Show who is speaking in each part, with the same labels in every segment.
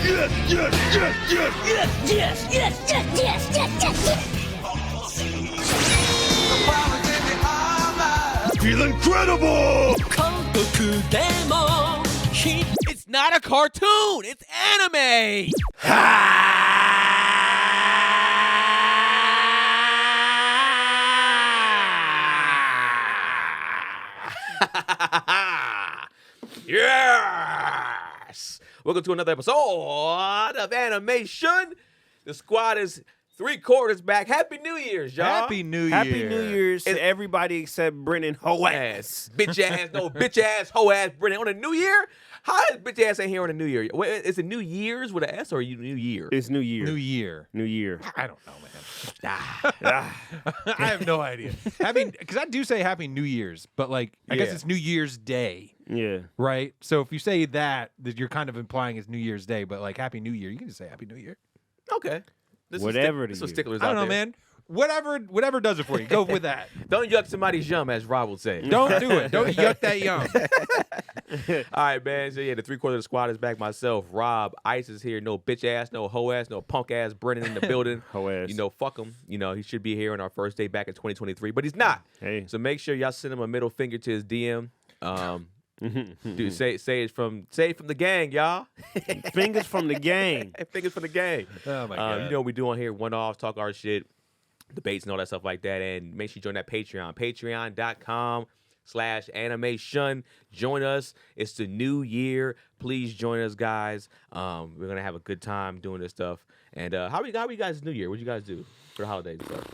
Speaker 1: Yes, yes, yes, yes, yes, yes, yes, yes, yes, yes, yes. Feel incredible!
Speaker 2: It's not a cartoon, it's anime! Yes! Welcome to another episode of Animeshun. The squad is 3/4 back. Happy New Year's, y'all.
Speaker 3: Happy New Year.
Speaker 4: Happy New Year's to everybody except Brennan Hoass.
Speaker 2: Bitch ass, no bitch ass, hoe ass, Brennan. On a New Year? How is bitch ass ain't here on a New Year? Wait, is it New Year's with an S or New Year?
Speaker 4: It's New Year.
Speaker 3: New Year.
Speaker 4: New Year.
Speaker 3: I don't know, man.
Speaker 4: Ah.
Speaker 3: I have no idea. Because I do say Happy New Year's, but like I guess
Speaker 2: Yeah.
Speaker 3: it's New Year's Day,
Speaker 4: Yeah.
Speaker 3: right? So if you say that you're kind of implying it's New Year's Day, but like Happy New Year, you can just say Happy New Year.
Speaker 2: Okay.
Speaker 4: Whatever
Speaker 2: This
Speaker 4: it
Speaker 2: was
Speaker 4: is.
Speaker 2: sticklers
Speaker 3: I don't
Speaker 2: out
Speaker 3: know,
Speaker 2: there.
Speaker 3: man. Whatever does it for you. Go with that.
Speaker 2: Don't yuck somebody's yum, as Rob would say.
Speaker 3: Don't do it. Don't yuck that yum.
Speaker 2: All right, man. So, yeah, the 3/4 of the squad is back. Myself, Rob, Ice is here. No bitch ass, no hoe ass, no punk ass Brennan in the building.
Speaker 4: Hoass.
Speaker 2: You know, fuck him. You know, he should be here on our first day back in 2023, but he's not.
Speaker 4: Hey.
Speaker 2: So make sure y'all send him a middle finger to his DM. Dude, say it from the gang, y'all.
Speaker 4: Fingers from the gang.
Speaker 2: Fingers from the gang.
Speaker 3: Oh my god.
Speaker 2: You know what we do on here, one-offs, talk our shit, debates and all that stuff like that. And make sure you join that Patreon. Patreon.com/animation. Join us. It's the new year. Please join us, guys. We're going to have a good time doing this stuff. And how you guys' new year? What'd you guys do for the holidays and stuff?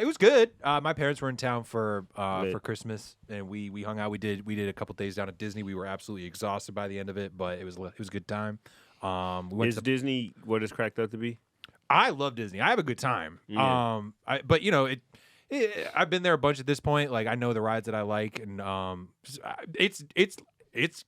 Speaker 3: It was good. My parents were in town for
Speaker 4: Lit.
Speaker 3: Christmas, and we hung out. We did a couple days down at Disney. We were absolutely exhausted by the end of it, but it was a good time. We went
Speaker 4: Is
Speaker 3: to
Speaker 4: Disney what it's cracked up to be?
Speaker 3: I love Disney. I have a good time.
Speaker 4: Yeah.
Speaker 3: But you know, I've been there a bunch at this point. Like I know the rides that I like, and it's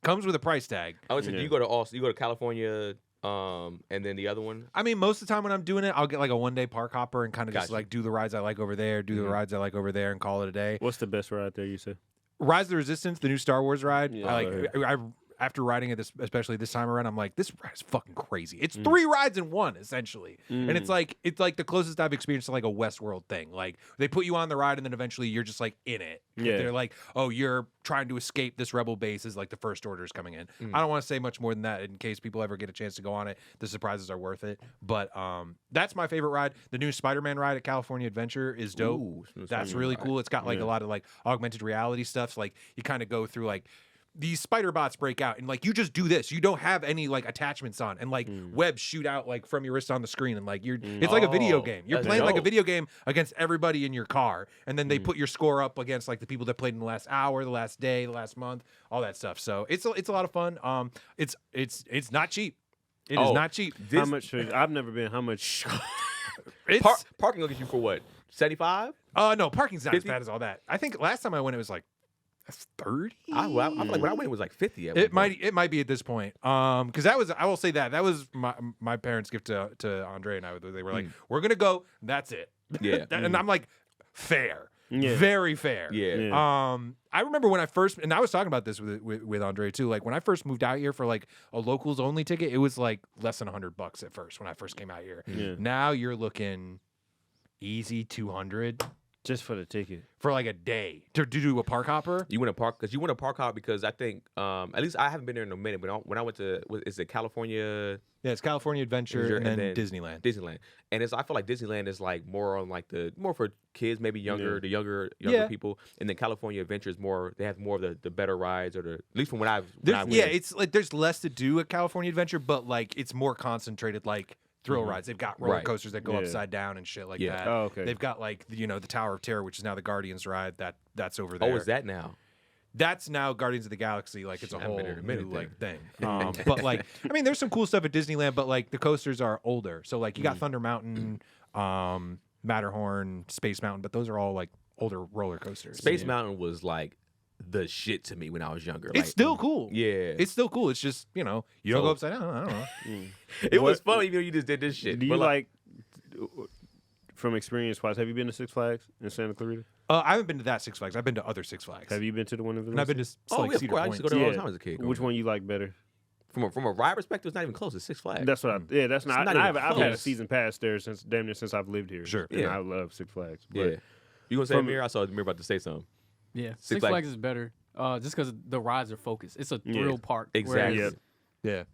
Speaker 3: comes with a price tag.
Speaker 2: I would say,
Speaker 4: Yeah.
Speaker 2: do you go to California, and then the other one?
Speaker 3: I mean, most of the time when I'm doing it, I'll get like a 1-day park hopper and kind of just
Speaker 2: Gotcha.
Speaker 3: like do the rides I like over there, do the rides I like over there, and call it a day.
Speaker 4: What's the best ride there, you said?
Speaker 3: Rise of the Resistance, the new Star Wars ride.
Speaker 4: Yeah.
Speaker 3: I after riding it, especially this time around, I'm like, this ride is fucking crazy. It's 3 rides in one, essentially, and it's like the closest I've experienced to like a Westworld thing. Like they put you on the ride, and then eventually you're just like in it.
Speaker 4: Yeah.
Speaker 3: They're like, oh, you're trying to escape this rebel base as like the First Order is coming in. I don't want to say much more than that in case people ever get a chance to go on it. The surprises are worth it, but that's my favorite ride. The new Spider-Man ride at California Adventure is dope.
Speaker 2: Ooh,
Speaker 3: That's really cool. It's got like a lot of like augmented reality stuff. So, like you kind of go through like these spider bots break out and like you just do this. You don't have any like attachments on and like webs shoot out like from your wrist on the screen and like it's like a video game. You're
Speaker 2: that's
Speaker 3: playing like a
Speaker 2: dope.
Speaker 3: video game against everybody in your car, and then they put your score up against like the people that played in the last hour, the last day, the last month, all that stuff. So it's a lot of fun. It's not cheap. It is not cheap.
Speaker 4: How much? I've never been. How much?
Speaker 3: It's
Speaker 2: Parking will get you for what? 75?
Speaker 3: no, parking's not
Speaker 2: 50?
Speaker 3: as bad as all that. I think last time I went it was like 30.
Speaker 2: I feel like when I went, it was like 50. At
Speaker 3: It
Speaker 2: one point.
Speaker 3: might be at this point. Because I will say that was my parents' gift to Andre and I. They were like, we're gonna go. That's it.
Speaker 2: Yeah.
Speaker 3: And I'm like, fair,
Speaker 4: Yeah.
Speaker 3: very fair.
Speaker 2: Yeah.
Speaker 4: Yeah.
Speaker 3: I remember when I first, and I was talking about this with Andre too. Like when I first moved out here for like a locals only ticket, it was like less than $100 at first when I first came out here.
Speaker 4: Yeah.
Speaker 3: Now you're looking easy 200
Speaker 4: Just for the ticket.
Speaker 3: for like a day to do a park hopper.
Speaker 2: You want to park hop because I think at least I haven't been there in a minute. But when I went to is it California?
Speaker 3: Yeah, it's California Adventure and then Disneyland.
Speaker 2: Disneyland, and I feel like Disneyland is like more on like more for kids, maybe younger,
Speaker 4: Yeah.
Speaker 2: the younger
Speaker 3: Yeah.
Speaker 2: people, and then California Adventure is more. They have more of the better rides, or at least from when I
Speaker 3: There's,
Speaker 2: went.
Speaker 3: it's like there's less to do at California Adventure, but like it's more concentrated like thrill rides. They've got roller
Speaker 2: Right.
Speaker 3: coasters that go
Speaker 4: Yeah.
Speaker 3: upside down and shit like
Speaker 2: Yeah.
Speaker 3: that.
Speaker 4: Oh, okay.
Speaker 3: They've got like the Tower of Terror, which is now the Guardians ride. That's over there.
Speaker 2: Oh, is that now?
Speaker 3: That's now Guardians of the Galaxy. Like it's a
Speaker 2: I haven't
Speaker 3: whole
Speaker 2: been there in a minute
Speaker 3: new like
Speaker 2: then.
Speaker 3: thing. But like I mean, there's some cool stuff at Disneyland, but like the coasters are older. So like you got Thunder Mountain, Matterhorn, Space Mountain, but those are all like older roller coasters.
Speaker 2: Space Mountain was like the shit to me when I was younger.
Speaker 3: It's still cool.
Speaker 2: Yeah,
Speaker 3: It's still cool. It's just, you don't
Speaker 2: So-
Speaker 3: go upside down. I don't know.
Speaker 2: it was
Speaker 4: What-
Speaker 2: fun even though you just did this shit.
Speaker 4: Do you
Speaker 2: But,
Speaker 4: like, from experience wise, have you been to Six Flags in Santa Clarita?
Speaker 3: I haven't been to that Six Flags. I've been to other Six Flags.
Speaker 4: Have you been to the one in
Speaker 3: And I've been to
Speaker 2: Oh,
Speaker 3: like
Speaker 2: yeah, of
Speaker 3: Cedar
Speaker 2: course. I
Speaker 3: Point.
Speaker 2: used to go there all the time as a kid.
Speaker 4: Which one you like better?
Speaker 2: from a ride perspective, it's not even close. It's Six Flags.
Speaker 4: That's what. That's not.
Speaker 2: not
Speaker 4: And
Speaker 2: even
Speaker 4: I've had a
Speaker 2: close.
Speaker 4: season pass there since damn near since I've lived here.
Speaker 3: Sure.
Speaker 4: And
Speaker 2: Yeah.
Speaker 4: I love Six Flags. But
Speaker 2: Yeah. You gonna say
Speaker 4: From-
Speaker 2: Amir? I saw Amir about to say something.
Speaker 5: Yeah,
Speaker 2: Six
Speaker 5: Six
Speaker 2: Flags-
Speaker 5: Flags is better, just because the rides are focused. It's a
Speaker 4: Yeah.
Speaker 5: thrill park.
Speaker 2: Exactly.
Speaker 5: whereas
Speaker 4: Yep.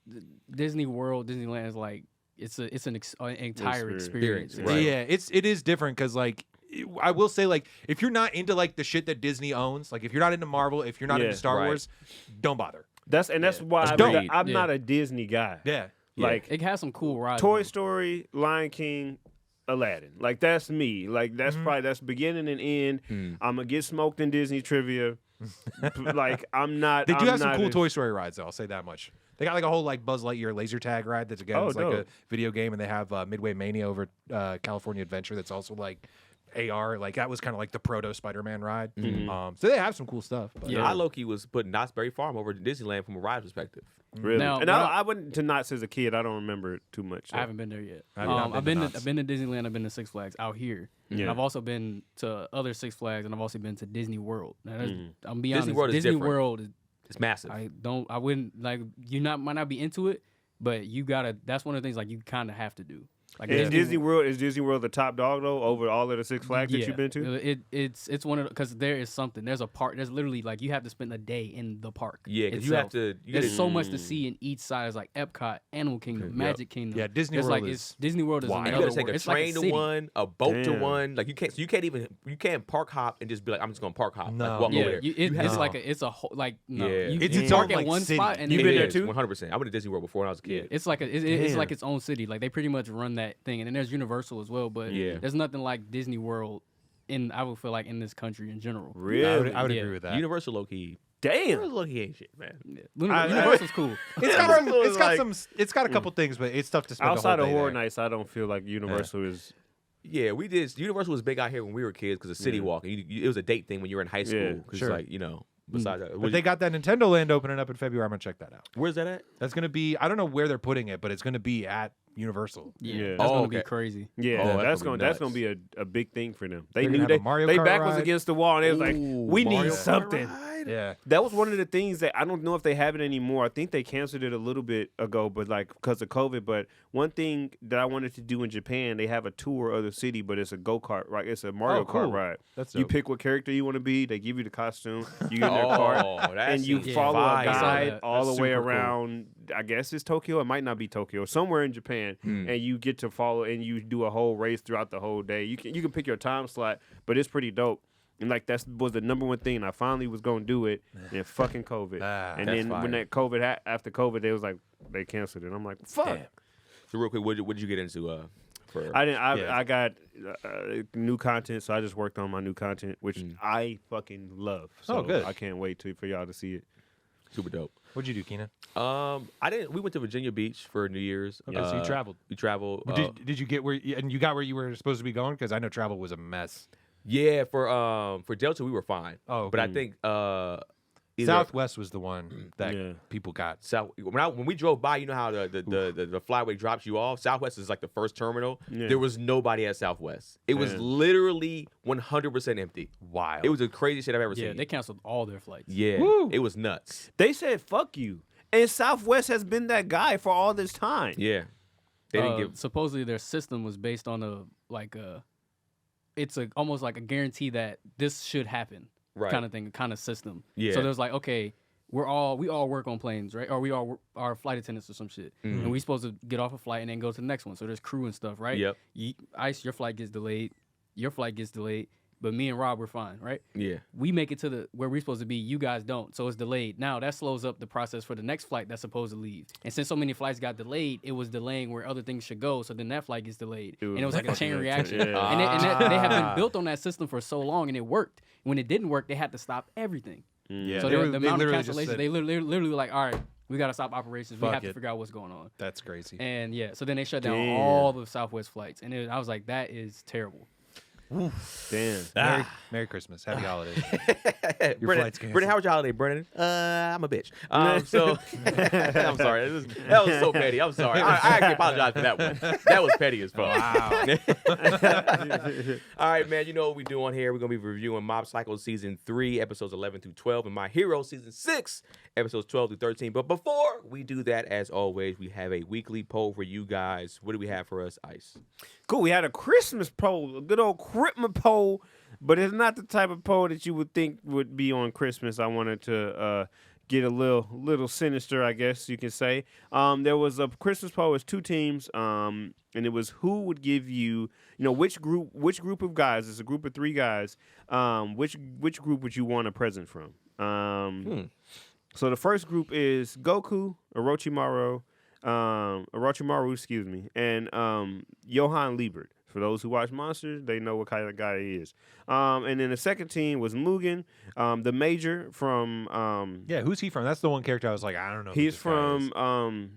Speaker 3: Yeah.
Speaker 5: Disney World, Disneyland is like it's an entire
Speaker 4: Experience.
Speaker 5: experience.
Speaker 2: Right.
Speaker 3: Yeah, it is different because like I will say like if you're not into like the shit that Disney owns, like if you're not into Marvel, if you're not
Speaker 4: Yeah,
Speaker 3: into Star
Speaker 2: right.
Speaker 3: Wars, don't bother.
Speaker 4: That's why
Speaker 3: That's dope.
Speaker 4: I'm
Speaker 5: Yeah.
Speaker 4: not a Disney guy.
Speaker 3: Yeah.
Speaker 4: Like
Speaker 5: It has some cool rides.
Speaker 4: Toy
Speaker 5: though.
Speaker 4: Story, Lion King, Aladdin. Like that's me. Like that's probably that's beginning and end. I'm gonna get smoked in Disney trivia. Like I'm not.
Speaker 3: They do
Speaker 4: I'm
Speaker 3: have some
Speaker 4: not
Speaker 3: cool
Speaker 4: a-
Speaker 3: Toy Story rides though. I'll say that much. They got like a whole like Buzz Lightyear laser tag ride that's again
Speaker 4: Oh,
Speaker 3: it's like a
Speaker 4: dope.
Speaker 3: video game, and they have Midway Mania over California Adventure that's also like AR. Like that was kind of like the proto Spider-Man ride. So they have some cool stuff. But,
Speaker 5: Yeah.
Speaker 2: I low-key was putting Knott's Berry Farm over to Disneyland from a ride perspective.
Speaker 4: Really.
Speaker 5: Now,
Speaker 4: and
Speaker 5: when
Speaker 4: I went to Knott's as a kid. I don't remember it too much.
Speaker 5: I haven't been there yet.
Speaker 3: I've not
Speaker 5: I've
Speaker 3: been
Speaker 5: been
Speaker 3: to
Speaker 5: to, I've been to Disneyland. I've been to Six Flags out here. And
Speaker 4: Yeah.
Speaker 5: I've also been to other Six Flags, and I've also been to Disney World. Now, I'm be
Speaker 2: Disney
Speaker 5: honest.
Speaker 2: World is
Speaker 5: Disney
Speaker 2: different.
Speaker 5: World is
Speaker 2: It's massive.
Speaker 5: I wouldn't like might not be into it, but you gotta. That's one of the things like you kind of have to do. Like
Speaker 4: Is Disney World the top dog though over all of the Six Flags that you've been to?
Speaker 5: It's one of because there is something. There's a park. There's literally like you have to spend a day in the park.
Speaker 2: Yeah, because you have
Speaker 5: itself.
Speaker 2: to.
Speaker 5: There's so much to see in each side. It's like Epcot, Animal Kingdom, Magic Kingdom.
Speaker 3: Yeah, Disney
Speaker 5: It's
Speaker 3: World
Speaker 5: like
Speaker 3: is
Speaker 5: Disney World is
Speaker 3: wild.
Speaker 2: You
Speaker 5: another
Speaker 2: gotta take
Speaker 5: world.
Speaker 2: a
Speaker 5: It's like
Speaker 2: train to
Speaker 5: city.
Speaker 2: one, a boat to
Speaker 4: Damn.
Speaker 2: one. Like you can't park hop and just be like, I'm just gonna park hop.
Speaker 3: No.
Speaker 2: Like, walk
Speaker 5: Yeah,
Speaker 2: over there.
Speaker 5: it's
Speaker 3: No.
Speaker 5: like it's a whole like no.
Speaker 2: Yeah.
Speaker 5: You,
Speaker 3: It's
Speaker 5: you
Speaker 3: its
Speaker 5: park
Speaker 3: own,
Speaker 5: at
Speaker 3: like,
Speaker 5: one
Speaker 3: city.
Speaker 5: spot and
Speaker 4: You
Speaker 5: then
Speaker 4: been
Speaker 5: it
Speaker 4: there
Speaker 5: is.
Speaker 4: too?
Speaker 2: 100%. I went to Disney World before when I was a
Speaker 5: Yeah,
Speaker 2: kid.
Speaker 5: it's like it's
Speaker 4: Damn.
Speaker 5: like its own city. Like they pretty much run that thing, and then there's Universal as well. But
Speaker 2: Yeah.
Speaker 5: there's nothing like Disney World I would feel like in this country in general.
Speaker 4: Really?
Speaker 3: I would
Speaker 5: Yeah.
Speaker 3: agree with that.
Speaker 2: Universal low key.
Speaker 4: Damn.
Speaker 2: Universal low key ain't shit, man.
Speaker 5: Yeah.
Speaker 4: I-
Speaker 5: Universal's cool.
Speaker 3: It's got some.
Speaker 2: Universal
Speaker 3: It's
Speaker 2: is
Speaker 3: got
Speaker 2: like-
Speaker 3: some. It's got a couple things, but it's tough to spend
Speaker 4: Outside
Speaker 3: the
Speaker 4: of
Speaker 3: whole day
Speaker 4: Horror
Speaker 3: there.
Speaker 4: Nights, I don't feel like Universal is.
Speaker 2: Yeah, we did. Universal was big out here when we were kids because of City
Speaker 4: Yeah.
Speaker 2: Walk. It was a date thing when you were in high school.
Speaker 4: Yeah,
Speaker 2: Because
Speaker 3: sure.
Speaker 2: like besides that,
Speaker 3: But they got that Nintendo Land opening up in February. I'm gonna check that out.
Speaker 2: where's that at?
Speaker 3: That's gonna be. I don't know where they're putting it, but it's gonna be at Universal.
Speaker 5: Yeah,
Speaker 4: Yeah.
Speaker 5: that's
Speaker 2: Oh,
Speaker 5: gonna
Speaker 2: okay.
Speaker 5: be crazy.
Speaker 4: Yeah,
Speaker 2: Oh,
Speaker 4: that's
Speaker 2: gonna
Speaker 4: gonna
Speaker 2: be
Speaker 4: be a big thing for them. They
Speaker 3: They're
Speaker 4: knew
Speaker 3: gonna have a Mario
Speaker 4: they
Speaker 3: Kart
Speaker 4: back was
Speaker 3: ride.
Speaker 4: against the wall, and they was like,
Speaker 2: Ooh,
Speaker 4: we need
Speaker 2: Mario Kart
Speaker 4: something.
Speaker 2: ride?
Speaker 3: Yeah.
Speaker 4: That was one of the things that I don't know if they have it anymore. I think they canceled it a little bit ago, but like because of COVID. But one thing that I wanted to do in Japan, they have a tour of the city, but it's a go-kart, right? It's a Mario
Speaker 3: Oh, cool.
Speaker 4: Kart ride.
Speaker 3: That's
Speaker 4: You
Speaker 3: dope.
Speaker 4: pick what character you want to be. They give you the costume. You get in their car.
Speaker 2: Oh, that
Speaker 4: And you
Speaker 2: seems
Speaker 4: follow
Speaker 2: fire.
Speaker 4: a guide
Speaker 5: That's
Speaker 4: all the way
Speaker 3: super cool.
Speaker 4: around. I guess it's Tokyo. It might not be Tokyo. Somewhere in Japan, and you get to follow and you do a whole race throughout the whole day. You can pick your time slot, but it's pretty dope. And like that was the number one thing. And I finally was gonna do it, and fucking COVID. And
Speaker 2: That's
Speaker 4: then
Speaker 2: fire.
Speaker 4: when that COVID after COVID, they was like they canceled it. I'm like, fuck.
Speaker 2: Damn. So real quick, what did you get into? For
Speaker 4: I didn't.
Speaker 3: Yeah.
Speaker 4: I got new content, so I just worked on my new content, which I fucking love. So
Speaker 3: Oh, good.
Speaker 4: I can't wait for y'all to see it.
Speaker 2: super dope.
Speaker 3: What'd you do, Keenan?
Speaker 2: I didn't. We went to Virginia Beach for New Year's.
Speaker 3: Okay, so you traveled.
Speaker 2: We traveled.
Speaker 3: Did you get where? And you got where you were supposed to be going? Because I know travel was a mess.
Speaker 2: Yeah, for Delta we were fine.
Speaker 3: Oh,
Speaker 2: but I
Speaker 3: okay.
Speaker 2: think either
Speaker 3: Southwest was the one that
Speaker 4: Yeah.
Speaker 3: people got.
Speaker 2: South when we drove by, you know how the flyway drops you off. Southwest is like the first terminal.
Speaker 4: Yeah.
Speaker 2: There was nobody at Southwest. It was
Speaker 4: Man.
Speaker 2: literally 100% empty.
Speaker 3: Wild.
Speaker 2: It was the craziest shit I've ever
Speaker 5: Yeah,
Speaker 2: seen.
Speaker 5: they canceled all their flights.
Speaker 2: Yeah,
Speaker 3: Woo.
Speaker 2: it was nuts.
Speaker 4: They said fuck you, and Southwest has been that guy for all this time.
Speaker 2: Yeah, they didn't give.
Speaker 5: Supposedly their system was based on it's almost like a guarantee that this should happen
Speaker 2: Right.
Speaker 5: kind of thing, kind of system.
Speaker 2: Yeah.
Speaker 5: So there's like, okay, we all work on planes, right? Or we all are flight attendants or some shit, and we supposed to get off a flight and then go to the next one. So there's crew and stuff, right?
Speaker 2: Yep.
Speaker 5: Ice, your flight gets delayed. Your flight gets delayed. But me and Rob, we're fine, right?
Speaker 2: Yeah.
Speaker 5: We make it to where we're supposed to be. You guys don't, so it's delayed. Now that slows up the process for the next flight that's supposed to leave. And since so many flights got delayed, it was delaying where other things should go. So then that flight gets delayed, and it was like a chain reaction.
Speaker 4: Yeah.
Speaker 5: And they have been built on that system for so long, and it worked. When it didn't work, they had to stop everything.
Speaker 3: Yeah,
Speaker 5: So
Speaker 3: they
Speaker 5: the
Speaker 3: were- they
Speaker 5: amount of
Speaker 3: literally just
Speaker 5: cancellations,
Speaker 3: said,
Speaker 5: they literally were like, all right, we got to stop operations. We
Speaker 3: Fuck
Speaker 5: have to
Speaker 3: it.
Speaker 5: figure out what's going on.
Speaker 3: That's crazy.
Speaker 5: And yeah, so then they shut down
Speaker 4: Damn.
Speaker 5: all the Southwest flights, and I was like, that is terrible.
Speaker 4: Damn.
Speaker 3: Merry Christmas. Happy holidays.
Speaker 2: Brennan,
Speaker 3: flight's canceled.
Speaker 2: Brennan, how was your holiday, Brennan? I'm a bitch. So I'm sorry. That was so petty. I'm sorry. I actually apologize for that one. That was petty as fuck.
Speaker 3: Wow.
Speaker 2: All right, man. You know what we do on here? We're gonna be reviewing Mob Psycho season 3, episodes 11 through 12, and My Hero season 6, episodes 12 through 13. But before we do that, as always, we have a weekly poll for you guys. What do we have for us, Ice?
Speaker 4: Cool. We had a Christmas poll, a good old Christmas poll, but it's not the type of poll that you would think would be on Christmas. I wanted to get a little sinister, I guess you can say. There was a Christmas poll. It was 2 teams, and it was who would give you, which group of guys? It's a group of 3 guys. Which group would you want a present from? So the first group is Goku, Orochimaru, and Johann Liebert. For those who watch Monsters, they know what kind of guy he is. And then the second team was Mugen, the Major from.
Speaker 3: Who's he from? That's the one character I was like, I don't know.
Speaker 4: He's from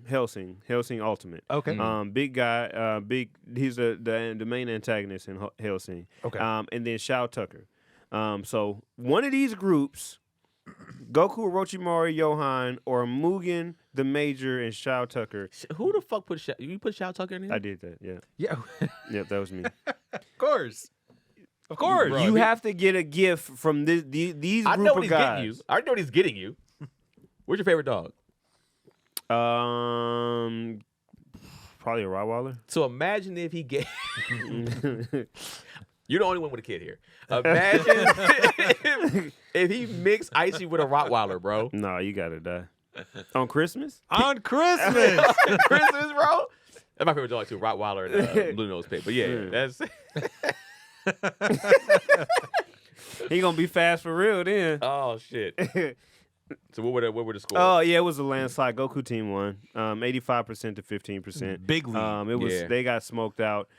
Speaker 4: Hellsing Ultimate.
Speaker 3: Okay.
Speaker 4: Big guy. He's the main antagonist in Hellsing.
Speaker 3: Okay.
Speaker 4: And then Shao Tucker. So one of these groups, Goku, Orochimaru, Johan, or Mugen, the Major, and Shao Tucker.
Speaker 2: Who the fuck put you put Shao Tucker in there?
Speaker 4: I did that. Yeah.
Speaker 3: Yeah.
Speaker 4: Yep, that was me.
Speaker 3: Of course. Bro,
Speaker 4: you have to get a gift from these
Speaker 2: I
Speaker 4: group
Speaker 2: know
Speaker 4: of
Speaker 2: what he's
Speaker 4: guys.
Speaker 2: getting you. I know what he's getting you. What's your favorite dog?
Speaker 4: Probably a Rottweiler.
Speaker 2: So imagine if he get. You're the only one with a kid here. Imagine if he mixed Icy with a Rottweiler, bro.
Speaker 4: No, you gotta die. On Christmas?
Speaker 3: On Christmas.
Speaker 2: Christmas, bro. That's my favorite dog too, Rottweiler and Blue Nose Pit. But yeah, that's.
Speaker 4: He gonna be fast for real then.
Speaker 2: Oh shit. So what were the scores?
Speaker 4: Oh yeah, it was a landslide. Goku team won. 85% to 15%.
Speaker 3: Big lead.
Speaker 4: It was they got smoked out.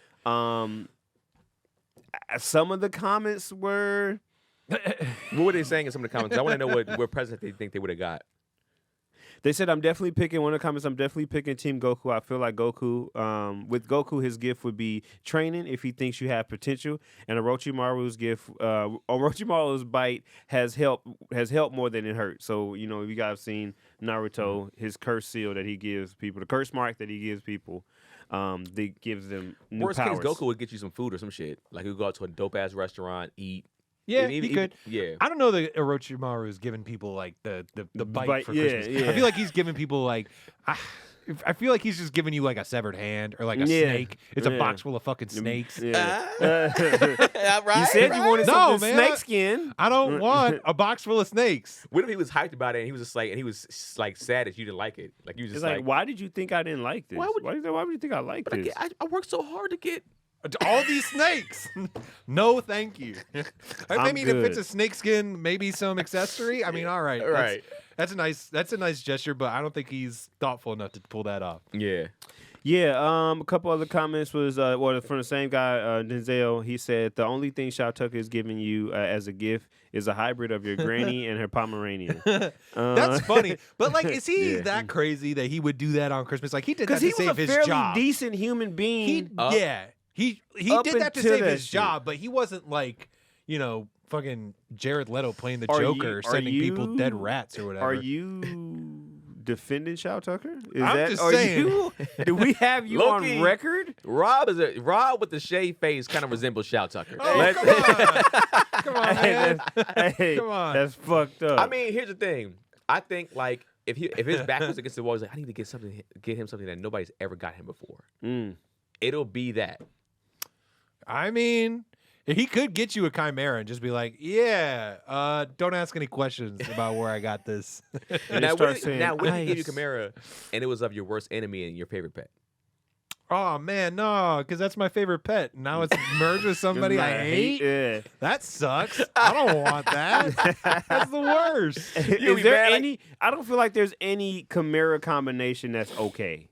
Speaker 4: Some of the comments were.
Speaker 2: What were they saying in some of the comments? I want to know what present they think they would have got.
Speaker 4: They said, I'm definitely picking, one of the comments, I'm definitely picking Team Goku. I feel like Goku, with Goku, his gift would be training if he thinks you have potential. And Orochimaru's gift, Orochimaru's bite has helped more than it hurt. So, if you guys have seen Naruto, his curse seal that he gives people, the curse mark that he gives people, that gives them new
Speaker 2: Worst
Speaker 4: powers.
Speaker 2: case, Goku would get you some food or some shit. Like, he would go out to a dope-ass restaurant, eat.
Speaker 3: Yeah,
Speaker 2: Even-
Speaker 3: he could.
Speaker 2: Yeah.
Speaker 3: I don't know that Orochimaru is giving people like the bite for
Speaker 4: yeah,
Speaker 3: Christmas.
Speaker 4: yeah.
Speaker 3: I feel like he's giving people like I feel like he's just giving you like a severed hand or like a
Speaker 4: Yeah,
Speaker 3: snake. It's a
Speaker 4: yeah.
Speaker 3: box full of fucking snakes.
Speaker 4: Yeah.
Speaker 2: Right?
Speaker 4: You said you wanted
Speaker 3: No,
Speaker 4: something
Speaker 3: man.
Speaker 4: snake skin.
Speaker 3: I don't want a box full of snakes.
Speaker 2: What if he was hyped about it and he was just like, and he was like sad that you didn't like it? Like, you was
Speaker 4: It's
Speaker 2: just
Speaker 4: like, why did you think I didn't like this?
Speaker 2: Why would-
Speaker 4: why would you think I liked
Speaker 2: but
Speaker 4: this?
Speaker 2: I worked so hard to get.
Speaker 3: All these snakes. No, thank you. I mean, if it's
Speaker 4: good.
Speaker 3: a snake skin, maybe some accessory. I mean, all right.
Speaker 2: Right.
Speaker 3: That's a nice gesture, but I don't think he's thoughtful enough to pull that off.
Speaker 2: Yeah.
Speaker 4: Yeah, a couple other comments was from the same guy, Denzel. He said the only thing Shao Tucker is giving you as a gift is a hybrid of your granny and her Pomeranian.
Speaker 3: That's funny, but like, is he
Speaker 4: Yeah.
Speaker 3: that crazy that he would do that on Christmas? Like, he did that
Speaker 4: Because
Speaker 3: to
Speaker 4: he was
Speaker 3: save
Speaker 4: a
Speaker 3: his
Speaker 4: fairly
Speaker 3: job.
Speaker 4: decent human being.
Speaker 3: He
Speaker 4: Up
Speaker 3: did that to
Speaker 4: until
Speaker 3: save
Speaker 4: that
Speaker 3: his
Speaker 4: shit.
Speaker 3: job, but he wasn't like, fucking Jared Leto playing the
Speaker 4: Are
Speaker 3: Joker,
Speaker 4: you-
Speaker 3: sending people
Speaker 4: you-
Speaker 3: dead rats or whatever.
Speaker 4: Are you defending Shao Tucker?
Speaker 3: I'm just saying.
Speaker 4: Do we have you
Speaker 2: Low-key.
Speaker 4: on record?
Speaker 2: Rob with the shaved face kind of resembles Shao Tucker.
Speaker 3: Oh, come on. Come on, man.
Speaker 4: Hey,
Speaker 3: Come on.
Speaker 4: that's fucked up.
Speaker 2: I mean, here's the thing. I think like if his back was against the wall, he's like, I need to get him something that nobody's ever got him before. It'll be that.
Speaker 3: I mean, he could get you a chimera and just be like, yeah, don't ask any questions about where I got this.
Speaker 4: And
Speaker 2: Now,
Speaker 4: start
Speaker 2: what if
Speaker 4: saying,
Speaker 2: he gave you
Speaker 4: "Ice."
Speaker 2: Chimera and it was of your worst enemy and your favorite pet?
Speaker 3: Oh, man, no, because that's my favorite pet. Now it's merged with somebody I hate?
Speaker 4: Yeah.
Speaker 3: That sucks. I don't want that. That's the worst.
Speaker 2: You'll
Speaker 4: Is
Speaker 2: be
Speaker 4: there
Speaker 2: mad, like-
Speaker 4: any? I don't feel like there's any Chimera combination that's okay.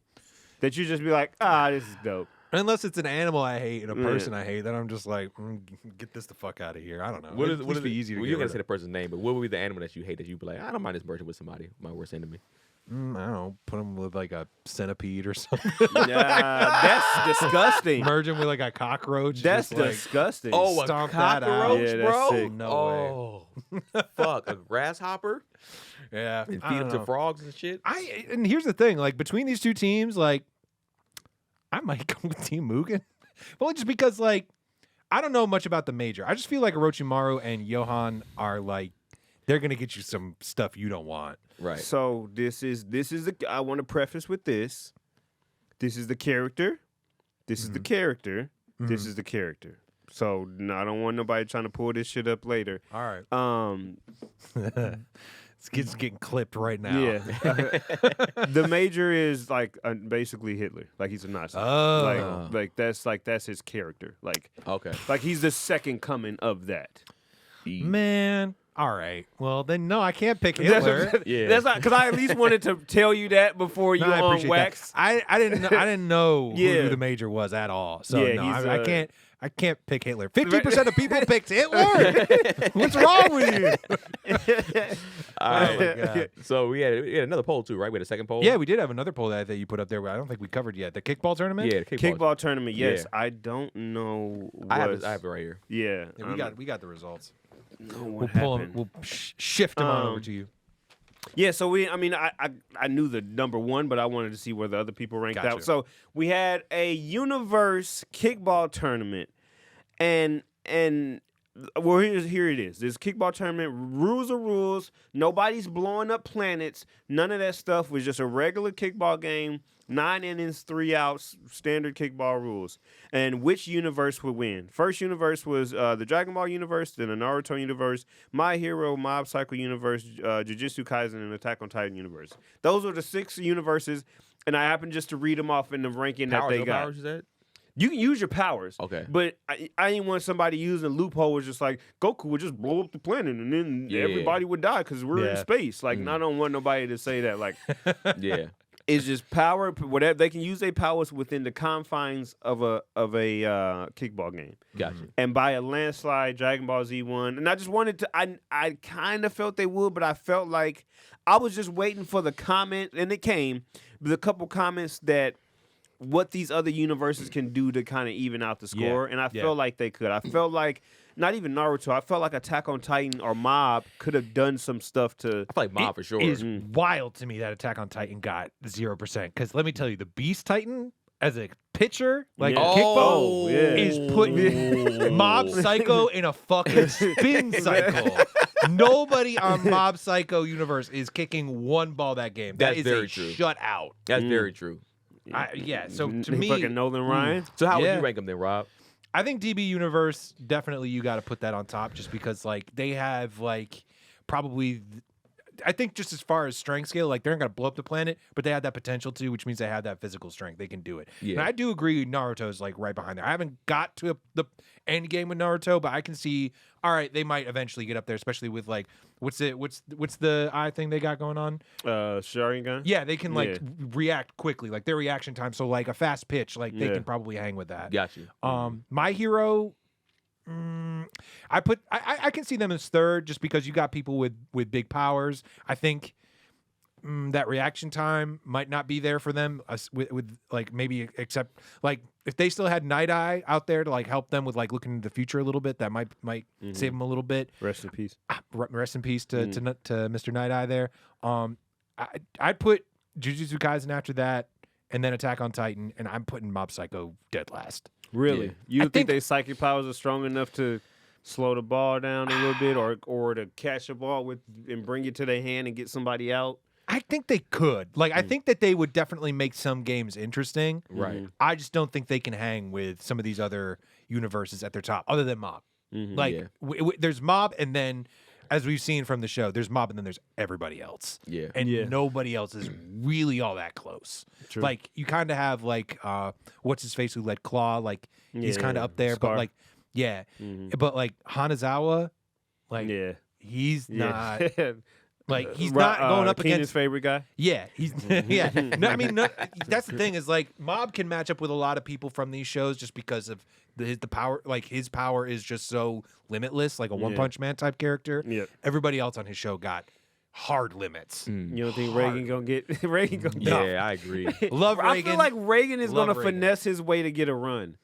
Speaker 4: That you just be like, this is dope.
Speaker 3: Unless it's an animal I hate and a person I hate, then I'm just like, get this the fuck out of here. I don't know. It'd just be easy to
Speaker 2: Well,
Speaker 3: get
Speaker 2: you're
Speaker 3: rid
Speaker 2: gonna say
Speaker 3: of.
Speaker 2: the person's name, but what would be the animal that you hate that you'd be like, I don't mind this merging with somebody, my worst enemy?
Speaker 3: I don't know. Put him with like a centipede or something.
Speaker 4: That's disgusting.
Speaker 3: Merge him with like a cockroach.
Speaker 4: That's
Speaker 3: just, like,
Speaker 4: disgusting.
Speaker 2: Oh, a
Speaker 3: Stomp that out.
Speaker 2: cockroach,
Speaker 4: Yeah, that's
Speaker 2: bro?
Speaker 4: sick.
Speaker 3: No
Speaker 2: Oh, fuck, a grasshopper
Speaker 3: yeah.
Speaker 2: and
Speaker 3: I
Speaker 2: feed
Speaker 3: don't
Speaker 2: them to
Speaker 3: know.
Speaker 2: frogs and shit.
Speaker 3: And here's the thing, like between these two teams, like I might go with Team Mugen. Well, just because like I don't know much about the Major. I just feel like Orochimaru and Johan are like they're gonna get you some stuff you don't want.
Speaker 2: Right.
Speaker 4: So this is the. I want to preface with this. This is the character. This is the character. This is the character. So no, I don't want nobody trying to pull this shit up later.
Speaker 3: All right. It's getting clipped right now.
Speaker 4: Yeah. The major is like basically Hitler. Like he's a Nazi.
Speaker 3: Oh.
Speaker 4: Like that's his character. Like
Speaker 2: Okay.
Speaker 4: like he's the second coming of that.
Speaker 3: Man. All right. Well, then no, I can't pick
Speaker 4: That's
Speaker 3: Hitler.
Speaker 2: Yeah.
Speaker 4: That's not because I at least wanted to tell you that before you
Speaker 3: No, I
Speaker 4: on
Speaker 3: appreciate
Speaker 4: wax.
Speaker 3: that. I didn't know
Speaker 4: Yeah.
Speaker 3: who the major was at all. So
Speaker 4: Yeah,
Speaker 3: no,
Speaker 4: he's,
Speaker 3: I can't pick Hitler. 50% of people picked Hitler. What's wrong with you?
Speaker 2: All right.
Speaker 3: my God.
Speaker 2: So we had another poll too, right? We had a second poll.
Speaker 3: Yeah, we did have another poll that you put up there, but I don't think we covered yet. The kickball tournament.
Speaker 2: Yeah. The
Speaker 4: Kickball tournament, yes.
Speaker 2: Yeah.
Speaker 4: I don't know.
Speaker 2: I have it right here.
Speaker 4: Yeah,
Speaker 3: Yeah, we got the results.
Speaker 4: know
Speaker 3: We'll
Speaker 4: what
Speaker 3: pull
Speaker 4: happened.
Speaker 3: them. We'll shift them on over to you.
Speaker 4: Yeah, so I knew the number one, but I wanted to see where the other people ranked
Speaker 3: Gotcha.
Speaker 4: out. So we had a universe kickball tournament, and well, here it is. This kickball tournament, rules are rules. Nobody's blowing up planets. None of that stuff. Was just a regular kickball game. 9 innings, 3 outs, standard kickball rules. And which universe would win? First universe was the Dragon Ball universe, then the Naruto universe, My Hero, Mob Psycho universe, Jujutsu Kaisen, and Attack on Titan universe. Those are the 6 universes, and I happened just to read them off in the ranking that
Speaker 2: Powers,
Speaker 4: they
Speaker 2: no
Speaker 4: got.
Speaker 2: powers, you said?
Speaker 4: You can use your powers.
Speaker 2: Okay.
Speaker 4: But I didn't want somebody using a loophole was just like, Goku would just blow up the planet and then
Speaker 2: Yeah.
Speaker 4: everybody would die because we're in
Speaker 3: Yeah.
Speaker 4: space. Like, I don't want nobody to say that. Like,
Speaker 2: Yeah.
Speaker 4: it's just power, whatever. They can use their powers within the confines of a kickball game.
Speaker 2: Gotcha.
Speaker 4: And by a landslide, Dragon Ball Z won. And I just wanted to, I kind of felt they would, but I felt like I was just waiting for the comment, and it came, with a couple comments that what these other universes can do to kind of even out the score. And I felt like they could. I felt like, not even Naruto, I felt like Attack on Titan or Mob could have done some stuff to.
Speaker 2: I feel like Mob for sure.
Speaker 3: It is wild to me that Attack on Titan got 0%. Because let me tell you, the Beast Titan as a pitcher, like
Speaker 4: Yeah.
Speaker 3: a kickball,
Speaker 4: Oh, yeah.
Speaker 3: is putting Mob Psycho in a fucking spin cycle. Nobody on Mob Psycho universe is kicking one ball that game.
Speaker 2: That's
Speaker 3: that is
Speaker 2: very
Speaker 3: a
Speaker 2: true.
Speaker 3: shutout.
Speaker 2: That's very true.
Speaker 3: So to me,
Speaker 4: fucking Nolan Ryan.
Speaker 2: So how would
Speaker 3: Yeah.
Speaker 2: you rank them then, Rob?
Speaker 3: I think DB Universe, definitely you got to put that on top just because like they have like probably I think just as far as strength scale, like they're not gonna blow up the planet, but they have that potential to, which means they have that physical strength. They can do it.
Speaker 2: Yeah.
Speaker 3: And I do agree Naruto's like right behind there. I haven't got to the end game with Naruto, but I can see all right, they might eventually get up there, especially with like what's the eye thing they got going on?
Speaker 4: Sharingan.
Speaker 3: Yeah, they can like
Speaker 4: Yeah.
Speaker 3: react quickly, like their reaction time. So like a fast pitch, like they
Speaker 4: Yeah.
Speaker 3: can probably hang with that.
Speaker 2: Got you.
Speaker 3: My Hero, I can see them as third just because you got people with big powers. I think that reaction time might not be there for them with like maybe except like if they still had Night Eye out there to like help them with like looking into the future a little bit, that might save them a little bit.
Speaker 4: Rest in peace.
Speaker 3: Rest in peace to Mr. Night Eye there. I'd put Jujutsu Kaisen after that, and then Attack on Titan, and I'm putting Mob Psycho dead last.
Speaker 4: Really?
Speaker 2: Yeah.
Speaker 4: You
Speaker 3: I
Speaker 4: think
Speaker 3: think-
Speaker 4: their psychic powers are strong enough to slow the ball down a little bit, or to catch a ball with and bring it to their hand and get somebody out?
Speaker 3: I think they could. Like, I think that they would definitely make some games interesting.
Speaker 2: Right.
Speaker 3: I just don't think they can hang with some of these other universes at their top, other than Mob. Like,
Speaker 2: Yeah.
Speaker 3: there's Mob, and then, as we've seen from the show, there's Mob, and then there's everybody else.
Speaker 2: Yeah.
Speaker 3: And
Speaker 4: Yeah.
Speaker 3: nobody else is really all that close.
Speaker 4: True.
Speaker 3: Like, you kind of have, like, what's his face who led Claw? Like, he's
Speaker 4: Yeah,
Speaker 3: kind of up there,
Speaker 4: Scar.
Speaker 3: but, like, yeah. But, like, Hanazawa, like,
Speaker 4: Yeah.
Speaker 3: he's not.
Speaker 4: Yeah.
Speaker 3: Like he's not going up
Speaker 4: Keenan's
Speaker 3: against.
Speaker 4: favorite guy.
Speaker 3: Yeah, he's yeah. No, I mean, that's the thing is like Mob can match up with a lot of people from these shows just because of the power. Like his power is just so limitless, like a One Punch Man type character.
Speaker 4: Yeah.
Speaker 3: Everybody else on his show got hard limits.
Speaker 4: You don't think Reagan gonna get Reagan gonna
Speaker 2: Yeah, I agree.
Speaker 3: Love
Speaker 4: I
Speaker 3: Reagan.
Speaker 4: feel like Reagan is
Speaker 3: Love
Speaker 4: gonna
Speaker 3: Reagan.
Speaker 4: finesse his way to get a run.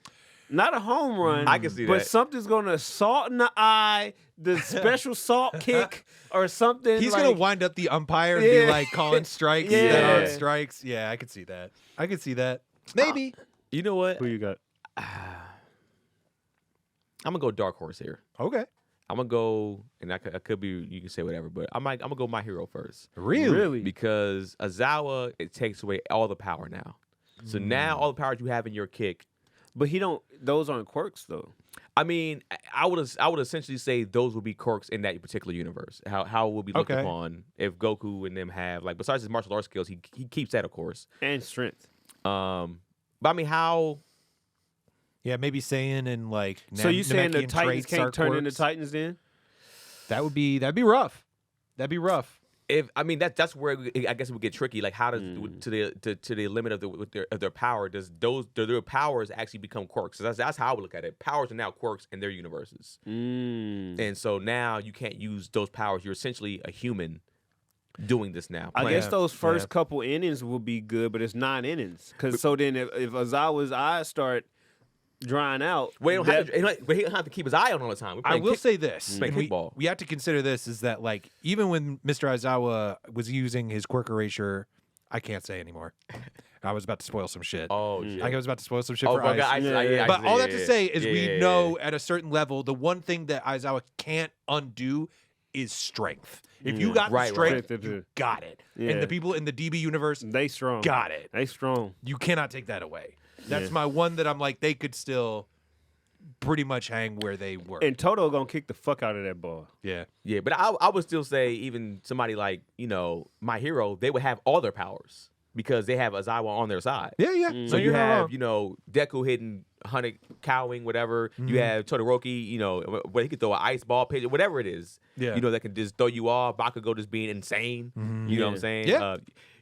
Speaker 4: Not a home run.
Speaker 2: I can see
Speaker 4: but
Speaker 2: that.
Speaker 4: something's gonna salt in the eye, the special salt kick, or something.
Speaker 3: He's
Speaker 4: like,
Speaker 3: gonna wind up the umpire and be
Speaker 4: Yeah.
Speaker 3: like calling strikes,
Speaker 4: Yeah.
Speaker 3: instead of strikes. Yeah, I could see that. I could see that. Maybe.
Speaker 2: You know what?
Speaker 4: Who you got?
Speaker 2: I'm gonna go dark horse here.
Speaker 3: Okay.
Speaker 2: I'm gonna go, and I could be. You can say whatever, but I'm gonna go My Hero first.
Speaker 3: Really?
Speaker 2: Because Azawa, it takes away all the power now. So now all the powers you have in your kick.
Speaker 4: But he don't. Those aren't quirks though.
Speaker 2: I mean, I would essentially say those would be quirks in that particular universe. How it will be looked upon if Goku and them have like besides his martial arts skills, he keeps that of course.
Speaker 4: And strength.
Speaker 2: But I mean, how?
Speaker 3: Yeah, maybe Saiyan and like.
Speaker 4: So you saying the
Speaker 3: Namekian
Speaker 4: Titans
Speaker 3: traits
Speaker 4: can't
Speaker 3: are
Speaker 4: turn into
Speaker 3: quirks?
Speaker 4: Titans then?
Speaker 3: That'd be rough. That'd be rough.
Speaker 2: If I mean that's where I guess it would get tricky. Like how does to the limit of their power does their powers actually become quirks? So that's how I would look at it. Powers are now quirks in their universes, and so now you can't use those powers. You're essentially a human doing this now.
Speaker 4: I
Speaker 2: playing.
Speaker 4: guess those first couple innings will be good, but it's 9 innings. Because so then if Azawa's eyes start drying out,
Speaker 2: Well, he don't have to keep his eye on all the time.
Speaker 3: I will say this:
Speaker 2: playing kickball.
Speaker 3: we have to consider this is that like even when Mr. Aizawa was using his quirk erasure, I can't say anymore. I was about to spoil some shit.
Speaker 2: Oh, shit.
Speaker 3: I was about to spoil some shit
Speaker 2: Oh,
Speaker 3: for
Speaker 2: my
Speaker 3: Ice.
Speaker 2: God,
Speaker 3: But all that to say is we
Speaker 2: yeah.
Speaker 3: know at a certain level, the one thing that Aizawa can't undo is strength. If you got the
Speaker 2: Right,
Speaker 3: strength,
Speaker 4: right.
Speaker 3: you got it.
Speaker 4: Yeah.
Speaker 3: And the people in the DB universe
Speaker 4: they strong.
Speaker 3: got it.
Speaker 4: They strong.
Speaker 3: You cannot take that away. That's
Speaker 4: Yeah.
Speaker 3: my one that I'm like, they could still pretty much hang where they were.
Speaker 4: And Toto gonna kick the fuck out of that ball.
Speaker 3: yeah.
Speaker 2: Yeah, but I would still say even somebody like My Hero, they would have all their powers because they have Aizawa on their side.
Speaker 3: Yeah, yeah.
Speaker 2: So
Speaker 3: No,
Speaker 2: you
Speaker 3: you're not
Speaker 2: have,
Speaker 3: wrong.
Speaker 2: Deku hitting Hunter cowing, whatever. You have Todoroki, where he could throw an ice ball pitch, whatever it is.
Speaker 3: Yeah.
Speaker 2: That can just throw you off. Bakugo just being insane. You know what I'm saying?
Speaker 3: Yeah.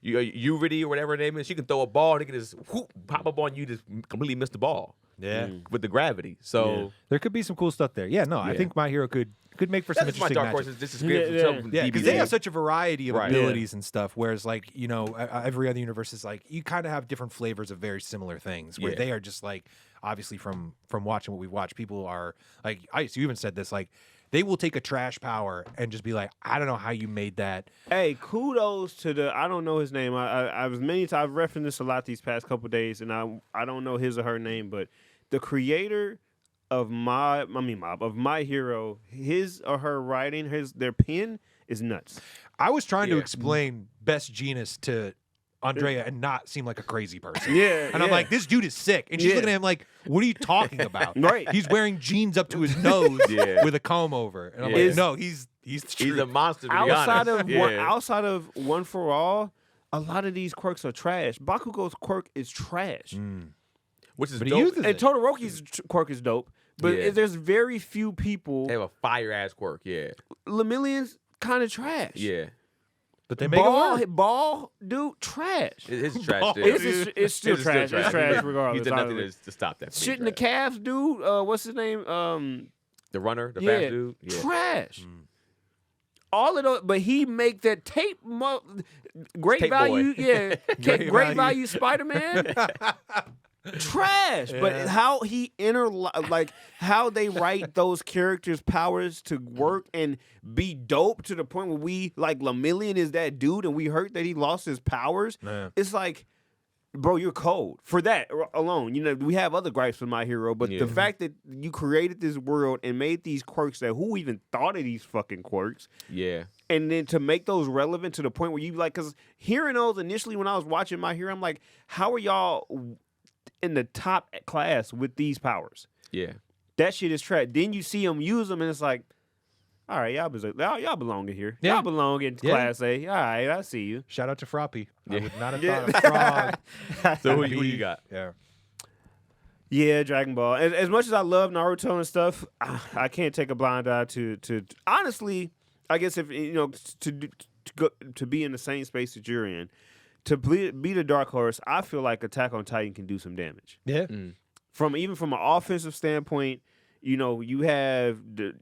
Speaker 2: Yuridi or whatever her name is, she can throw a ball and it can just whoop, pop up on you, just completely miss the ball
Speaker 3: Yeah.
Speaker 2: with the gravity. So
Speaker 3: There could be some cool stuff there. Yeah, no, I
Speaker 2: Yeah.
Speaker 3: think My Hero could make for some
Speaker 2: that's my
Speaker 3: interesting
Speaker 2: dark
Speaker 3: matches.
Speaker 2: horse. This is good
Speaker 4: Yeah,
Speaker 2: for some
Speaker 3: Yeah, because they
Speaker 2: DBZ.
Speaker 3: have such a variety of
Speaker 2: Right.
Speaker 3: abilities and stuff. Whereas, like, every other universe is like you kind of have different flavors of very similar things. Where
Speaker 2: Yeah.
Speaker 3: they are just like, obviously from watching what we've watched, people are like, Ice. You even said this, like, they will take a trash power and just be like, I don't know how you made that.
Speaker 4: Hey, kudos to I don't know his name. I was many times I've referenced this a lot these past couple days, and I don't know his or her name, but the creator of My Hero, his or her writing, their pen is nuts.
Speaker 3: I was trying to
Speaker 2: Yeah.
Speaker 3: explain Best Genus to Andrea and not seem like a crazy person.
Speaker 4: Yeah,
Speaker 3: And I'm like, this dude is sick. And she's
Speaker 4: Yeah.
Speaker 3: looking at him like, what are you talking about?
Speaker 4: Right.
Speaker 3: He's wearing jeans up to his nose
Speaker 2: Yeah.
Speaker 3: with a comb over. And I'm
Speaker 2: Yeah.
Speaker 3: like, no, he's the
Speaker 2: He's
Speaker 3: truth.
Speaker 2: a monster, to be
Speaker 4: outside
Speaker 2: honest.
Speaker 4: of
Speaker 2: Yeah.
Speaker 4: outside of One for All, a lot of these quirks are trash. Bakugo's quirk is trash,
Speaker 2: Which is
Speaker 3: But he
Speaker 2: dope.
Speaker 3: uses
Speaker 4: and
Speaker 3: it.
Speaker 4: Todoroki's quirk is dope. But
Speaker 2: Yeah.
Speaker 4: there's very few people.
Speaker 2: They have a fire ass quirk. Yeah.
Speaker 4: Lemillion's kind of trash.
Speaker 2: Yeah.
Speaker 3: But they make it work.
Speaker 4: Ball, dude, trash.
Speaker 2: It's trash. Still.
Speaker 4: It's still trash. It's trash regardless.
Speaker 2: He's done nothing
Speaker 4: Honestly.
Speaker 2: to stop that. from
Speaker 4: Shit
Speaker 2: being
Speaker 4: in the
Speaker 2: trash.
Speaker 4: calves, dude. What's his name?
Speaker 2: The runner, the
Speaker 4: yeah,
Speaker 2: fast dude. Yeah.
Speaker 4: trash. All of those, but he make that great
Speaker 2: Tape
Speaker 4: value.
Speaker 2: boy.
Speaker 4: Yeah,
Speaker 3: Great
Speaker 4: great
Speaker 3: value.
Speaker 4: value Spider Man. Trash, but how he how they write those characters' powers to work and be dope to the point where we like Lemillion is that dude and we hurt that he lost his powers.
Speaker 3: Yeah.
Speaker 4: It's like, bro, you're cold for that alone. We have other gripes with My Hero, but
Speaker 2: Yeah.
Speaker 4: the fact that you created this world and made these quirks that who even thought of these fucking quirks,
Speaker 2: Yeah.
Speaker 4: and then to make those relevant to the point where you like, because hearing those initially when I was watching My Hero, I'm like, how are y'all in the top class with these powers?
Speaker 2: Yeah.
Speaker 4: That shit is trash. Then you see them use them, and it's like, all right, y'all belong in here.
Speaker 3: Yeah.
Speaker 4: Y'all belong in
Speaker 3: Yeah.
Speaker 4: Class A. All right, I see you.
Speaker 3: Shout out to Froppy. I
Speaker 2: Yeah.
Speaker 3: would not have
Speaker 4: Yeah.
Speaker 3: thought of Frog.
Speaker 2: So who you got?
Speaker 3: Yeah.
Speaker 4: Yeah, Dragon Ball. As much as I love Naruto and stuff, I can't take a blind eye to honestly. I guess if to be in the same space that you're in, to be the dark horse, I feel like Attack on Titan can do some damage.
Speaker 3: Yeah.
Speaker 4: From an offensive standpoint, you have the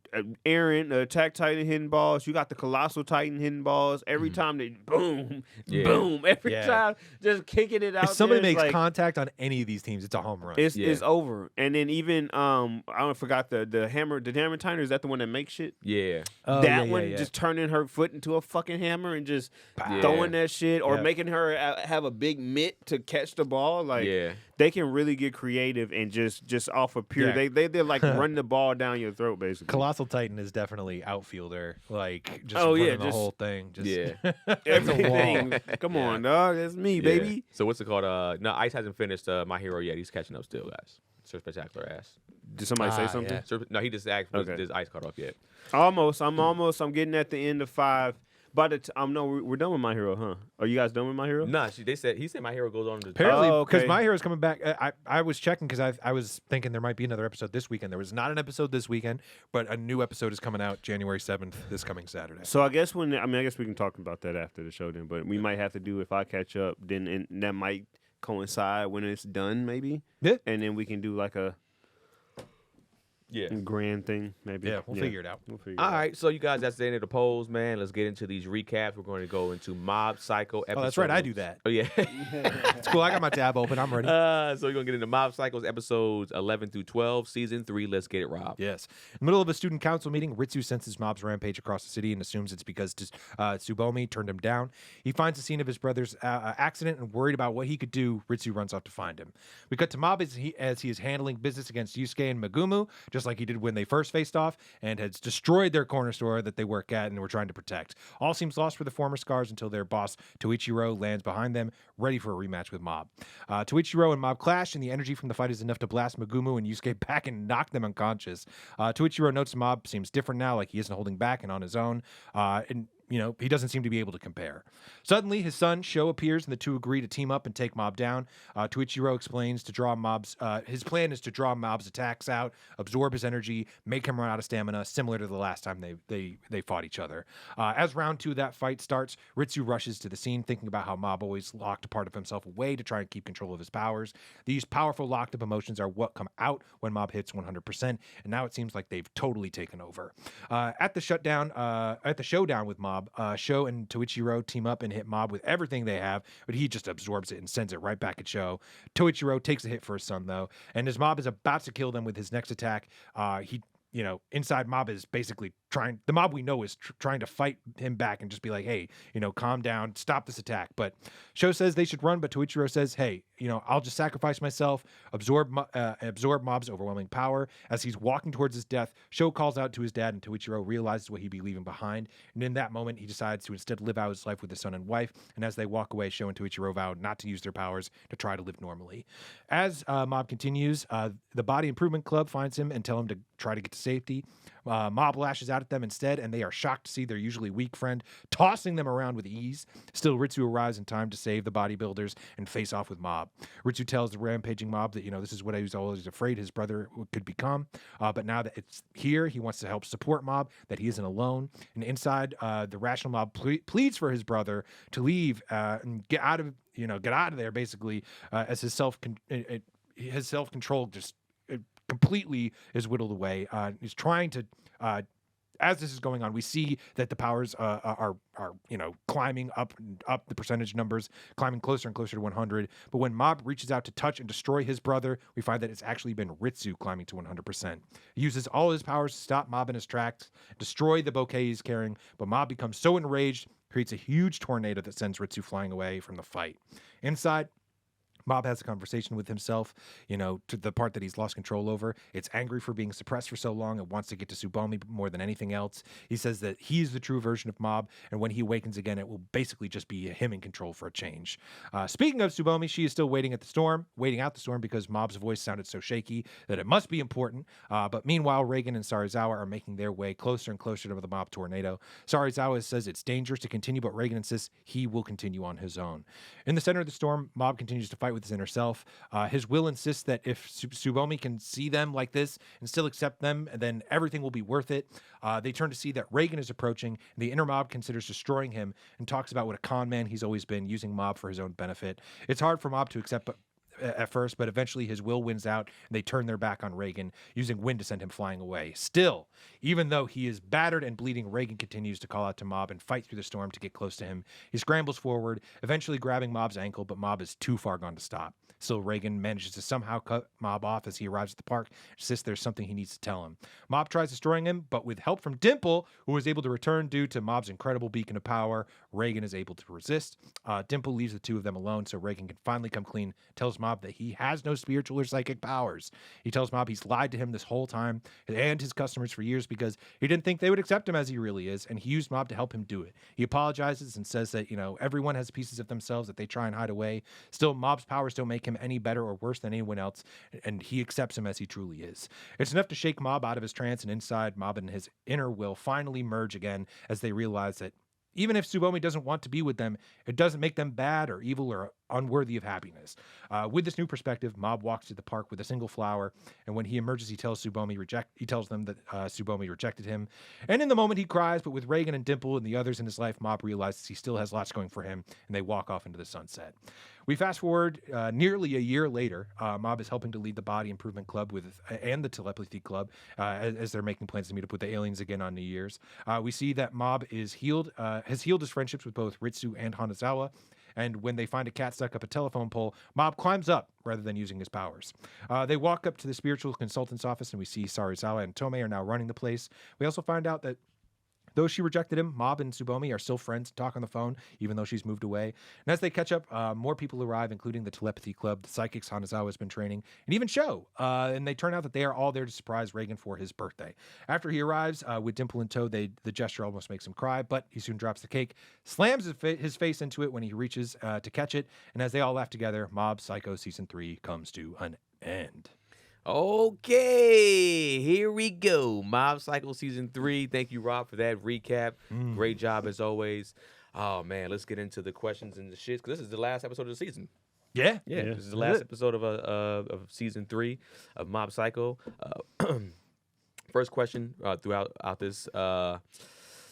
Speaker 4: Aaron, the Attack Titan hitting balls. You got the Colossal Titan hitting balls. Every time they boom,
Speaker 2: Yeah.
Speaker 4: boom, every
Speaker 3: Yeah.
Speaker 4: time just kicking it out.
Speaker 3: If somebody
Speaker 4: there, it's
Speaker 3: makes
Speaker 4: like,
Speaker 3: contact on any of these teams, it's a home run.
Speaker 4: it's
Speaker 2: Yeah.
Speaker 4: over. And then even I forgot the hammer timer. Is that the one that makes shit?
Speaker 2: Yeah.
Speaker 3: Oh,
Speaker 4: That
Speaker 3: yeah,
Speaker 4: one
Speaker 3: yeah, yeah.
Speaker 4: just turning her foot into a fucking hammer and just
Speaker 2: Yeah.
Speaker 4: throwing that shit, or
Speaker 3: Yeah.
Speaker 4: making her have a big mitt to catch the ball. Like
Speaker 2: Yeah.
Speaker 4: they can really get creative and just off of pure.
Speaker 3: Yeah.
Speaker 4: They're like run the ball down your throat basically.
Speaker 3: Colossal Titan is definitely outfielder. Like just
Speaker 4: Oh,
Speaker 3: running
Speaker 4: yeah,
Speaker 3: the
Speaker 4: just-
Speaker 3: whole thing. Just,
Speaker 2: Yeah.
Speaker 4: Everything. Come on, dog. That's me,
Speaker 2: Yeah.
Speaker 4: baby.
Speaker 2: So what's it called? No, Ice hasn't finished My Hero yet. He's catching up still, guys. Sir Spectacular ass.
Speaker 4: Did somebody say
Speaker 3: Ah,
Speaker 4: something?
Speaker 3: yeah.
Speaker 2: No, he just asked,
Speaker 4: Okay.
Speaker 2: does Ice caught up yet?
Speaker 4: Almost. I'm getting at the end of 5. By the no, we're done with My Hero, huh? Are you guys done with My Hero?
Speaker 2: Nah, he said My Hero goes on to.
Speaker 3: Apparently,
Speaker 4: Oh,
Speaker 3: because
Speaker 4: okay.
Speaker 3: My Hero's coming back. I was checking because I was thinking there might be another episode this weekend. There was not an episode this weekend, but a new episode is coming out January 7th, this coming Saturday.
Speaker 4: So I guess I guess we can talk about that after the show then. But we might have to do if I catch up, then and that might coincide when it's done, maybe.
Speaker 3: Yeah.
Speaker 4: And then we can do like a
Speaker 2: Yeah.
Speaker 4: grand thing, maybe.
Speaker 3: Yeah, we'll figure it out.
Speaker 4: We'll figure
Speaker 2: All
Speaker 4: it out.
Speaker 2: right, so you guys, that's the end of the polls, man. Let's get into these recaps. We're going to go into Mob Psycho episodes.
Speaker 3: Oh, that's right. I do that.
Speaker 2: Oh, yeah.
Speaker 3: It's cool. I got my tab open. I'm ready.
Speaker 2: So we're going to get into Mob Psychos episodes 11 through 12, season 3. Let's get it, Rob.
Speaker 3: Yes. In the middle of a student council meeting, Ritsu senses mobs rampage across the city and assumes it's because Tsubomi turned him down. He finds the scene of his brother's accident and worried about what he could do. Ritsu runs off to find him. We cut to Mob as he is handling business against Yusuke and Megumu, just like he did when they first faced off, and has destroyed their corner store that they work at and were trying to protect. All seems lost for the former Scars until their boss, Toichiro, lands behind them, ready for a rematch with Mob. Toichiro and Mob clash, and the energy from the fight is enough to blast Megumu and Yusuke back and knock them unconscious. Toichiro notes Mob seems different now, like he isn't holding back and on his own. And he doesn't seem to be able to compare. Suddenly, his son, Sho, appears, and the two agree to team up and take Mob down. Toichiro explains to draw Mob's... his plan is to draw Mob's attacks out, absorb his energy, make him run out of stamina, similar to the last time they fought each other. As round 2 of that fight starts, Ritsu rushes to the scene, thinking about how Mob always locked a part of himself away to try and keep control of his powers. These powerful locked-up emotions are what come out when Mob hits 100%, and now it seems like they've totally taken over. At the showdown with Mob, Sho and Toichiro team up and hit Mob with everything they have, but he just absorbs it and sends it right back at Sho. Toichiro takes a hit for his son, though, and as Mob is about to kill them with his next attack, inside Mob is basically the Mob we know is trying to fight him back and just be like, hey, calm down, stop this attack. But Sho says they should run, but Toichiro says, hey, I'll just sacrifice myself, absorb Mob's overwhelming power. As he's walking towards his death, Sho calls out to his dad, and Toichiro realizes what he'd be leaving behind. And in that moment, he decides to instead live out his life with his son and wife. And as they walk away, Sho and Toichiro vow not to use their powers to try to live normally. As Mob continues, the Body Improvement Club finds him and tell him to try to get to safety. Mob lashes out at them instead, and they are shocked to see their usually weak friend tossing them around with ease. Still, Ritsu arrives in time to save the bodybuilders and face off with Mob. Ritsu tells the rampaging Mob that, this is what he was always afraid his brother could become. But now that it's here, he wants to help support Mob, that he isn't alone. And inside, the rational Mob pleads for his brother to leave and get out of there, basically, as his self-control just completely is whittled away. He's trying to, as this is going on, we see that the powers are climbing up the percentage numbers, climbing closer and closer to 100. But when Mob reaches out to touch and destroy his brother, we find that it's actually been Ritsu climbing to 100%. He uses all his powers to stop Mob in his tracks, destroy the bouquet he's carrying, but Mob becomes so enraged, creates a huge tornado that sends Ritsu flying away from the fight. Inside, Mob has a conversation with himself, to the part that he's lost control over. It's angry for being suppressed for so long and wants to get to Tsubomi more than anything else. He says that he's the true version of Mob, and when he awakens again, it will basically just be him in control for a change. Speaking of Tsubomi, she is still waiting out the storm because Mob's voice sounded so shaky that it must be important. But meanwhile, Reagan and Sarizawa are making their way closer and closer to the Mob tornado. Sarizawa says it's dangerous to continue, but Reagan insists he will continue on his own. In the center of the storm, Mob continues to fight with his inner self. His will insists that if Tsubomi can see them like this and still accept them, then everything will be worth it. They turn to see that Reagan is approaching, and the inner Mob considers destroying him and talks about what a con man he's always been, using Mob for his own benefit. It's hard for Mob to accept at first, but eventually his will wins out, and they turn their back on Reagan, using wind to send him flying away. Still, Even though he is battered and bleeding, Reagan continues to call out to Mob and fight through the storm to get close to him. He scrambles forward, eventually grabbing Mob's ankle, but Mob is too far gone to stop. Still, Reagan manages to somehow cut Mob off as he arrives at the park, insists there's something he needs to tell him. Mob tries destroying him, but with help from Dimple, who was able to return due to Mob's incredible beacon of power, Reagan is able to resist. Dimple leaves the two of them alone so Reagan can finally come clean, tells Mob that he has no spiritual or psychic powers. He tells Mob he's lied to him this whole time and his customers for years because he didn't think they would accept him as he really is, and he used Mob to help him do it. He apologizes and says that, everyone has pieces of themselves that they try and hide away. Still, Mob's powers don't make him any better or worse than anyone else, and he accepts him as he truly is. It's enough to shake Mob out of his trance, and inside, Mob and his inner will finally merge again as they realize that even if Tsubomi doesn't want to be with them, it doesn't make them bad or evil or unworthy of happiness. With this new perspective, Mob walks to the park with a single flower, and when he emerges, he tells them that Tsubomi rejected him. And in the moment, he cries, but with Reagan and Dimple and the others in his life, Mob realizes he still has lots going for him, and they walk off into the sunset. We fast forward nearly a year later. Mob is helping to lead the Body Improvement Club and the Telepathy Club as they're making plans to meet up with the aliens again on New Year's. We see that Mob has healed his friendships with both Ritsu and Hanazawa. And when they find a cat stuck up a telephone pole, Mob climbs up rather than using his powers. They walk up to the spiritual consultant's office, and we see Sarizawa and Tomei are now running the place. We also find out that though she rejected him, Mob and Tsubomi are still friends and talk on the phone, even though she's moved away. And as they catch up, more people arrive, including the Telepathy Club, the psychics Hanazawa has been training, and even Sho. And they turn out that they are all there to surprise Reagan for his birthday. After he arrives, with Dimple in tow, the gesture almost makes him cry, but he soon drops the cake, slams his face into it when he reaches to catch it, and as they all laugh together, Mob Psycho Season 3 comes to an end.
Speaker 2: Okay, here we go. Mob Psycho Season 3. Thank you, Rob, for that recap. Great job as always. Oh, man, let's get into the questions and the shits, because this is the last episode of the season.
Speaker 3: Yeah.
Speaker 2: This is the last episode of Season 3 of Mob Psycho. First question throughout this.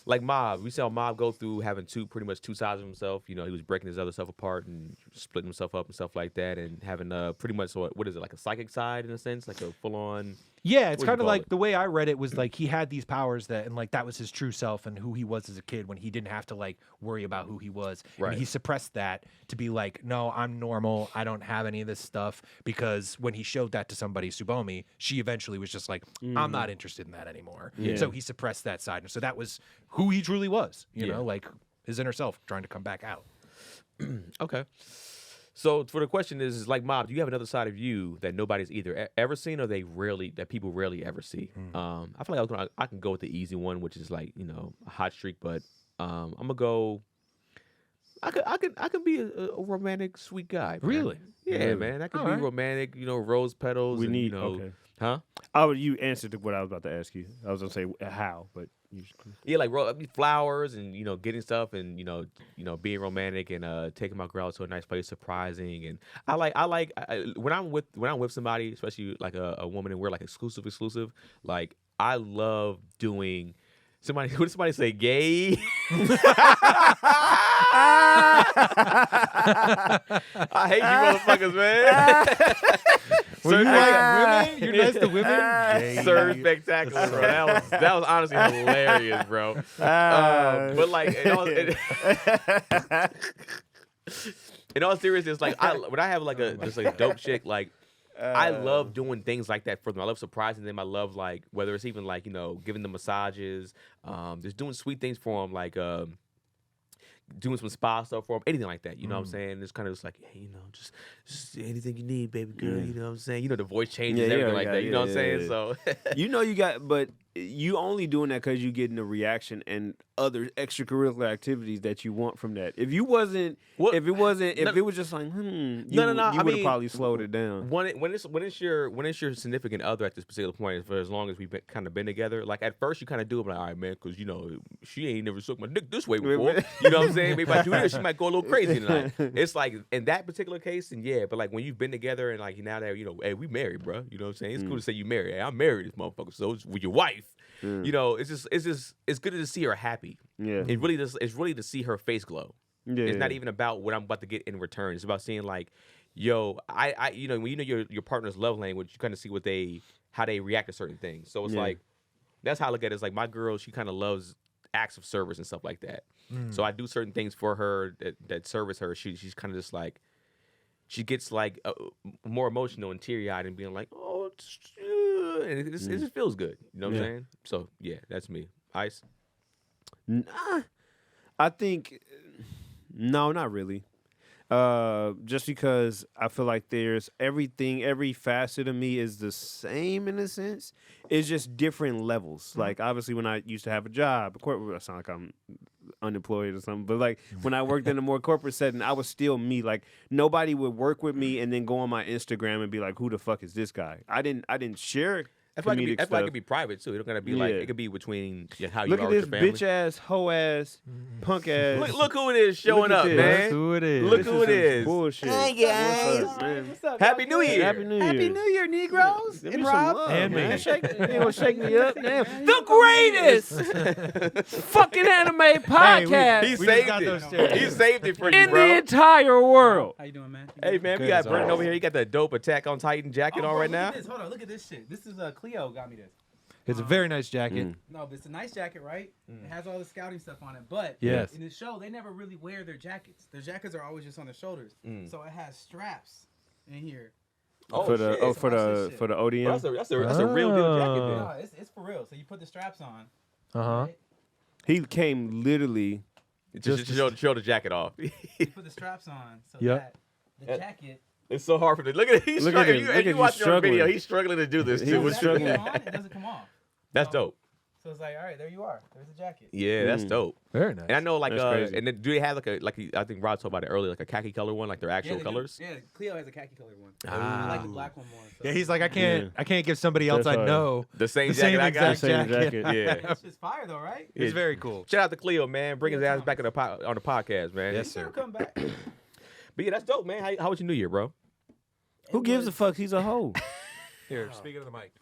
Speaker 2: Like Mob, we saw Mob go through having pretty much two sides of himself. He was breaking his other self apart and splitting himself up and stuff like that, and having pretty much what is it, like a psychic side in a sense, like a full on.
Speaker 3: Yeah, it's kind of like the way I read it was like he had these powers and that was his true self and who he was as a kid when he didn't have to worry about who he was.
Speaker 2: Right.
Speaker 3: And he suppressed that to be like, no, I'm normal. I don't have any of this stuff, because when he showed that to somebody, Tsubomi, she eventually was just like, I'm not interested in that anymore.
Speaker 2: Yeah.
Speaker 3: So he suppressed that side. So that was who he truly was, you know, like his inner self trying to come back out.
Speaker 2: Okay. So for the question is like, Mob, do you have another side of you that nobody's either ever seen or that people rarely ever see? I feel like I can go with the easy one, which is like, a hot streak, but I'm gonna go. I could be a romantic, sweet guy. Man.
Speaker 3: Really?
Speaker 2: Yeah, man. I could be romantic. rose petals.
Speaker 4: Okay.
Speaker 2: Huh?
Speaker 4: You answered what I was about to ask you. I was gonna say how, but
Speaker 2: yeah, like flowers and getting stuff and being romantic and taking my girl out to a nice place, surprising. And I like when I'm with somebody, especially like a woman, and we're like exclusive. Like I love doing. What did somebody say? Gay? I hate you motherfuckers, man.
Speaker 3: You're nice to women?
Speaker 2: Sir, spectacular, bro. That was honestly hilarious, bro. But like, in all seriousness, like when I have like just a dope chick, like I love doing things like that for them. I love surprising them. I love like whether it's even like giving them massages, just doing sweet things for them, like doing some spa stuff for them, anything like that. You know what I'm saying? It's kind of just like, hey, just anything you need, baby girl. You know what I'm saying? The voice changes, everything like that. You know what I'm saying? So
Speaker 4: but you only doing that because you getting the reaction and other extracurricular activities that you want from that. If it was just like, you would have probably slowed it down.
Speaker 2: When it's your significant other at this particular point, for as long as we've kind of been together, like at first you kind of do it, like, all right, man, because she ain't never sucked my dick this way before. You know what I'm saying? Maybe if I do this, she might go a little crazy tonight. It's like in that particular case, and yeah, but like when you've been together and like now that hey, we married, bro. You know what I'm saying? It's cool to say you married. Hey, I'm married, this motherfucker. So it's with your wife. It's good to see her happy.
Speaker 4: Yeah.
Speaker 2: It's really to see her face glow.
Speaker 4: Yeah.
Speaker 2: It's not even about what I'm about to get in return. It's about seeing like, yo, I when your partner's love language, you kind of see how they react to certain things. So it's like That's how I look at it. It's like my girl, she kind of loves acts of service and stuff like that. So I do certain things for her that service her. She's kind of just like, she gets like more emotional and teary eyed and being like, oh, and it just feels good. You know what I'm saying? So yeah, that's me. Ice.
Speaker 4: Nah, I think no, not really. Just because I feel like there's every facet of me is the same in a sense. It's just different levels. Like obviously when I used to have a job, I sound like I'm unemployed or something, but like when I worked in a more corporate setting, I was still me. Like nobody would work with me and then go on my Instagram and be like, who the fuck is this guy? I didn't share.
Speaker 2: That's why it could be private too. It don't gotta be like, it could be between how you
Speaker 4: Look
Speaker 2: are
Speaker 4: at
Speaker 2: with
Speaker 4: this
Speaker 2: your family.
Speaker 4: bitch ass, hoe ass, punk ass.
Speaker 2: Look who it is showing
Speaker 4: Look at
Speaker 2: up,
Speaker 4: this.
Speaker 2: man.
Speaker 3: Who it is?
Speaker 2: Look who it is.
Speaker 4: Bullshit.
Speaker 1: Hey, guys.
Speaker 4: What's up, man?
Speaker 5: What's up?
Speaker 2: Happy New Year.
Speaker 4: Happy New Year.
Speaker 5: Happy New Year, Negroes
Speaker 4: Give
Speaker 5: and
Speaker 4: me some
Speaker 5: Rob.
Speaker 4: love,
Speaker 3: And
Speaker 4: man.
Speaker 3: me.
Speaker 4: Shake, you gonna shake me up, damn. The greatest fucking anime podcast
Speaker 2: He
Speaker 3: We just
Speaker 2: saved
Speaker 3: got
Speaker 2: it.
Speaker 3: those stairs.
Speaker 2: He saved it for you,
Speaker 4: in the
Speaker 2: bro.
Speaker 4: entire world.
Speaker 5: How you doing, man?
Speaker 2: Hey man, we
Speaker 3: Good
Speaker 2: got
Speaker 3: as
Speaker 2: Brendan
Speaker 3: always.
Speaker 2: over here. You got that dope Attack on Titan jacket on right now.
Speaker 6: Look at this. Hold on, look at this shit. This is Cleo got me this.
Speaker 3: It's a very nice jacket.
Speaker 6: No, but it's a nice jacket, right? It has all the scouting stuff on it. But
Speaker 3: Yes.
Speaker 6: in the show, they never really wear their jackets. Their jackets are always just on their shoulders. So it has straps in here.
Speaker 4: For the
Speaker 2: shit.
Speaker 4: for the for the ODM.
Speaker 2: Bro, that's a real deal jacket then.
Speaker 6: No, it's for real. So you put the straps on.
Speaker 3: Uh huh.
Speaker 6: Right?
Speaker 4: He came literally.
Speaker 2: Just to show the jacket off.
Speaker 6: You put the straps on so
Speaker 3: Yep.
Speaker 6: that the jacket.
Speaker 2: It's so hard for the look at it. He's
Speaker 4: Look at
Speaker 2: struggling.
Speaker 4: him.
Speaker 2: You,
Speaker 4: Look at
Speaker 2: you
Speaker 4: him
Speaker 2: watch your video.
Speaker 4: struggling.
Speaker 2: He's struggling to do this
Speaker 4: He
Speaker 2: too.
Speaker 4: was
Speaker 6: When
Speaker 4: struggling.
Speaker 6: on, it doesn't come off.
Speaker 2: That's dope.
Speaker 6: So it's like, all right, there you are. There's the jacket.
Speaker 2: Yeah, that's dope.
Speaker 3: Very nice.
Speaker 2: And I know like
Speaker 4: That's crazy.
Speaker 2: and then do they have I think Rod talked about it earlier, like a khaki color one, like their actual
Speaker 6: they do.
Speaker 2: colors?
Speaker 6: Yeah, Cleo has a khaki colored one.
Speaker 2: Ah.
Speaker 6: I like the black one more. So.
Speaker 3: Yeah, he's like, I can't give somebody else
Speaker 4: That's
Speaker 3: I
Speaker 4: hard.
Speaker 3: know
Speaker 2: The same
Speaker 3: the
Speaker 2: jacket
Speaker 3: same
Speaker 2: I got.
Speaker 3: exact
Speaker 4: Same
Speaker 3: jacket.
Speaker 4: jacket.
Speaker 2: Yeah.
Speaker 6: It's just fire though, right?
Speaker 3: It's very cool.
Speaker 2: Shout out to Cleo, man. Bring his ass back on the podcast, man.
Speaker 3: Yes,
Speaker 6: He'll
Speaker 3: sir.
Speaker 6: come back.
Speaker 2: But yeah, that's dope, man. How was your New Year, bro?
Speaker 4: Who gives a fuck? He's a hoe.
Speaker 3: Here, speak into the mic.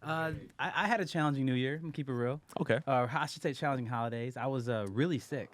Speaker 6: I had a challenging New Year. I'm gonna keep it real.
Speaker 2: Okay.
Speaker 6: I should say challenging holidays. I was really sick,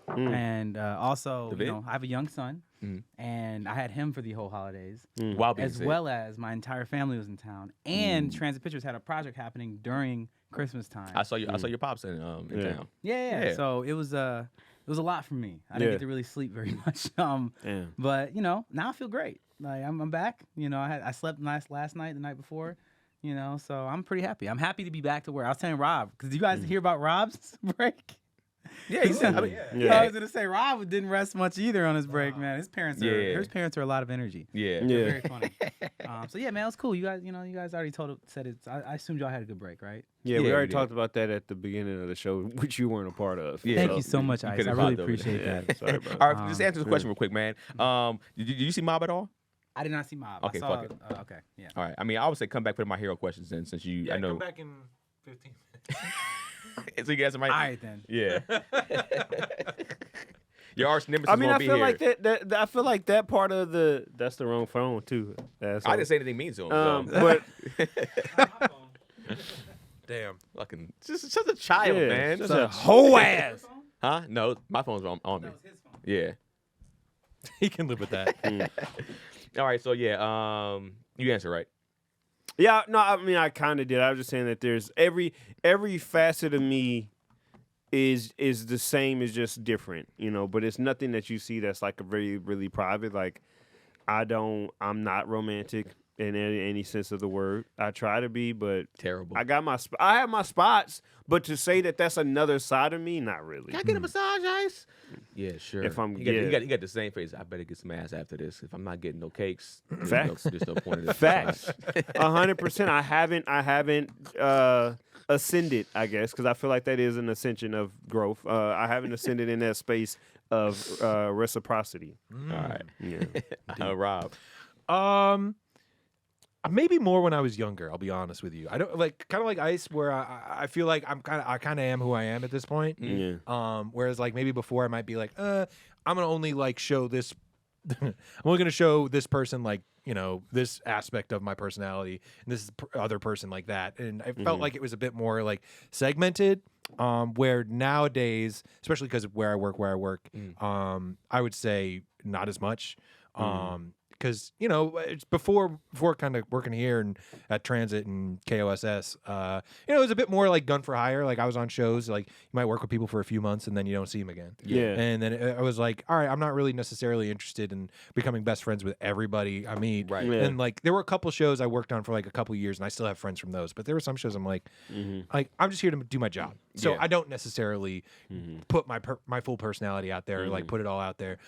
Speaker 6: and also
Speaker 2: The
Speaker 6: you know I have a young son,
Speaker 2: Mm.
Speaker 6: and I had him for the whole holidays,
Speaker 2: While being
Speaker 6: as
Speaker 2: sick.
Speaker 6: well as my entire family was in town. And Transit Pictures had a project happening during Christmas time.
Speaker 2: I saw your pops in
Speaker 4: Yeah.
Speaker 2: town.
Speaker 6: Yeah.
Speaker 2: Yeah.
Speaker 6: So it was a lot for me. I didn't
Speaker 4: Yeah.
Speaker 6: get to really sleep very much.
Speaker 4: Damn.
Speaker 6: But you know now I feel great. Like I'm back. You know I slept nice last night, the night before. You know, so I'm pretty happy. I'm happy to be back to work. I was telling Rob, because you guys hear about Rob's break?
Speaker 2: Yeah, he said. I mean,
Speaker 6: I was gonna say Rob didn't rest much either on his break, man. His parents
Speaker 2: Yeah.
Speaker 6: are a lot of energy.
Speaker 2: yeah.
Speaker 4: Yeah.
Speaker 6: Very funny. So yeah, man, it was cool. You guys, you guys already said it. I assumed y'all had a good break, right?
Speaker 4: Yeah, we
Speaker 2: Yeah,
Speaker 4: already
Speaker 2: we
Speaker 4: talked about that at the beginning of the show, which you weren't a part of.
Speaker 2: Yeah.
Speaker 6: Thank
Speaker 2: So,
Speaker 6: you so much,
Speaker 2: you
Speaker 6: Ice. I
Speaker 2: could've
Speaker 6: really
Speaker 2: popped over
Speaker 6: appreciate
Speaker 2: there.
Speaker 6: that.
Speaker 4: Sorry about
Speaker 2: All right, just answer this question
Speaker 4: yeah.
Speaker 2: real quick, man. Did you see Mob at all?
Speaker 6: I did not see Mob.
Speaker 2: Okay,
Speaker 6: I saw,
Speaker 2: fuck it.
Speaker 6: Okay, yeah.
Speaker 2: All right. I mean, I would say come back for my hero questions then, since you. I know.
Speaker 3: Come back in 15 minutes.
Speaker 2: So you guys might.
Speaker 6: All right then.
Speaker 2: Yeah. Your arch nemesis
Speaker 4: I mean,
Speaker 2: won't
Speaker 4: I
Speaker 2: be
Speaker 4: feel
Speaker 2: here.
Speaker 4: like that. I feel like that part of that's the wrong phone too. That's
Speaker 2: I didn't say anything mean to him.
Speaker 4: But
Speaker 3: Damn.
Speaker 2: Fucking, just such a child,
Speaker 4: yeah,
Speaker 2: man.
Speaker 4: just a hoe ass.
Speaker 2: Huh? No, my phone's on me.
Speaker 6: his phone.
Speaker 2: Yeah.
Speaker 3: He can live with that.
Speaker 2: All right. So yeah. You answer right.
Speaker 4: Yeah, no, I mean, I kind of did. I was just saying that there's every facet of me is the same, is just different, you know. But it's nothing that you see that's like a very really private. Like I'm not romantic in any sense of the word. I try to be, but
Speaker 2: Terrible.
Speaker 4: I have my spots. But to say that that's another side of me, not really.
Speaker 2: Can I get a massage, Ice? Yeah, sure.
Speaker 4: If I'm-
Speaker 2: you
Speaker 4: yeah.
Speaker 2: got the same face. I better get some ass after this. If I'm not getting no cakes,
Speaker 4: Facts.
Speaker 2: There's no point in this.
Speaker 4: Facts. 100%. I haven't ascended, I guess, because I feel like that is an ascension of growth. I haven't ascended in that space of reciprocity.
Speaker 2: All right.
Speaker 4: Yeah.
Speaker 2: Rob.
Speaker 3: Maybe more when I was younger. I'll be honest with you. I don't like kind of like Ice, where I feel like I kind of am who I am at this point.
Speaker 4: Yeah.
Speaker 3: Whereas like maybe before I might be like, I'm gonna only like show this. I'm only gonna show this person like this aspect of my personality, and this other person like that. And I felt like it was a bit more like segmented. Where nowadays, especially because of where I work, I would say not as much. because it's before kind of working here and at Transit and KOSS, it was a bit more like gun for hire. Like I was on shows, like you might work with people for a few months and then you don't see them again.
Speaker 4: Yeah.
Speaker 3: And then I was like, all right, I'm not really necessarily interested in becoming best friends with everybody I meet.
Speaker 2: Right.
Speaker 4: Yeah.
Speaker 3: And like there were a couple shows I worked on for like a couple years, and I still have friends from those. But there were some shows I'm like, I'm just here to do my job, so
Speaker 2: Yeah.
Speaker 3: I don't necessarily put my full personality out there, or like put it all out there.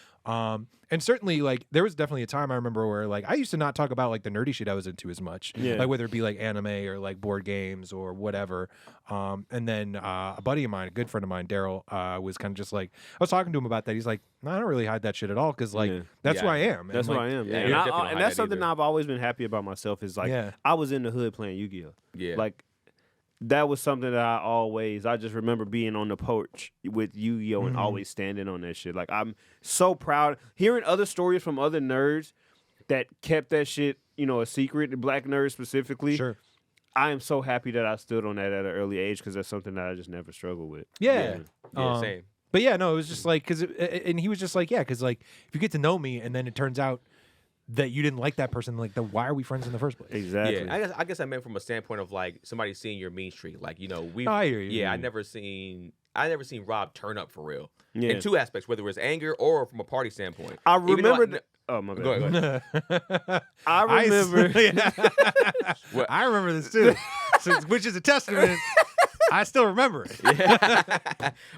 Speaker 3: And certainly like there was definitely a time I remember where like I used to not talk about like the nerdy shit I was into as much, like whether it be like anime or like board games or whatever. And then a buddy of mine, a good friend of mine, Daryl, was kind of just like, I was talking to him about that. He's like, no, I don't really hide that shit at all because like that's who I am.
Speaker 4: That's
Speaker 3: and,
Speaker 4: who
Speaker 3: like,
Speaker 4: I am.
Speaker 2: yeah,
Speaker 4: And,
Speaker 2: you
Speaker 4: I-
Speaker 2: definitely don't
Speaker 4: and
Speaker 2: hide
Speaker 4: that's
Speaker 2: that
Speaker 4: something
Speaker 2: either.
Speaker 4: I've always been happy about myself is like I was in the hood playing Yu-Gi-Oh.
Speaker 2: Yeah.
Speaker 4: Like that was something that I just remember being on the porch with Yu-Gi-Oh and always standing on that shit. Like I'm so proud hearing other stories from other nerds that kept that shit, a secret, the black nerds specifically.
Speaker 3: Sure.
Speaker 4: I am so happy that I stood on that at an early age because that's something that I just never struggled with.
Speaker 3: Yeah.
Speaker 2: Yeah, same.
Speaker 3: But yeah, no, it was just like, and he was just like, yeah, because like if you get to know me and then it turns out that you didn't like that person, like then why are we friends in the first place?
Speaker 4: Exactly.
Speaker 2: Yeah, I guess I meant from a standpoint of like somebody seeing your mean streak. Like, we
Speaker 3: I hear you.
Speaker 2: Yeah, I never seen Rob turn up for real.
Speaker 4: Yeah.
Speaker 2: In two aspects, whether it was anger or from a party standpoint.
Speaker 4: I
Speaker 2: Even though
Speaker 4: remember. Oh my bad.
Speaker 2: Go ahead.
Speaker 4: I remember.
Speaker 2: What?
Speaker 3: I remember this too, which is a testament. I still remember it.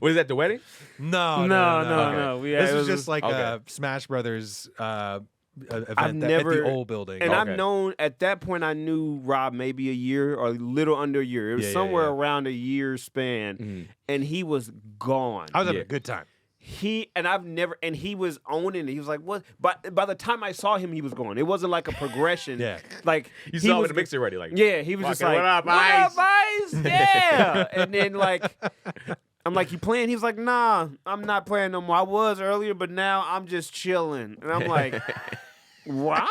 Speaker 2: Was that the wedding?
Speaker 3: No.
Speaker 4: No.
Speaker 3: This
Speaker 4: it
Speaker 3: was just like
Speaker 2: okay.
Speaker 3: a Smash Brothers event at
Speaker 4: never-
Speaker 3: the old building.
Speaker 4: And
Speaker 2: Okay.
Speaker 4: I've known at that point I knew Rob maybe a year or a little under a year. It was
Speaker 3: Yeah,
Speaker 4: somewhere
Speaker 3: yeah.
Speaker 4: around a year span, and he was gone.
Speaker 3: I was having
Speaker 2: Yeah.
Speaker 3: a good time.
Speaker 4: He was owning it. He was like, what? But by the time I saw him, he was gone. It wasn't like a progression.
Speaker 3: Yeah.
Speaker 4: Like
Speaker 2: You
Speaker 4: he
Speaker 2: saw him
Speaker 4: was
Speaker 2: in the mixer already. Like,
Speaker 4: Yeah, he was just
Speaker 2: Walking,
Speaker 4: like,
Speaker 2: "What up, Ice?"
Speaker 4: Ice? Yeah. And then like, I'm like, you playing? He was like, nah, I'm not playing no more. I was earlier, but now I'm just chilling. And I'm like, Rob?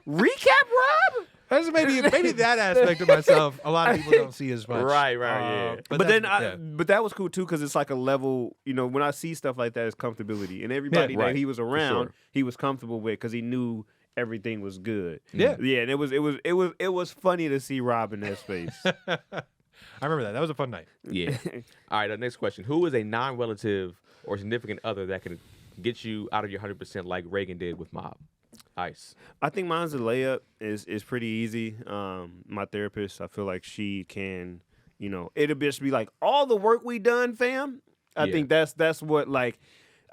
Speaker 4: Recap, Rob?
Speaker 3: That's maybe that aspect of myself. A lot of people don't see as much.
Speaker 2: Right, yeah.
Speaker 4: But then,
Speaker 3: that's-
Speaker 4: but that was cool too because it's like a level. When I see stuff like that, it's comfortability, and everybody
Speaker 2: right.
Speaker 4: that he was around,
Speaker 2: sure.
Speaker 4: he was comfortable with because he knew everything was good.
Speaker 3: Yeah.
Speaker 4: yeah, and it was funny to see Rob in that space.
Speaker 3: I remember that. That was a fun night.
Speaker 2: Yeah. All right, the next question. Who is a non-relative or significant other that can get you out of your 100% like Reagan did with Mob? Ice.
Speaker 4: I think mine's a layup is pretty easy. My therapist, I feel like she can, it'll just be like all the work we done, fam. I
Speaker 2: Yeah.
Speaker 4: think that's what like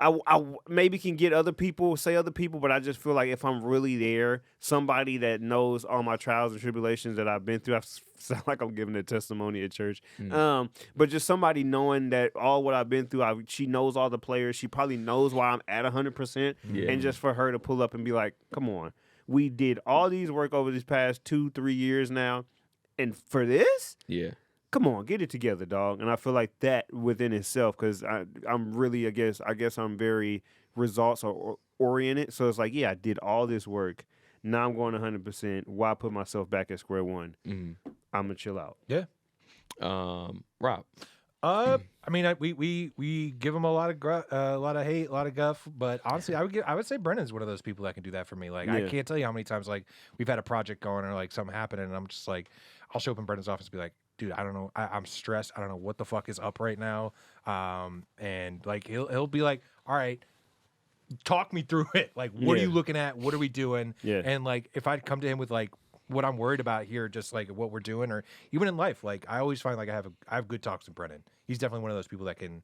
Speaker 4: I maybe can get other people, but I just feel like if I'm really there, somebody that knows all my trials and tribulations that I've been through, I sound like I'm giving a testimony at church. But just somebody knowing that all what I've been through, she knows all the players. She probably knows why I'm at 100%.
Speaker 2: Yeah.
Speaker 4: And just for her to pull up and be like, come on, we did all these work over these past 2-3 years now. And for this?
Speaker 2: Yeah.
Speaker 4: Come on, get it together, dog. And I feel like that within itself, because I'm really, I guess I'm very results oriented. So it's like, yeah, I did all this work. Now I'm going 100%. Why put myself back at square one? I'm gonna chill out.
Speaker 3: Yeah.
Speaker 2: Rob.
Speaker 3: I mean, we give him a lot of hate, a lot of guff, but honestly, I would say Brennan's one of those people that can do that for me. Like, I
Speaker 4: Yeah.
Speaker 3: can't tell you how many times like we've had a project going or like something happening, and I'm just like, I'll show up in Brennan's office and be like, dude, I don't know, I'm stressed. I don't know what the fuck is up right now. And like he'll be like, all right, talk me through it. Like, what are
Speaker 4: Yeah.
Speaker 3: you looking at? What are we doing?
Speaker 4: Yeah.
Speaker 3: And like, if I come to him with like what I'm worried about here, just like what we're doing, or even in life, like I always find like I have good talks with Brennan. He's definitely one of those people that can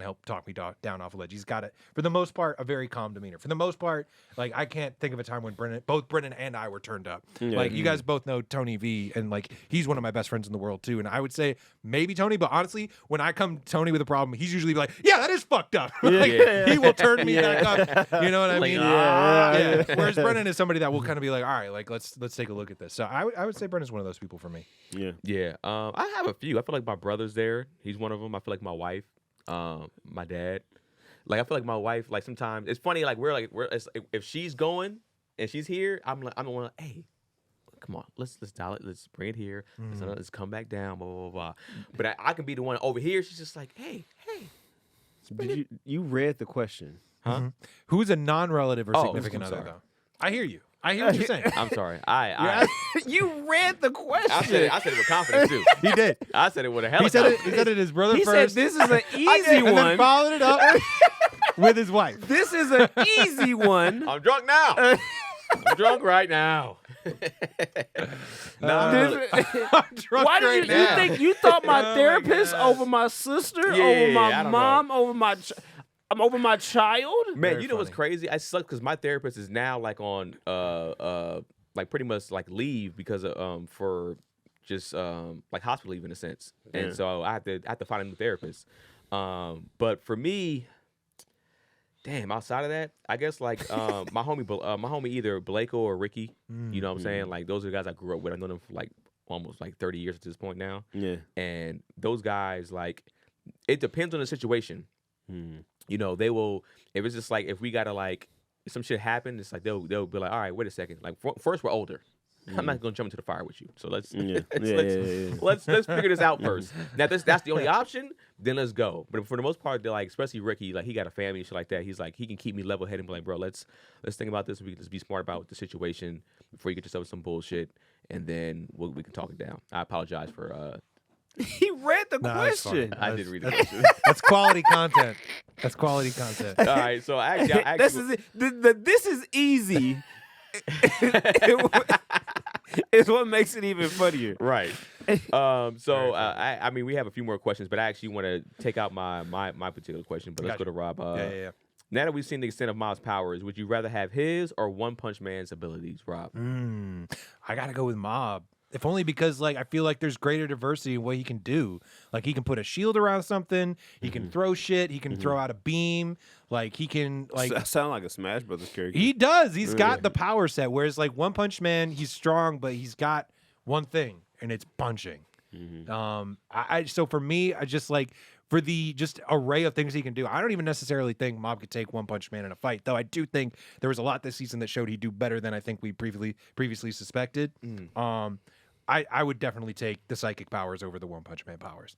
Speaker 3: help talk me down off a ledge. He's got it for the most part, a very calm demeanor. For the most part, like I can't think of a time when both Brennan and I were turned up.
Speaker 4: Yeah.
Speaker 3: Like you guys both know Tony V, and like he's one of my best friends in the world too. And I would say maybe Tony, but honestly, when I come to Tony with a problem, he's usually like, yeah, that is fucked up. Like,
Speaker 2: Yeah.
Speaker 3: he will turn me back up. You know what I
Speaker 2: Like,
Speaker 3: mean?
Speaker 4: yeah.
Speaker 3: Whereas Brennan is somebody that will kind of be like, all right, like let's take a look at this. So I would say Brennan's one of those people for me.
Speaker 4: Yeah.
Speaker 2: Yeah. I have a few. I feel like my brother's there. He's one of them. I feel like my wife, my dad. Like I feel like my wife. Like sometimes it's funny. Like we're if she's going and she's here, I'm the one. Hey, come on, let's dial it. Let's bring it here. Let's come back down. Blah blah blah. But I can be the one over here. She's just like, hey.
Speaker 4: Did you read the question?
Speaker 2: Huh?
Speaker 3: Who's a non-relative or
Speaker 2: Oh,
Speaker 3: significant
Speaker 2: I'm
Speaker 3: other
Speaker 2: sorry.
Speaker 3: though? I hear you. I hear what you're saying.
Speaker 2: I'm sorry. I
Speaker 4: You read the question.
Speaker 2: I said it with confidence too.
Speaker 3: He did.
Speaker 2: I said it with a hell
Speaker 3: He
Speaker 2: of
Speaker 3: said it.
Speaker 2: confidence.
Speaker 3: He said it his brother
Speaker 4: He
Speaker 3: first.
Speaker 4: said this is an easy
Speaker 3: and then
Speaker 4: one.
Speaker 3: followed it up with his wife.
Speaker 4: This is an easy one.
Speaker 2: I'm drunk now. I'm drunk right now. Nah,
Speaker 4: This-
Speaker 3: I'm drunk
Speaker 4: Why did
Speaker 3: right
Speaker 4: you
Speaker 3: now.
Speaker 4: think you thought my
Speaker 3: Oh my
Speaker 4: therapist
Speaker 3: gosh.
Speaker 4: over my sister,
Speaker 2: Yeah,
Speaker 4: over
Speaker 2: I
Speaker 4: my
Speaker 2: don't know.
Speaker 4: mom, I'm over my child?
Speaker 2: man,
Speaker 3: Very
Speaker 2: you know what's
Speaker 3: funny.
Speaker 2: crazy? I suck because my therapist is now like on like pretty much like leave because of for just like hospital leave in a sense,
Speaker 4: Yeah.
Speaker 2: and so I have to find a new therapist. But for me, damn, outside of that, I guess like my homie either Blako or Ricky. You know what I'm saying? Like those are the guys I grew up with. I know them for like almost like 30 years at this point now.
Speaker 4: Yeah.
Speaker 2: And those guys, like, it depends on the situation.
Speaker 4: Hmm.
Speaker 2: You know, they will, if it's just like, if we gotta like, if some shit happen, it's like they'll be like, all right, wait a second. Like, first we're older. I'm not gonna jump into the fire with you. So let's
Speaker 4: Yeah.
Speaker 2: let's figure this out first. Now, if that's the only option, then let's go. But for the most part, they're like, especially Ricky, like he got a family and shit like that. He's like, he can keep me level headed and be like, bro, let's think about this. We can just be smart about the situation before you get yourself some bullshit, and then we can talk it down. I apologize for.
Speaker 4: He read the
Speaker 3: No, that's
Speaker 4: question.
Speaker 2: I did read the
Speaker 3: that's-
Speaker 2: question.
Speaker 3: That's quality content. That's quality content.
Speaker 2: All right, so I
Speaker 4: This is it. This is easy. It's what makes it even funnier.
Speaker 2: right. So I mean, we have a few more questions, but I actually want to take out my particular question. But let's
Speaker 3: Gotcha.
Speaker 2: go to Rob.
Speaker 3: Yeah.
Speaker 2: Now that we've seen the extent of Miles' powers, would you rather have his or One Punch Man's abilities, Rob?
Speaker 3: I gotta go with Mob. If only because like I feel like there's greater diversity in what he can do. Like he can put a shield around something, he can throw shit, he can throw out a beam, like he can like
Speaker 4: That sound like a Smash Brothers character.
Speaker 3: he does. He's got the power set. Whereas like One Punch Man, he's strong, but he's got one thing, and it's punching. I so for me, I just like for the just array of things he can do. I don't even necessarily think Mob could take One Punch Man in a fight, though. I do think there was a lot this season that showed he'd do better than I think we previously suspected. I would definitely take the psychic powers over the One Punch Man powers.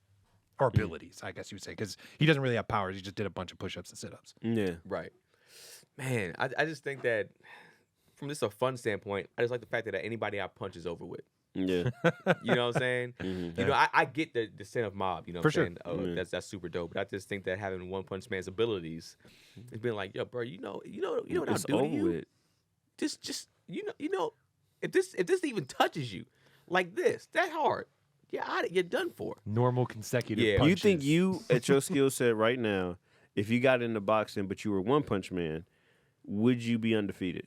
Speaker 3: Or abilities, I guess you would say, because he doesn't really have powers. He just did a bunch of push-ups and sit-ups.
Speaker 4: Yeah.
Speaker 2: Right. Man, I just think that from just a fun standpoint, I just like the fact that anybody I punch is over with.
Speaker 4: Yeah.
Speaker 2: You know what I'm saying? You know, I get the sin of Mob. You know, what
Speaker 3: For
Speaker 2: I'm
Speaker 3: sure.
Speaker 2: saying? That's super dope. But I just think that having One Punch Man's abilities, it's been like, yo, bro, you know what I'll
Speaker 4: It's
Speaker 2: do to
Speaker 4: over
Speaker 2: you?
Speaker 4: with.
Speaker 2: Just you know, if this even touches you like this, that hard, you're done for.
Speaker 3: Normal consecutive
Speaker 2: Yeah.
Speaker 3: punches.
Speaker 4: You think you, at your skill set right now, if you got into boxing but you were One Punch Man, would you be undefeated?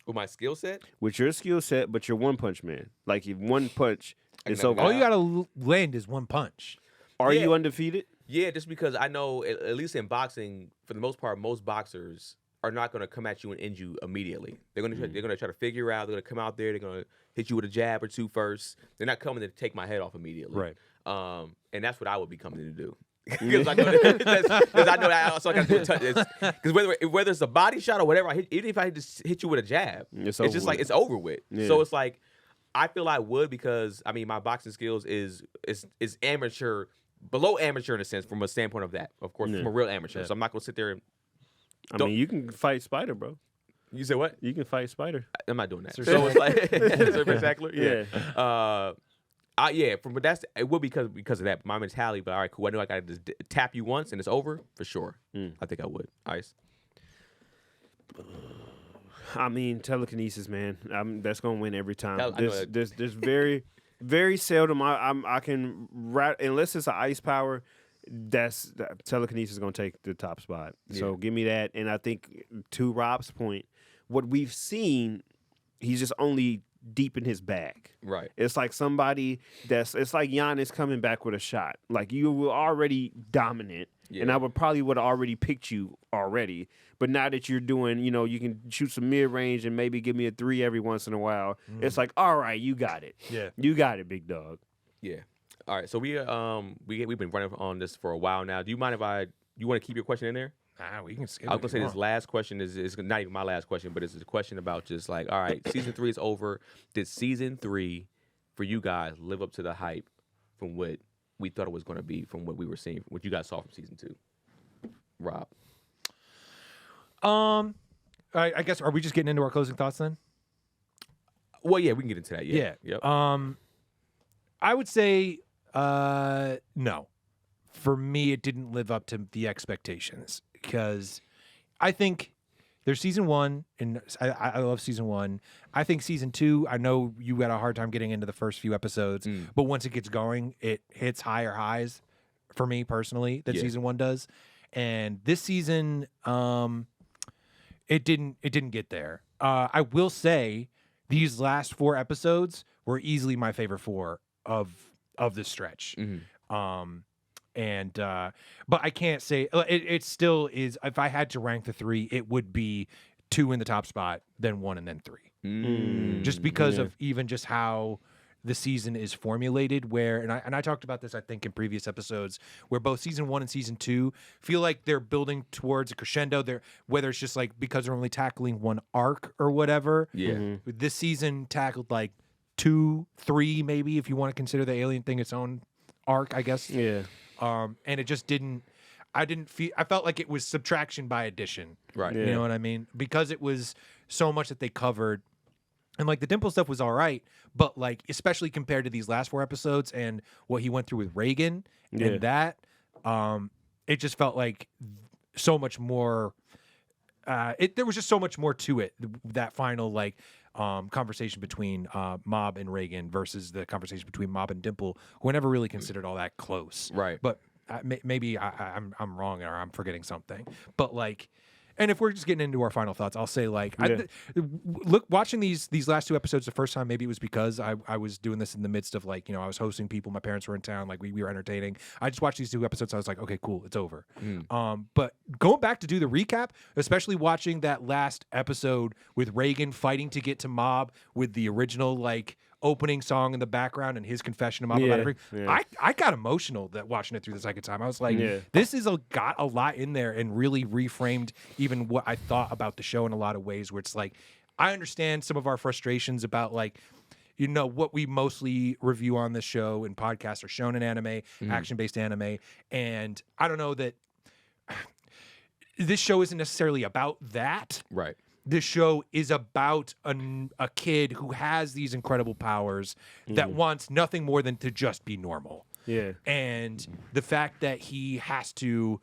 Speaker 2: With my skill set,
Speaker 4: With your skill set, but you're One Punch Man. Like if one punch,
Speaker 2: I
Speaker 4: it's
Speaker 2: can
Speaker 4: over.
Speaker 2: knock
Speaker 3: all
Speaker 2: it
Speaker 3: you gotta land is one punch.
Speaker 4: Are
Speaker 2: Yeah.
Speaker 4: you undefeated?
Speaker 2: yeah, just because I know at least in boxing, for the most part, most boxers are not going to come at you and end you immediately. They're going to try to figure out. They're going to come out there. They're going to hit you with a jab or two first. They're not coming to take my head off immediately.
Speaker 3: Right.
Speaker 2: And that's what I would be coming to do. Because I know that also I got to touch. Because whether it's a body shot or whatever, even if I just hit you with a jab,
Speaker 4: It's
Speaker 2: it's
Speaker 4: over
Speaker 2: just like
Speaker 4: with.
Speaker 2: it's over with.
Speaker 4: Yeah.
Speaker 2: So it's like I feel I would because I mean my boxing skills is amateur, below amateur in a sense from a standpoint of that. Of course,
Speaker 4: Yeah.
Speaker 2: from a real amateur. So I'm not gonna sit there and
Speaker 4: I
Speaker 2: Don't-
Speaker 4: mean, you can fight Spider, bro.
Speaker 2: you say what?
Speaker 4: You can fight Spider.
Speaker 2: I'm not doing that.
Speaker 3: Sir
Speaker 2: So it's like Sir Spectacular. Yeah.
Speaker 4: Yeah.
Speaker 2: But it will be because of that. My mentality. But all right, cool. I know I got to just tap you once and it's over for sure. I think I would. Ice.
Speaker 4: I mean, telekinesis, man. That's gonna win every time.
Speaker 2: I know that.
Speaker 4: There's very, very seldom I can unless it's an ice power. Telekinesis is gonna take the top spot. So give me that. And I think to Rob's point, what we've seen, he's just only deep in his bag.
Speaker 2: Right.
Speaker 4: It's like somebody it's like Giannis coming back with a shot. Like you were already dominant, and I would have already picked you already. But now that you're doing, you can shoot some mid range and maybe give me a 3 every once in a while. It's like, all right, you got it.
Speaker 3: Yeah.
Speaker 4: You got it, big dog.
Speaker 2: Yeah. All right. So we've been running on this for a while now. Do you mind if you want to keep your question in there?
Speaker 3: We can skip
Speaker 2: I was gonna say this last question is not even my last question, but it's a question about just like, all right, season 3 is over. Did season 3 for you guys live up to the hype from what we thought it was going to be, from what we were seeing, what you guys saw from season 2? Rob.
Speaker 3: I guess are we just getting into our closing thoughts then?
Speaker 2: Well, yeah, we can get into that. Yeah. Yep.
Speaker 3: I would say no. For me, it didn't live up to the expectations because I think there's season 1, and I love season 1. I think season 2, I know you had a hard time getting into the first few episodes, but once it gets going, it hits higher highs for me personally than season 1 does. And this season, it didn't get there. I will say these last 4 episodes were easily my favorite 4 of this stretch. But I can't say it still is. If I had to rank the 3, it would be 2 in the top spot, then 1, and then 3. Just because of even just how the season is formulated. Where and I talked about this I think in previous episodes, where both season 1 and season 2 feel like they're building towards a crescendo. There, whether it's just like because they're only tackling one arc or whatever. This season tackled like 2, 3, maybe if you want to consider the alien thing its own arc, I guess. And it just didn't. I felt like it was subtraction by addition.
Speaker 2: Right.
Speaker 3: You know what I mean? Because it was so much that they covered. And like the Dimple stuff was all right, but like especially compared to these last 4 episodes and what he went through with Reagan and that, it just felt like so much more. There was just so much more to it. That final like conversation between Mob and Reagan versus the conversation between Mob and Dimple, who I never really considered all that close.
Speaker 2: Right.
Speaker 3: But maybe I'm wrong or I'm forgetting something. But like. And if we're just getting into our final thoughts, I'll say like, watching these last 2 episodes the first time, maybe it was because I was doing this in the midst of like, I was hosting people, my parents were in town, like we were entertaining. I just watched these 2 episodes. I was like, okay, cool, it's over. But going back to do the recap, especially watching that last episode with Reagan fighting to get to Mob with the original like opening song in the background and his confession to Mob about everything. I got emotional that watching it through the second time. I was like, this is got a lot in there and really reframed even what I thought about the show in a lot of ways, where it's like, I understand some of our frustrations about like, what we mostly review on this show and podcasts are shonen anime, action-based anime. And I don't know that this show isn't necessarily about that.
Speaker 2: Right.
Speaker 3: This show is about a kid who has these incredible powers that wants nothing more than to just be normal.
Speaker 4: Yeah.
Speaker 3: And the fact that he has to,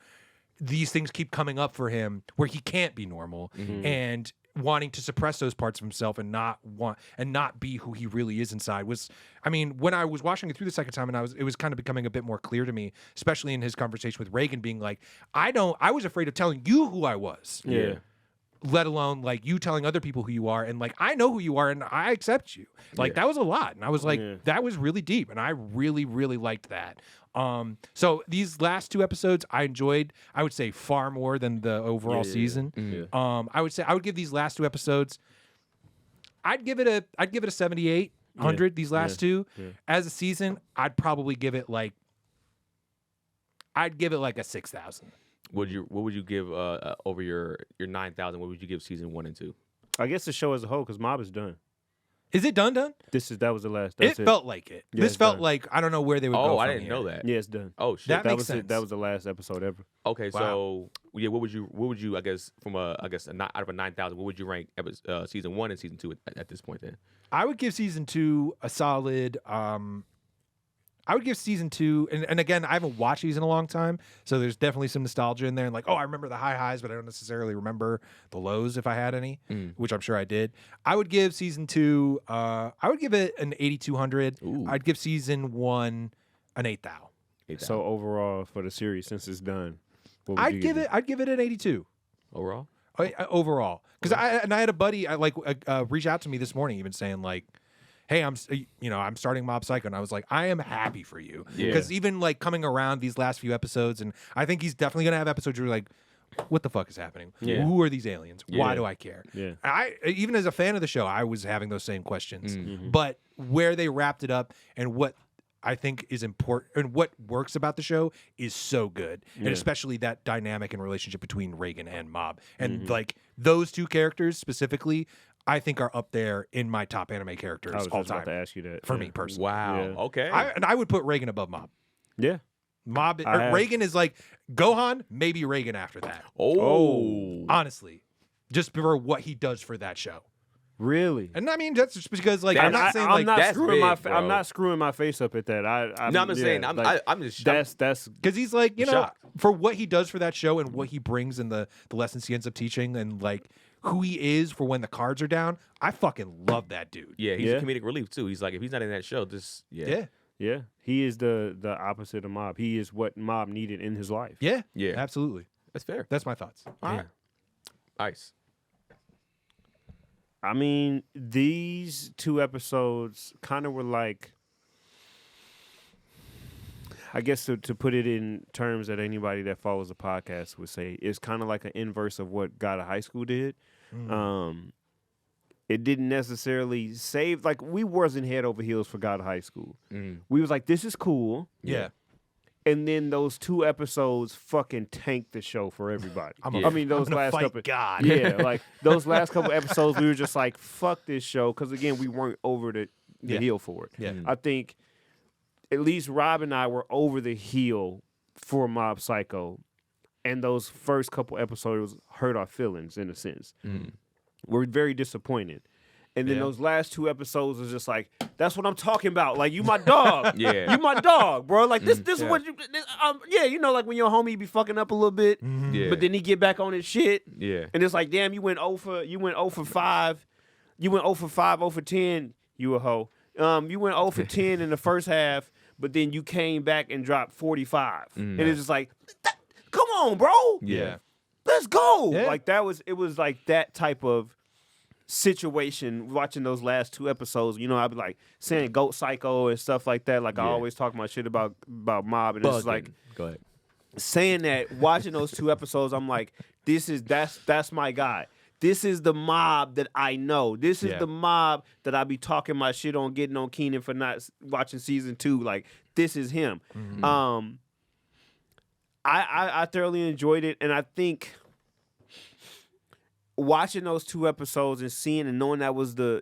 Speaker 3: these things keep coming up for him where he can't be normal and wanting to suppress those parts of himself and not be who he really is inside was, I mean, when I was watching it through the second time and it was kind of becoming a bit more clear to me, especially in his conversation with Reagan being like, I was afraid of telling you who I was.
Speaker 4: Yeah.
Speaker 3: Let alone like you telling other people who you are, and like I know who you are and I accept you. Like that was a lot, and I was like, that was really deep, and I really, really liked that. So these last 2 episodes I enjoyed. I would say far more than the overall season. I would say I would give these last 2 episodes. I'd give it a 78, 100. These last 2 as a season, I'd probably give it like a 6,000.
Speaker 2: What would you give over your 9,000? What would you give season 1 and 2?
Speaker 4: I guess the show as a whole, because Mob is done.
Speaker 3: Is it done?
Speaker 4: That was the last.
Speaker 3: It felt like it.
Speaker 4: Yeah,
Speaker 3: this felt
Speaker 4: done.
Speaker 3: like I don't know where they would go.
Speaker 2: Oh, I
Speaker 3: from
Speaker 2: didn't
Speaker 3: here.
Speaker 2: know that.
Speaker 4: Yeah, it's done.
Speaker 2: Oh shit.
Speaker 3: That makes
Speaker 4: was
Speaker 3: sense.
Speaker 4: That was the last episode ever.
Speaker 2: Okay,
Speaker 3: Wow.
Speaker 2: so yeah, what would you I guess from out of a 9,000, what would you rank season 1 and season 2 at this point then?
Speaker 3: I would give season 2 a solid. I would give season 2, and again, I haven't watched these in a long time, so there's definitely some nostalgia in there. And like, I remember the high highs, but I don't necessarily remember the lows if I had any, which I'm sure I did. I would give season 2. I would give it an 8,200. I'd give season 1 an 8,000.
Speaker 4: So overall for the series, since it's done, what would
Speaker 3: I'd
Speaker 4: you
Speaker 3: give it an 82
Speaker 2: overall.
Speaker 3: overall, because I had a buddy reach out to me this morning, even saying like, hey, I'm starting Mob Psycho, and I was like, I am happy for you, because even like coming around these last few episodes, and I think he's definitely gonna have episodes where you're like, what the fuck is happening?
Speaker 2: Yeah.
Speaker 3: Who are these aliens? Why
Speaker 2: Yeah.
Speaker 3: do I care?
Speaker 4: Yeah.
Speaker 3: I even as a fan of the show, I was having those same questions, but where they wrapped it up and what I think is important and what works about the show is so good, and especially that dynamic and relationship between Reagan and Mob, and like those 2 characters specifically, I think are up there in my top anime characters
Speaker 4: I was
Speaker 3: all
Speaker 4: just about
Speaker 3: time
Speaker 4: to ask you that.
Speaker 3: for me personally.
Speaker 2: Wow.
Speaker 4: Yeah.
Speaker 2: Okay.
Speaker 3: I would put Reagan above Mob.
Speaker 4: Yeah.
Speaker 3: Reagan is like Gohan, maybe Reagan after that.
Speaker 2: oh.
Speaker 3: Honestly, just for what he does for that show.
Speaker 4: Really?
Speaker 3: And I mean, that's just because like
Speaker 2: That's-
Speaker 3: I'm not saying like
Speaker 2: that's big,
Speaker 4: I'm
Speaker 2: bro.
Speaker 4: not screwing my face up at that.
Speaker 2: No, I'm just saying. I'm just.
Speaker 4: that's
Speaker 3: because he's like you know
Speaker 2: shocked.
Speaker 3: for what he does for that show and what he brings and the lessons he ends up teaching and like who he is for when the cards are down. I fucking love that dude.
Speaker 2: Yeah, he's
Speaker 4: Yeah.
Speaker 2: a comedic relief too. He's like, if he's not in that show, just
Speaker 3: Yeah.
Speaker 4: yeah. He is the opposite of Mob. He is what Mob needed in his life.
Speaker 3: Yeah.
Speaker 2: Yeah.
Speaker 3: Absolutely.
Speaker 2: that's fair.
Speaker 3: That's my thoughts.
Speaker 2: All right. Ice.
Speaker 4: I mean, these 2 episodes kind of were like, I guess to put it in terms that anybody that follows the podcast would say, it's kind of like an inverse of what God of High School did. It didn't necessarily save, like we wasn't head over heels for God of High School. We was like, this is cool.
Speaker 3: Yeah.
Speaker 4: And then those 2 episodes fucking tanked the show for everybody. I mean, those
Speaker 3: I'm gonna
Speaker 4: last
Speaker 3: fight
Speaker 4: couple.
Speaker 3: God.
Speaker 4: Yeah, like those last couple episodes, we were just like, fuck this show. Because again, we weren't over the
Speaker 3: Yeah.
Speaker 4: hill for it.
Speaker 3: Yeah.
Speaker 4: I think at least Rob and I were over the hill for Mob Psycho. And those first couple episodes hurt our feelings in a sense. We're very disappointed. And then
Speaker 3: Yeah.
Speaker 4: those last 2 episodes was just like, that's what I'm talking about. Like, you my dog.
Speaker 2: Yeah.
Speaker 4: You my dog, bro. Like, this is what you, yeah, you know, like when your homie be fucking up a little bit,
Speaker 2: Yeah.
Speaker 4: but then he get back on his shit.
Speaker 2: Yeah.
Speaker 4: And it's like, damn, you went 0 for 5. You went 0 for 5, 0 for 10. You a hoe. You went 0 for 10 in the first half, but then you came back and dropped 45. And it's just like, come on, bro.
Speaker 2: Yeah.
Speaker 4: Let's go.
Speaker 3: Yeah.
Speaker 4: Like it was like that type of situation watching those last 2 episodes. You know, I'd be like saying Goat Psycho and stuff like that. Like I
Speaker 2: Yeah.
Speaker 4: always talk my shit about Mob, and it's like
Speaker 2: Go ahead.
Speaker 4: saying that, watching those 2 episodes, I'm like, that's my guy. This is the Mob that I know. This is
Speaker 3: Yeah.
Speaker 4: the Mob that I be talking my shit on, getting on Keenan for not watching season 2. Like, this is him. I thoroughly enjoyed it, and I think watching those 2 episodes and seeing and knowing that was the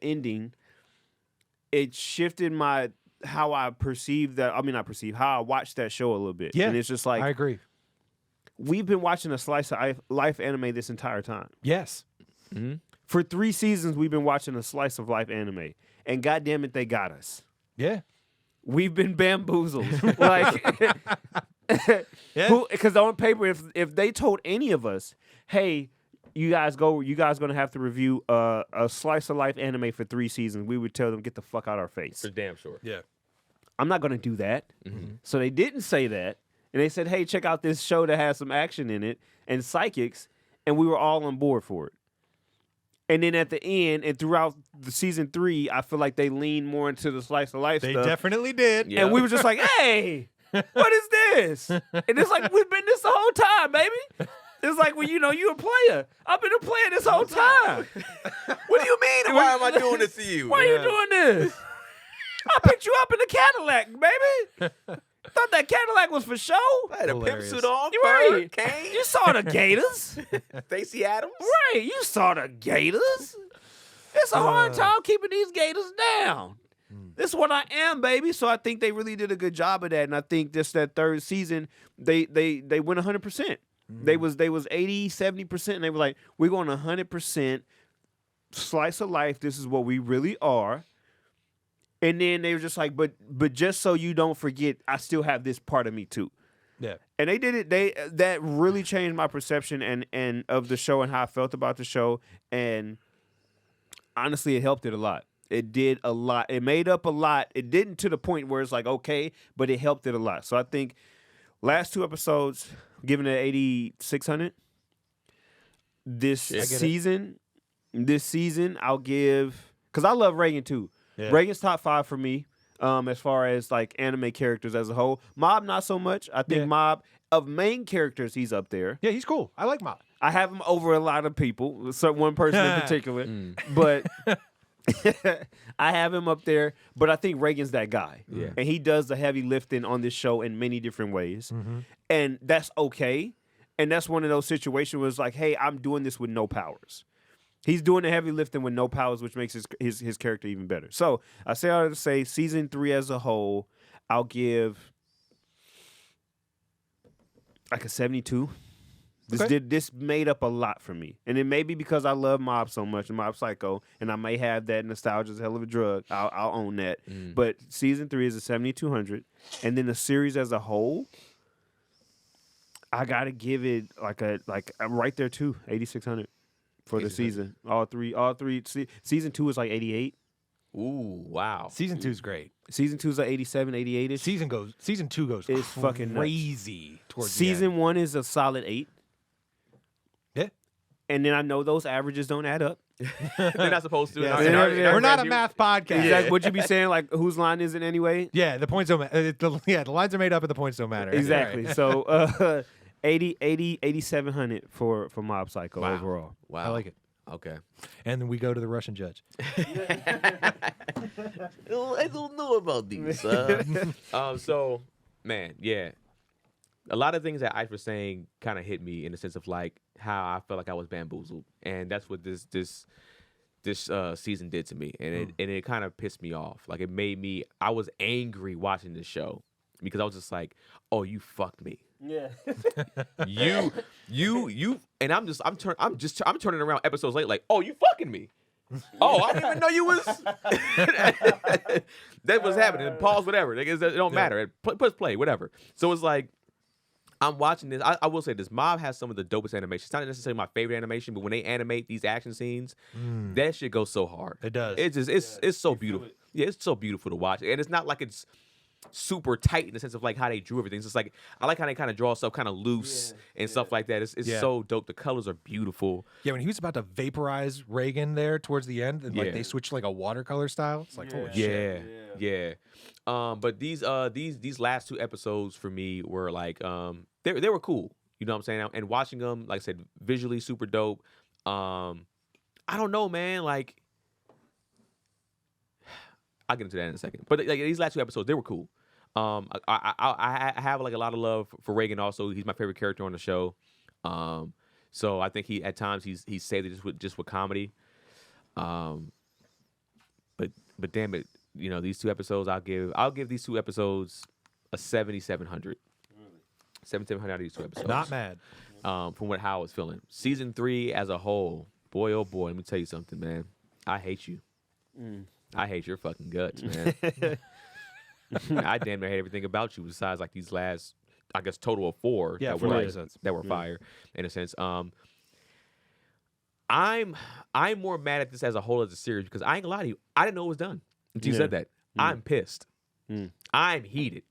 Speaker 4: ending, it shifted how I perceive that. I mean, not perceive, how I watched that show a little bit.
Speaker 3: Yeah.
Speaker 4: And it's just like,
Speaker 3: I agree.
Speaker 4: we've been watching a slice of life anime this entire time.
Speaker 3: Yes.
Speaker 4: For 3 seasons, we've been watching a slice of life anime, and goddamn it, they got us.
Speaker 3: Yeah.
Speaker 4: We've been bamboozled. Like,
Speaker 3: Yeah.
Speaker 4: Because on paper, if they told any of us, hey, you guys gonna have to review a slice of life anime for 3 seasons, we would tell them, get the fuck out our face.
Speaker 2: For damn sure.
Speaker 3: Yeah.
Speaker 4: I'm not gonna do that. So they didn't say that, and they said, hey, check out this show that has some action in it and psychics, and we were all on board for it. And then at the end and throughout the season 3, I feel like they leaned more into the slice of life
Speaker 3: They
Speaker 4: stuff.
Speaker 3: definitely did.
Speaker 2: Yeah.
Speaker 4: And we were just like, hey, what is this? And it's like, we've been this the whole time, baby. It's like, well, you a player. I've been a player this whole time.
Speaker 2: What do you mean? Why am I doing this to you?
Speaker 4: Why are you doing this? I picked you up in the Cadillac, baby. Thought that Cadillac was for show.
Speaker 2: I had a pimp
Speaker 3: Hilarious.
Speaker 2: suit on.
Speaker 4: You
Speaker 2: fur,
Speaker 4: right.
Speaker 2: cane,
Speaker 4: You saw the Gators.
Speaker 2: Stacey Adams.
Speaker 4: Right. You saw the Gators. It's a hard time keeping these Gators down. This is what I am, baby. So I think they really did a good job of that. And I think just that 3rd season, they went 100%. They was 80, 70%. And they were like, we're going 100% slice of life. This is what we really are. And then they were just like, but just so you don't forget, I still have this part of me too.
Speaker 3: Yeah.
Speaker 4: And they did it. That really changed my perception and of the show and how I felt about the show. And honestly, it helped it a lot. It did a lot. It made up a lot. It didn't to the point where it's like, okay, but it helped it a lot. So I think last 2 episodes, giving it 8,600. This season, I'll give, because I love Reagan too.
Speaker 3: Yeah.
Speaker 4: Reagan's top 5 for me. As far as like anime characters as a whole. Mob, not so much. I think
Speaker 3: Yeah.
Speaker 4: Mob, of main characters, he's up there.
Speaker 3: Yeah, he's cool. I like Mob.
Speaker 4: I have him over a lot of people, so one person in particular. But I have him up there. But I think Reagan's that guy.
Speaker 2: Yeah.
Speaker 4: And he does the heavy lifting on this show in many different ways. And that's okay. And that's one of those situations where it's like, hey, I'm doing this with no powers. He's doing the heavy lifting with no powers, which makes his character even better. So I say all to say, season 3 as a whole, I'll give like a 72. This made up a lot for me, and it may be because I love Mob so much and Mob Psycho, and I may have that nostalgia is a hell of a drug. I'll own that. But season 3 is a 7200, and then the series as a whole, I gotta give it I'm right there too, 8600 for the season. All three. Season 2 is like 88.
Speaker 2: Ooh, wow.
Speaker 3: Season 2 is great.
Speaker 4: Season 2 is like 87, 88 ish.
Speaker 3: Season 2 goes
Speaker 4: It's fucking nuts.
Speaker 3: crazy towards the
Speaker 4: Season
Speaker 3: end.
Speaker 4: 1 is a solid 8.
Speaker 3: Yeah.
Speaker 4: And then I know those averages don't add up.
Speaker 2: They're not supposed to.
Speaker 3: Yeah,
Speaker 4: We're
Speaker 3: we're not a math podcast.
Speaker 4: Is that what you be saying? Like, whose line is it anyway?
Speaker 3: Yeah, the points don't matter. The lines are made up, and the points don't matter.
Speaker 4: Exactly.
Speaker 3: Right.
Speaker 4: So 8700 for Mob Psycho
Speaker 2: Wow.
Speaker 4: overall.
Speaker 2: Wow.
Speaker 3: I like it.
Speaker 2: Okay.
Speaker 3: And then we go to the Russian judge.
Speaker 2: I don't know about these. So, man, yeah. A lot of things that Ice was saying kind of hit me in the sense of like how I felt like I was bamboozled, and that's what this season did to me, and it kind of pissed me off. Like it made me. I was angry watching this show because I was just like, "Oh, you fucked me."
Speaker 4: Yeah.
Speaker 2: you, and I'm turning around episodes late, like, "Oh, you fucking me." Oh, I didn't even know you was. That was happening. Pause, whatever. It don't matter. Push play, whatever. So it's like. I'm watching this. I will say this. Mob has some of the dopest animation. It's not necessarily my favorite animation, but when they animate these action scenes, that shit goes so hard.
Speaker 3: It does.
Speaker 2: It's so beautiful. Yeah, it's so beautiful to watch. And it's not like it's super tight in the sense of like how they drew everything. It's just like I like how they kind of draw stuff kind of loose and stuff like that. It's so dope. The colors are beautiful.
Speaker 3: Yeah, when he was about to vaporize Reagan there towards the end, and like they switched like a watercolor style. It's like holy shit.
Speaker 2: Yeah. But these last 2 episodes for me were like they were cool. You know what I'm saying? And watching them, like I said, visually super dope. I don't know, man. Like I'll get into that in a second. But like these last 2 episodes, they were cool. I have like a lot of love for Reagan. Also, he's my favorite character on the show. So I think he at times he's saved it just with comedy. But damn it, you know these 2 episodes I'll give these 2 episodes a 7,700. 7,700 out of these 2 episodes.
Speaker 3: Not mad.
Speaker 2: From how I was feeling. Season 3 as a whole, boy oh boy, let me tell you something, man. I hate you. I hate your fucking guts, man. I damn near hate everything about you besides like these last, I guess, total of 4
Speaker 3: Yeah,
Speaker 2: that
Speaker 3: 4
Speaker 2: were
Speaker 3: episodes.
Speaker 2: that were fire in a sense. I'm more mad at this as a whole as a series because I ain't gonna lie to you. I didn't know it was done until you said that. I'm pissed. I'm heated.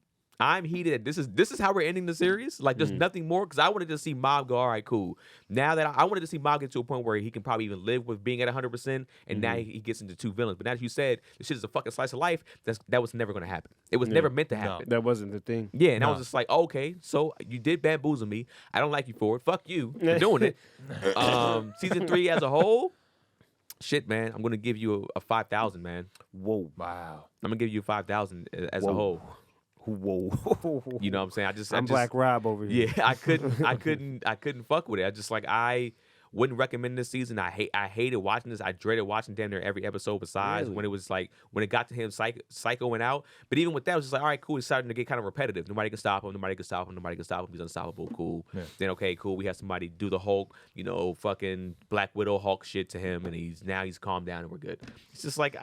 Speaker 2: This is how we're ending the series. Like there's nothing more because I wanted to see Mob go, all right, cool. Now that I wanted to see Mob get to a point where he can probably even live with being at 100%, and now he gets into 2 villains. But now that you said this shit is a fucking slice of life, that was never gonna happen. It was never meant to happen.
Speaker 4: That wasn't the thing.
Speaker 2: Yeah, and I was just like, okay, so you did bamboozle me. I don't like you for it. Fuck you for doing it. Season 3 as a whole, shit, man. I'm gonna give you a 5,000, man.
Speaker 4: Whoa.
Speaker 3: Wow.
Speaker 2: I'm gonna give you 5,000 as a whole.
Speaker 4: Whoa.
Speaker 2: You know what I'm saying?
Speaker 4: I'm Black Rob over here.
Speaker 2: Yeah, I couldn't fuck with it. I wouldn't recommend this season. I hated watching this. I dreaded watching damn near every episode besides when it was like when it got to him psychoing out. But even with that, it was just like, all right, cool. It's starting to get kind of repetitive. Nobody can stop him. He's unstoppable. Cool. Yeah. Then okay, cool. We have somebody do the Hulk, fucking Black Widow Hulk shit to him, and he's calmed down and we're good. It's just like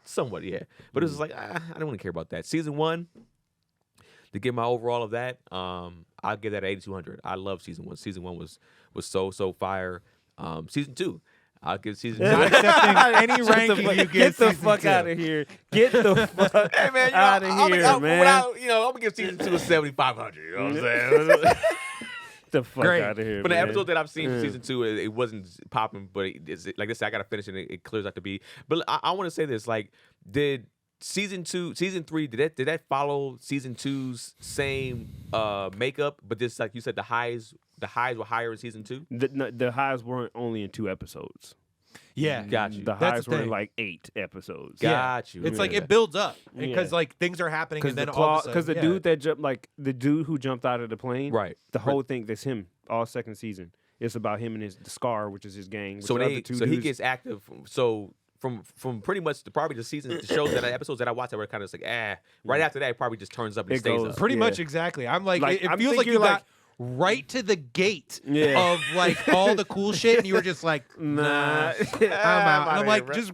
Speaker 2: somewhat, yeah. But it's just like I don't want to care about that. Season 1. To get my overall of that, I'll give that 8,200. I love season 1. Season 1 was so fire. Season 2, I'll give season 2.
Speaker 3: Not accepting any ranking you
Speaker 4: Get
Speaker 3: give
Speaker 4: the
Speaker 3: season
Speaker 4: fuck
Speaker 3: 2.
Speaker 4: out of here. Get the fuck
Speaker 2: Hey man,
Speaker 4: out of here, man.
Speaker 2: I'm gonna give season 2 a 7,500. You know what I'm saying?
Speaker 4: the fuck
Speaker 3: Great.
Speaker 4: out of here.
Speaker 2: But the
Speaker 4: man.
Speaker 2: episode that I've seen from season 2, it wasn't popping. But like I said, I gotta finish it. It clears out to be. But I want to say this: like, did season 3 did that follow season 2's same makeup? But just like you said, the highs were higher in season 2.
Speaker 4: The highs weren't only in 2 episodes.
Speaker 3: Yeah.
Speaker 2: Got you.
Speaker 4: The
Speaker 3: That's
Speaker 4: highs
Speaker 3: the
Speaker 4: were in
Speaker 3: thing.
Speaker 4: like 8 episodes.
Speaker 2: Got you.
Speaker 3: It's like
Speaker 2: Yeah.
Speaker 3: it builds up because
Speaker 4: Yeah.
Speaker 3: like things are happening and
Speaker 4: Because
Speaker 3: then all of a sudden,
Speaker 4: because the dude that jumped, like the dude who jumped out of the plane,
Speaker 2: Right.
Speaker 4: The whole thing that's him all second season. It's about him and the Scar, which is his gang.
Speaker 2: So
Speaker 4: which are the
Speaker 2: he
Speaker 4: two dudes.
Speaker 2: gets active. So from pretty much probably the season, the shows that episodes that I watched that were kind of like right after that, it probably just turns up and
Speaker 4: It
Speaker 2: stays
Speaker 4: goes
Speaker 2: up.
Speaker 3: pretty
Speaker 4: Yeah.
Speaker 3: much exactly. I'm like,
Speaker 4: Like,
Speaker 3: it
Speaker 4: I'm
Speaker 3: feels like
Speaker 4: thinking
Speaker 3: you got
Speaker 4: like-
Speaker 3: right to the gate
Speaker 4: Yeah.
Speaker 3: of like all the cool shit, and you were just like, nah, I'm out. And I'm like, just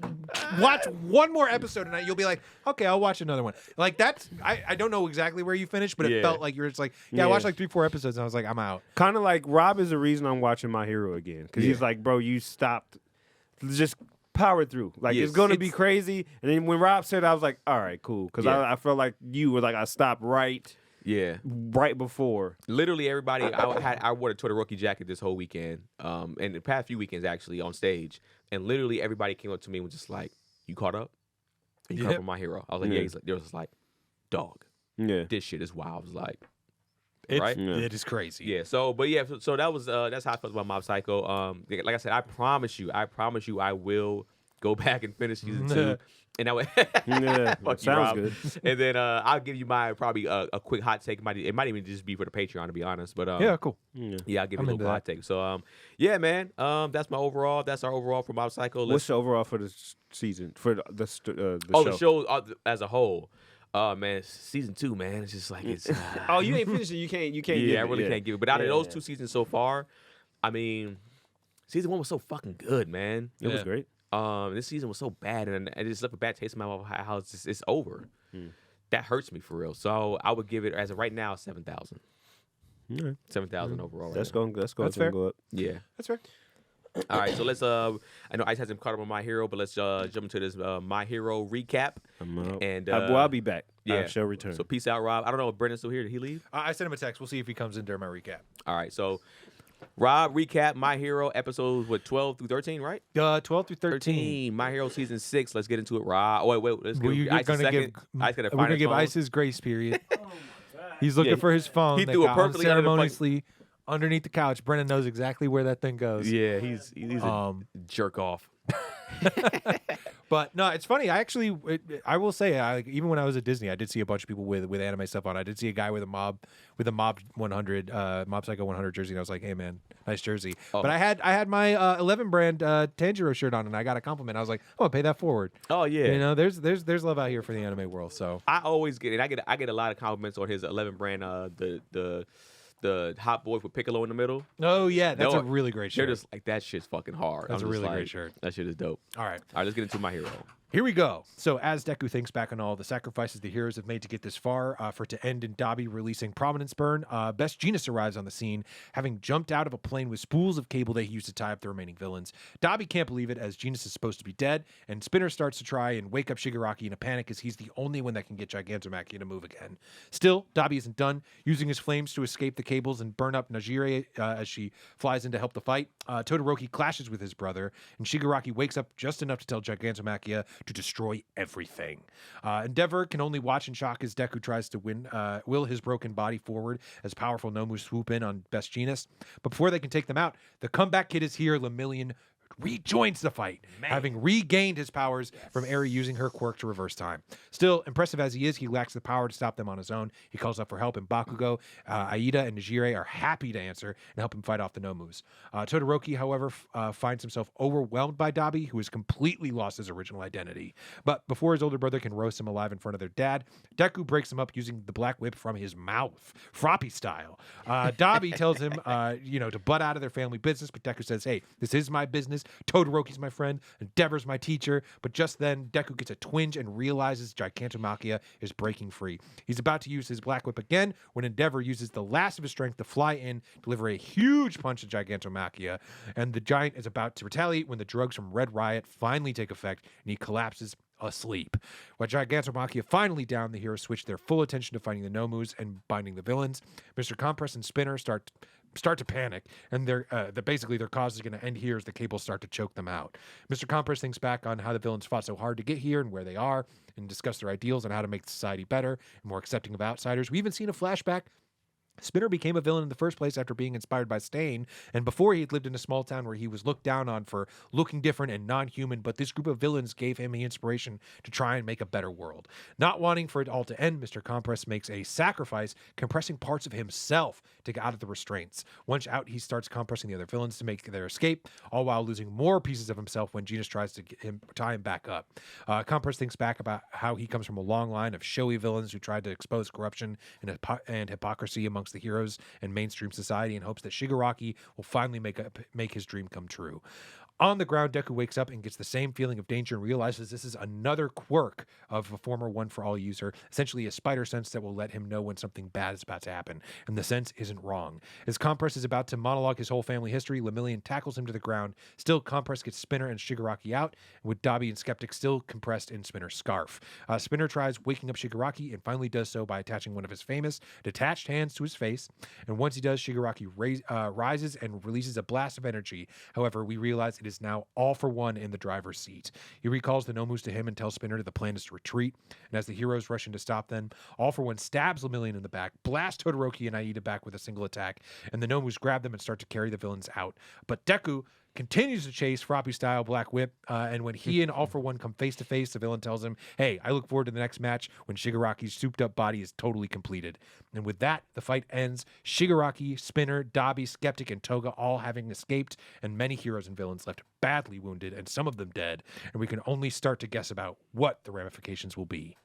Speaker 3: watch one more episode tonight. You'll be like, okay, I'll watch another one. Like that's I don't know exactly where you finished, but it
Speaker 2: Yeah.
Speaker 3: felt like you were just like, I watched like 3-4 episodes, and I was like, I'm out.
Speaker 4: Kind of like Rob is the reason I'm watching My Hero again, because he's like, bro, you stopped, just power through. Like
Speaker 2: Yes.
Speaker 4: it's gonna be crazy. And then when Rob said, I was like, all right, cool, because I felt like you were like, I stopped right before.
Speaker 2: Literally everybody. I wore the Todoroki jacket this whole weekend, and the past few weekends actually on stage, and literally everybody came up to me and was just like, "You caught up? You caught up with My Hero?" I was like, "Yeah." He's like, "There was just like, dog, this shit is wild." I was like, right?
Speaker 3: It is crazy.
Speaker 2: Yeah. So that was that's how I felt about Mob Psycho. Like I said, I promise you, I will go back and finish season 2. And that way, fuck you,
Speaker 4: sounds
Speaker 2: Rob.
Speaker 4: good.
Speaker 2: And then I'll give you my probably a quick hot take. It might even just be for the Patreon, to be honest. But
Speaker 3: Yeah, cool.
Speaker 2: yeah, I'll give you a
Speaker 3: I'm
Speaker 2: little
Speaker 3: into
Speaker 2: hot take. So yeah, man. That's my overall. That's our overall for Mob Psycho.
Speaker 4: What's the overall for the season for the show?
Speaker 2: The show as a whole. Man, season 2, man. It's just like it's.
Speaker 4: Oh, you ain't finished it. You can't.
Speaker 2: Yeah,
Speaker 4: give
Speaker 2: I
Speaker 4: it,
Speaker 2: really can't give it. But out of those 2 seasons so far, I mean, season 1 was so fucking good, man.
Speaker 4: It was great.
Speaker 2: This season was so bad, and it just left a bad taste in my mouth how it's over. That hurts me for real. So I would give it, as of right now, 7,000. 7,000 overall.
Speaker 4: That's
Speaker 2: right
Speaker 4: going. That's
Speaker 3: fair.
Speaker 4: go up.
Speaker 2: now. Yeah.
Speaker 3: That's fair.
Speaker 2: All right. So let's. I know Ice hasn't caught up on My Hero, but let's jump into this My Hero recap.
Speaker 4: I'm out.
Speaker 2: And
Speaker 4: well, I'll be back.
Speaker 2: yeah.
Speaker 4: I shall return.
Speaker 2: So peace out, Rob. I don't know if Brendan's still here. Did he leave?
Speaker 3: I sent him a text. We'll see if he comes in during my recap.
Speaker 2: All right. So Rob, recap My Hero episodes 12 through 13, right?
Speaker 3: 12 through 13.
Speaker 2: 13. My Hero season 6. Let's get into it, Rob. Oh, wait. Let's
Speaker 3: Well,
Speaker 2: give
Speaker 3: you're
Speaker 2: Ice a
Speaker 3: gonna
Speaker 2: second.
Speaker 3: give.
Speaker 2: Ice gotta
Speaker 3: We're
Speaker 2: find
Speaker 3: gonna
Speaker 2: his
Speaker 3: give
Speaker 2: phone.
Speaker 3: Ice his grace period. He's looking
Speaker 2: Yeah,
Speaker 3: for his phone.
Speaker 2: he
Speaker 3: that
Speaker 2: threw it
Speaker 3: got hung
Speaker 2: perfectly under the fucking-
Speaker 3: ceremoniously underneath the couch. Brennan knows exactly where that thing goes.
Speaker 2: Yeah, he's a jerk off.
Speaker 3: But no, it's funny. I will say, even when I was at Disney, I did see a bunch of people with anime stuff on. I did see a guy with a Mob 100, Mob Psycho 100 jersey, and I was like, "Hey man, nice jersey."
Speaker 2: Oh.
Speaker 3: But I had my 11 brand Tanjiro shirt on, and I got a compliment. I was like, "I'm gonna pay that forward."
Speaker 2: Oh yeah.
Speaker 3: You know, there's love out here for the anime world. So
Speaker 2: I always get it. I get a lot of compliments on his 11 brand. The Hot Boy with Piccolo in the middle.
Speaker 3: oh yeah, that's
Speaker 2: No,
Speaker 3: a really great
Speaker 2: They're
Speaker 3: shirt.
Speaker 2: just like, that shit's fucking hard.
Speaker 3: That's
Speaker 2: I'm
Speaker 3: a
Speaker 2: just
Speaker 3: really great
Speaker 2: like,
Speaker 3: shirt.
Speaker 2: That shit is dope.
Speaker 3: All right.
Speaker 2: All right, let's get into My Hero.
Speaker 3: Here we go. So as Deku thinks back on all the sacrifices the heroes have made to get this far, for it to end in Dabi releasing Prominence Burn, Best Jeanist arrives on the scene, having jumped out of a plane with spools of cable that he used to tie up the remaining villains. Dabi can't believe it, as Jeanist is supposed to be dead, and Spinner starts to try and wake up Shigaraki in a panic, as he's the only one that can get Gigantomachia to move again. Still, Dabi isn't done, using his flames to escape the cables and burn up Najire as she flies in to help the fight. Todoroki clashes with his brother, and Shigaraki wakes up just enough to tell Gigantomachia to destroy everything. Endeavor can only watch in shock as Deku tries to will his broken body forward as powerful Nomu swoop in on Best Jeanist. But before they can take them out, the comeback kid is here. Lemillion rejoins the fight, having regained his powers from Eri using her quirk to reverse time. Still, impressive as he is, he lacks the power to stop them on his own. He calls out for help, and Bakugo, Aida, and Najire are happy to answer and help him fight off the Nomus. Todoroki, however, finds himself overwhelmed by Dabi, who has completely lost his original identity. But before his older brother can roast him alive in front of their dad, Deku breaks him up using the black whip from his mouth, Froppy style. Dabi tells him, to butt out of their family business, but Deku says, "Hey, this is my business. Todoroki's my friend, Endeavor's my teacher." But just then, Deku gets a twinge and realizes Gigantomachia is breaking free. He's about to use his black whip again when Endeavor uses the last of his strength to fly in, deliver a huge punch to Gigantomachia, and the giant is about to retaliate when the drugs from Red Riot finally take effect, and he collapses asleep. When Gigantomachia finally down, the heroes switch their full attention to fighting the Nomus and binding the villains. Mr. Compress and Spinner start to panic, and they're basically their cause is going to end here as the cables start to choke them out. Mr. Compress thinks back on how the villains fought so hard to get here and where they are, and discuss their ideals on how to make society better and more accepting of outsiders. We even seen a flashback. Spinner became a villain in the first place after being inspired by Stain, and before he had lived in a small town where he was looked down on for looking different and non-human, but this group of villains gave him the inspiration to try and make a better world. Not wanting for it all to end, Mr. Compress makes a sacrifice, compressing parts of himself to get out of the restraints. Once out, he starts compressing the other villains to make their escape, all while losing more pieces of himself when Genus tries to tie him back up. Compress thinks back about how he comes from a long line of showy villains who tried to expose corruption and hypocrisy among amongst the heroes and mainstream society in hopes that Shigaraki will finally make his dream come true. On the ground, Deku wakes up and gets the same feeling of danger and realizes this is another quirk of a former One for All user, essentially a spider sense that will let him know when something bad is about to happen. And the sense isn't wrong. As Compress is about to monologue his whole family history, Lemillion tackles him to the ground. Still, Compress gets Spinner and Shigaraki out, with Dabi and Skeptic still compressed in Spinner's scarf. Spinner tries waking up Shigaraki and finally does so by attaching one of his famous detached hands to his face. And once he does, Shigaraki rises and releases a blast of energy. However, we realize it is now All for One in the driver's seat. He recalls the Nomus to him and tells Spinner that the plan is to retreat. And as the heroes rush in to stop them, All for One stabs Lemillion in the back, blasts Todoroki and Aida back with a single attack, and the Nomus grab them and start to carry the villains out. But Deku continues to chase Froppy-style Black Whip, and when he and All for One come face-to-face, the villain tells him, hey, I look forward to the next match when Shigaraki's souped-up body is totally completed. And with that, the fight ends. Shigaraki, Spinner, Dabi, Skeptic, and Toga all having escaped, and many heroes and villains left badly wounded, and some of them dead, and we can only start to guess about what the ramifications will be.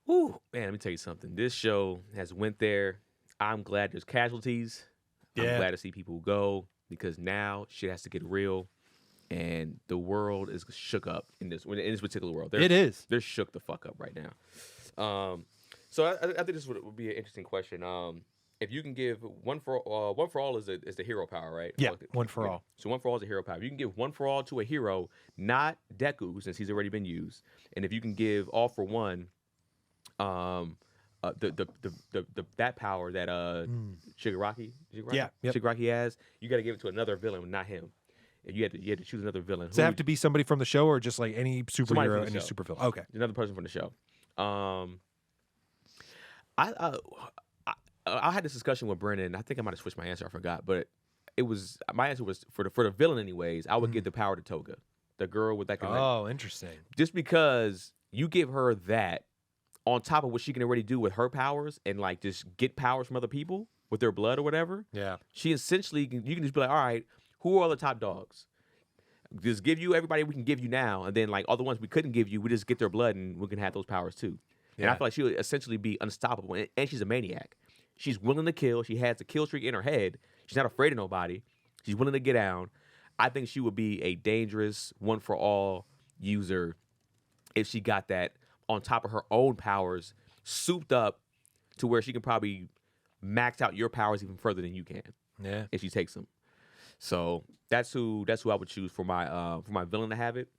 Speaker 2: Ooh, man, let me tell you something. This show has went there. I'm glad there's casualties.
Speaker 3: Yeah.
Speaker 2: I'm glad to see people go, because now shit has to get real, and the world is shook up in this particular world. They're shook the fuck up right now. So I think this would be an interesting question. If you can give one for all is the hero power, right?
Speaker 3: Yeah, one for all.
Speaker 2: So one for all is a hero power. You can give one for all to a hero, not Deku, since he's already been used. And if you can give all for one, that power that Shigaraki Shigaraki has, you got to give it to another villain, not him. If you had to choose another villain.
Speaker 3: Does it have to be somebody from the show, or just like any superhero, any
Speaker 2: show.
Speaker 3: super villain? Okay,
Speaker 2: another person from the show. I had this discussion with Brennan. I think I might have switched my answer. I forgot, but my answer was for the villain anyways. I would give the power to Toga, the girl with that.
Speaker 3: Oh, interesting.
Speaker 2: Just because you give her that on top of what she can already do with her powers and like just get powers from other people with their blood or whatever. Yeah, she essentially you can just be like, all right, who are all the top dogs? Just give you everybody we can give you now, and then like all the ones we couldn't give you, we just get their blood and we can have those powers too. Yeah. And I feel like she would essentially be unstoppable, and she's a maniac. She's willing to kill. She has the kill streak in her head. She's not afraid of nobody. She's willing to get down. I think she would be a dangerous one for all user if she got that on top of her own powers, souped up to where she can probably max out your powers even further than you can. Yeah, if she takes them. So that's who I would choose for my villain to have it.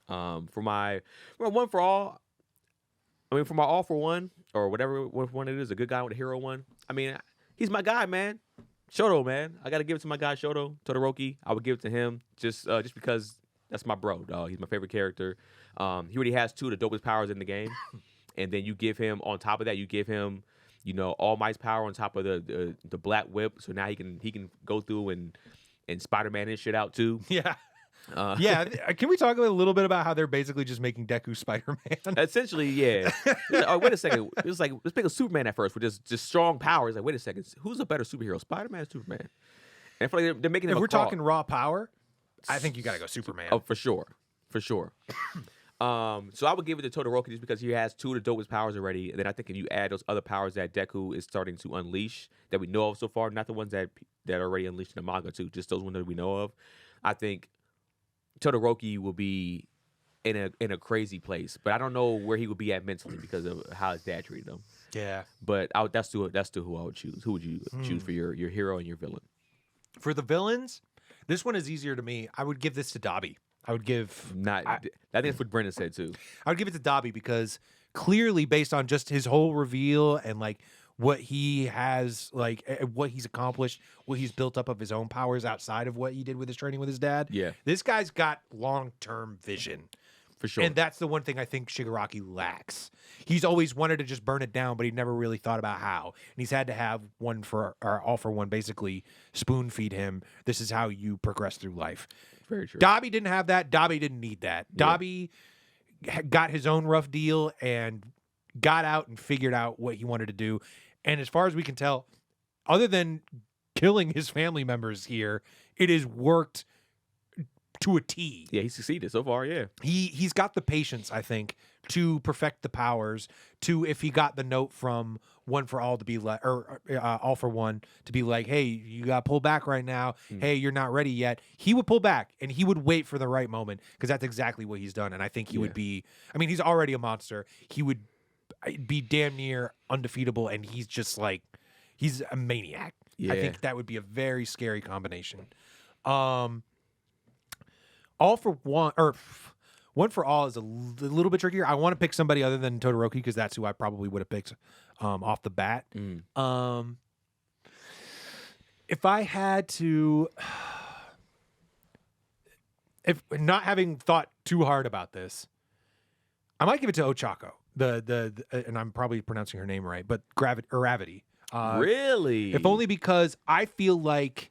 Speaker 2: For my one for all. I mean, for my all for one or whatever one it is, a good guy with a hero one. I mean, he's my guy, man. Shoto, man. I got to give it to my guy, Shoto, Todoroki. I would give it to him just because that's my bro, dog. He's my favorite character. He already has two of the dopest powers in the game. And then you give him, on top of that, you give him, All Might's power on top of the Black Whip. So now he can go through and Spider-Man his shit out too. Yeah.
Speaker 3: Can we talk a little bit about how they're basically just making Deku Spider-Man?
Speaker 2: Essentially, yeah. Oh, wait a second. It was like, let's make a Superman at first with just strong powers. Like, wait a second. Who's a better superhero, Spider-Man or Superman? And I feel like they're making him
Speaker 3: If we're talking raw power, I think you got to go Superman.
Speaker 2: Oh, for sure. So I would give it to Todoroki just because he has two of the dopest powers already. And then I think if you add those other powers that Deku is starting to unleash that we know of so far, not the ones that are already unleashed in the manga too, just those ones that we know of, I think Todoroki will be in a crazy place, but I don't know where he would be at mentally because of how his dad treated him. Yeah, but that's still who I would choose. Who would you choose for your hero and your villain?
Speaker 3: For the villains, this one is easier to me. I would give this to Dabi. I think
Speaker 2: that's what Brendan said too.
Speaker 3: I would give it to Dabi because clearly, based on just his whole reveal and like what he has, like what he's accomplished, what he's built up of his own powers outside of what he did with his training with his dad. Yeah, this guy's got long-term vision. For sure. And that's the one thing I think Shigaraki lacks. He's always wanted to just burn it down, but he never really thought about how. And he's had to have all for one, basically spoon feed him. This is how you progress through life. Very true. Dabi didn't have that. Dabi didn't need that. Yeah. Dabi got his own rough deal and got out and figured out what he wanted to do. And as far as we can tell, other than killing his family members here, it has worked to a T.
Speaker 2: Yeah, he succeeded so far. Yeah.
Speaker 3: He's got the patience, I think, to perfect the powers. To if he got the note from One for All to be like, or All for One to be like, hey, you got to pull back right now. Hey, you're not ready yet. He would pull back and he would wait for the right moment because that's exactly what he's done. And I think he would be. I mean, he's already a monster. He would be damn near undefeatable, and he's just like he's a maniac.
Speaker 2: Yeah.
Speaker 3: I think that would be a very scary combination. All for One or One for All is a little bit trickier. I want to pick somebody other than Todoroki because that's who I probably would have picked off the bat. If I had to, if not having thought too hard about this, I might give it to Ochako. The and I'm probably pronouncing her name right, but Gravity.
Speaker 2: Really?
Speaker 3: If only because I feel like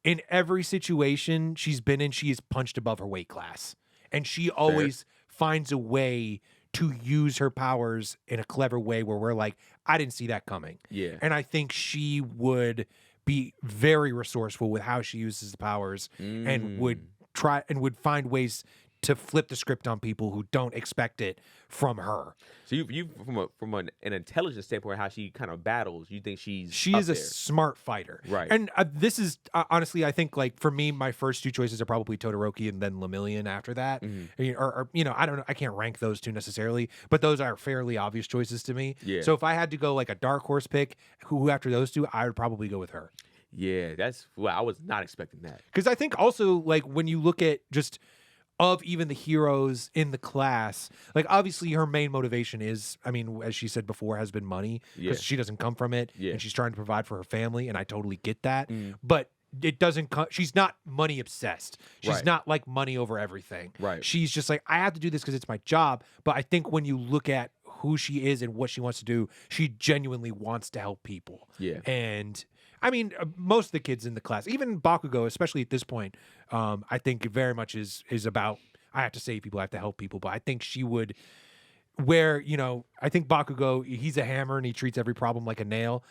Speaker 3: in every situation she's been in, she is punched above her weight class. And she always finds a way to use her powers in a clever way where we're like, I didn't see that coming.
Speaker 2: Yeah.
Speaker 3: And I think she would be very resourceful with how she uses the powers and would find ways to flip the script on people who don't expect it from her.
Speaker 2: So you from an intelligence standpoint, how she kind of battles, you think she
Speaker 3: is a
Speaker 2: there.
Speaker 3: smart fighter,
Speaker 2: Right?
Speaker 3: And this is honestly, I think like for me, my first two choices are probably Todoroki and then Lemillion after that, or you know, I don't know, I can't rank those two necessarily, but those are fairly obvious choices to me.
Speaker 2: Yeah.
Speaker 3: So if I had to go like a dark horse pick, who after those two, I would probably go with her.
Speaker 2: Yeah, that's well, I was not expecting that.
Speaker 3: Because I think also like when you look at just of even the heroes in the class, like obviously her main motivation is, I mean, as she said before, has been money because she doesn't come from it and she's trying to provide for her family, and I totally get that. But it doesn't come, she's not money obsessed. She's not like money over everything.
Speaker 2: Right.
Speaker 3: She's just like, I have to do this because it's my job. But I think when you look at who she is and what she wants to do, she genuinely wants to help people.
Speaker 2: Yeah.
Speaker 3: And I mean, most of the kids in the class, even Bakugo, especially at this point, I think very much is about, I have to save people, I have to help people. But I think she would, where, you know, I think Bakugo, he's a hammer and he treats every problem like a nail.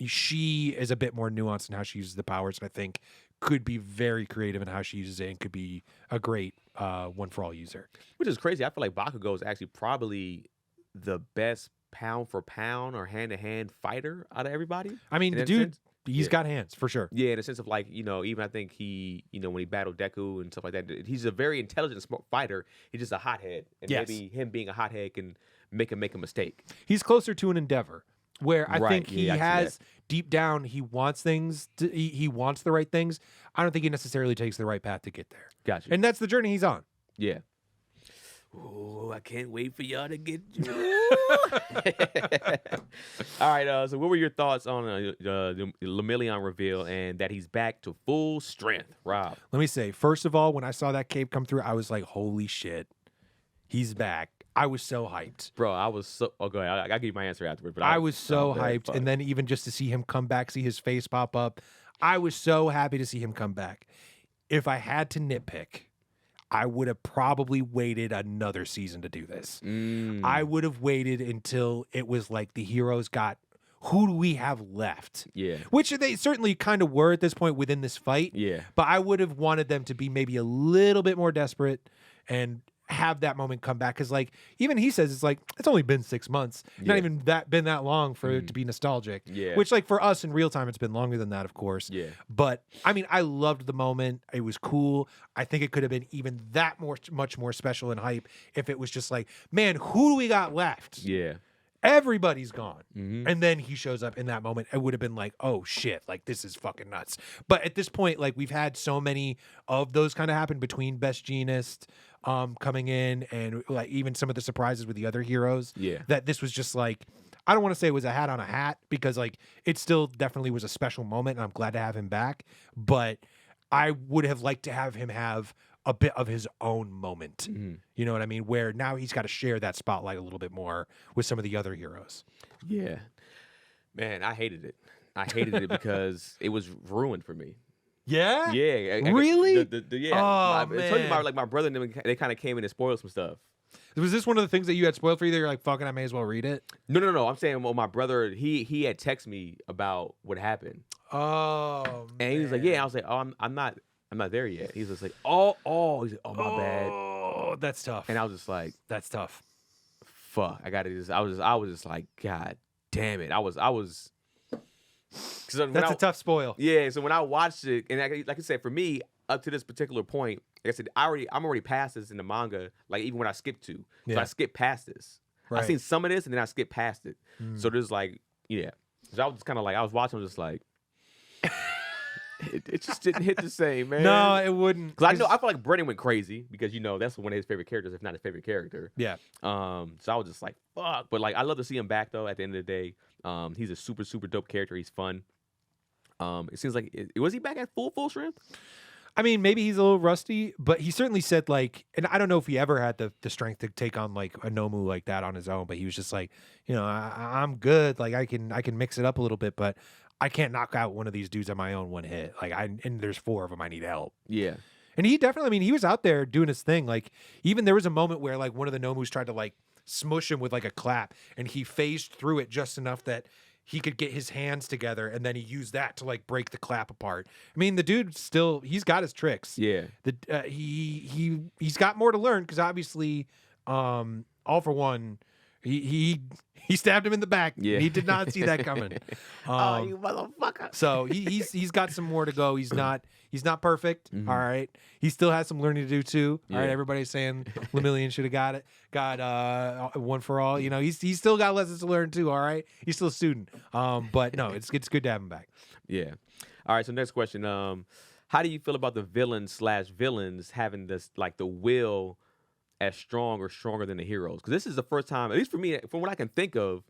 Speaker 3: She is a bit more nuanced in how she uses the powers, and I think could be very creative in how she uses it and could be a great One for All user.
Speaker 2: Which is crazy. I feel like Bakugo is actually probably the best pound for pound or hand to hand fighter out of everybody.
Speaker 3: I mean, the dude, he's got hands for sure.
Speaker 2: Yeah, in a sense of like, you know, even I think he, you know, when he battled Deku and stuff like that, he's a very intelligent, smart fighter. He's just a hothead, and maybe him being a hothead can make him make a mistake.
Speaker 3: He's closer to an Endeavor, where I think he
Speaker 2: I see
Speaker 3: has
Speaker 2: that.
Speaker 3: deep down he wants things. He wants the right things. I don't think he necessarily takes the right path to get there.
Speaker 2: Gotcha.
Speaker 3: And that's the journey he's on.
Speaker 2: Yeah. Oh, I can't wait for y'all to get. All right. So, what were your thoughts on the Lemillion reveal and that he's back to full strength, Rob?
Speaker 3: Let me say, first of all, when I saw that cape come through, I was like, "Holy shit, he's back!" I was so hyped,
Speaker 2: Bro, I was so. Oh, go ahead. I'll give you my answer afterward. But
Speaker 3: I was so
Speaker 2: very
Speaker 3: hyped,
Speaker 2: fucked.
Speaker 3: and then even just to see him come back, see his face pop up, I was so happy to see him come back. If I had to nitpick, I would have probably waited another season to do this. I would have waited until it was like the heroes got, who do we have left?
Speaker 2: Yeah.
Speaker 3: Which they certainly kind of were at this point within this fight.
Speaker 2: Yeah.
Speaker 3: But I would have wanted them to be maybe a little bit more desperate and have that moment come back. Because like, even he says, it's like, it's only been 6 months. Not even been that long for it to be nostalgic.
Speaker 2: Yeah.
Speaker 3: Which like for us in real time, it's been longer than that, of course.
Speaker 2: Yeah.
Speaker 3: But I mean, I loved the moment. It was cool. I think it could have been even that much more special and hype if it was just like, man, who do we got left?
Speaker 2: Yeah.
Speaker 3: Everybody's gone. And then he shows up in that moment. It would have been like, oh shit, like this is fucking nuts. But at this point, like we've had so many of those kind of happen between Best Jeanist coming in and like even some of the surprises with the other heroes.
Speaker 2: Yeah.
Speaker 3: That this was just like, I don't want to say it was a hat on a hat because like it still definitely was a special moment and I'm glad to have him back. But I would have liked to have him have a bit of his own moment. You know what I mean? Where now he's got to share that spotlight a little bit more with some of the other heroes.
Speaker 2: Yeah. Man, I hated it. I hated it because it was ruined for me.
Speaker 3: Yeah?
Speaker 2: Yeah.
Speaker 3: Really?
Speaker 2: Yeah.
Speaker 3: Oh,
Speaker 2: I told you
Speaker 3: man.
Speaker 2: my brother and them, they kind of came in and spoiled some stuff.
Speaker 3: Was this one of the things that you had spoiled for you that you're like, fucking, I may as well read it?
Speaker 2: No. I'm saying, well, my brother, he had texted me about what happened.
Speaker 3: Oh,
Speaker 2: And he was like, yeah. I was like, oh, I'm not I'm not there yet. He's just like, oh, he's like, oh, my bad.
Speaker 3: Oh, that's tough.
Speaker 2: And I was just like,
Speaker 3: That's tough.
Speaker 2: fuck, I gotta just. I was just like, God damn it. I was.
Speaker 3: That's a tough spoil.
Speaker 2: Yeah. So when I watched it, and like I said, for me, up to this particular point, like I said, I'm already past this in the manga. Like even when I skipped to, so
Speaker 3: Yeah.
Speaker 2: I skipped past this.
Speaker 3: Right.
Speaker 2: I seen some of this, and then I skipped past it. So there's like, yeah. So I was just kind of like, I was watching, just like, it just didn't hit the same, man.
Speaker 3: No, it wouldn't.
Speaker 2: Because I feel like Brennan went crazy because that's one of his favorite characters, if not his favorite character.
Speaker 3: Yeah.
Speaker 2: So I was just like, fuck. But like, I love to see him back though. At the end of the day, he's a super super dope character. He's fun. It seems like was he back at full strength?
Speaker 3: I mean, maybe he's a little rusty, but he certainly said like, and I don't know if he ever had the strength to take on like a Nomu like that on his own, but he was just like, I'm good. Like I can mix it up a little bit, but I can't knock out one of these dudes on my own one hit. Like and there's 4 of them. I need help.
Speaker 2: Yeah.
Speaker 3: And he definitely, I mean, he was out there doing his thing. Like even there was a moment where like one of the Nomus tried to like smush him with like a clap, and he phased through it just enough that he could get his hands together, and then he used that to like break the clap apart. I mean, the dude he's got his tricks.
Speaker 2: Yeah.
Speaker 3: He's got more to learn because obviously, All for One, he stabbed him in the back.
Speaker 2: Yeah.
Speaker 3: He did not see that coming.
Speaker 2: Oh, you motherfucker.
Speaker 3: So he's got some more to go. He's not perfect.
Speaker 2: Mhm.
Speaker 3: All right. He still has some learning to do too. All right.
Speaker 2: Yeah.
Speaker 3: Everybody's saying Lemillion should have got One for All. He's still got lessons to learn too. All right. He's still a student. But no, it's good to have him back.
Speaker 2: Yeah. All right. So next question. How do you feel about the villains having this like the will as strong or stronger than the heroes? Because this is the first time, at least for me, from what I can think of,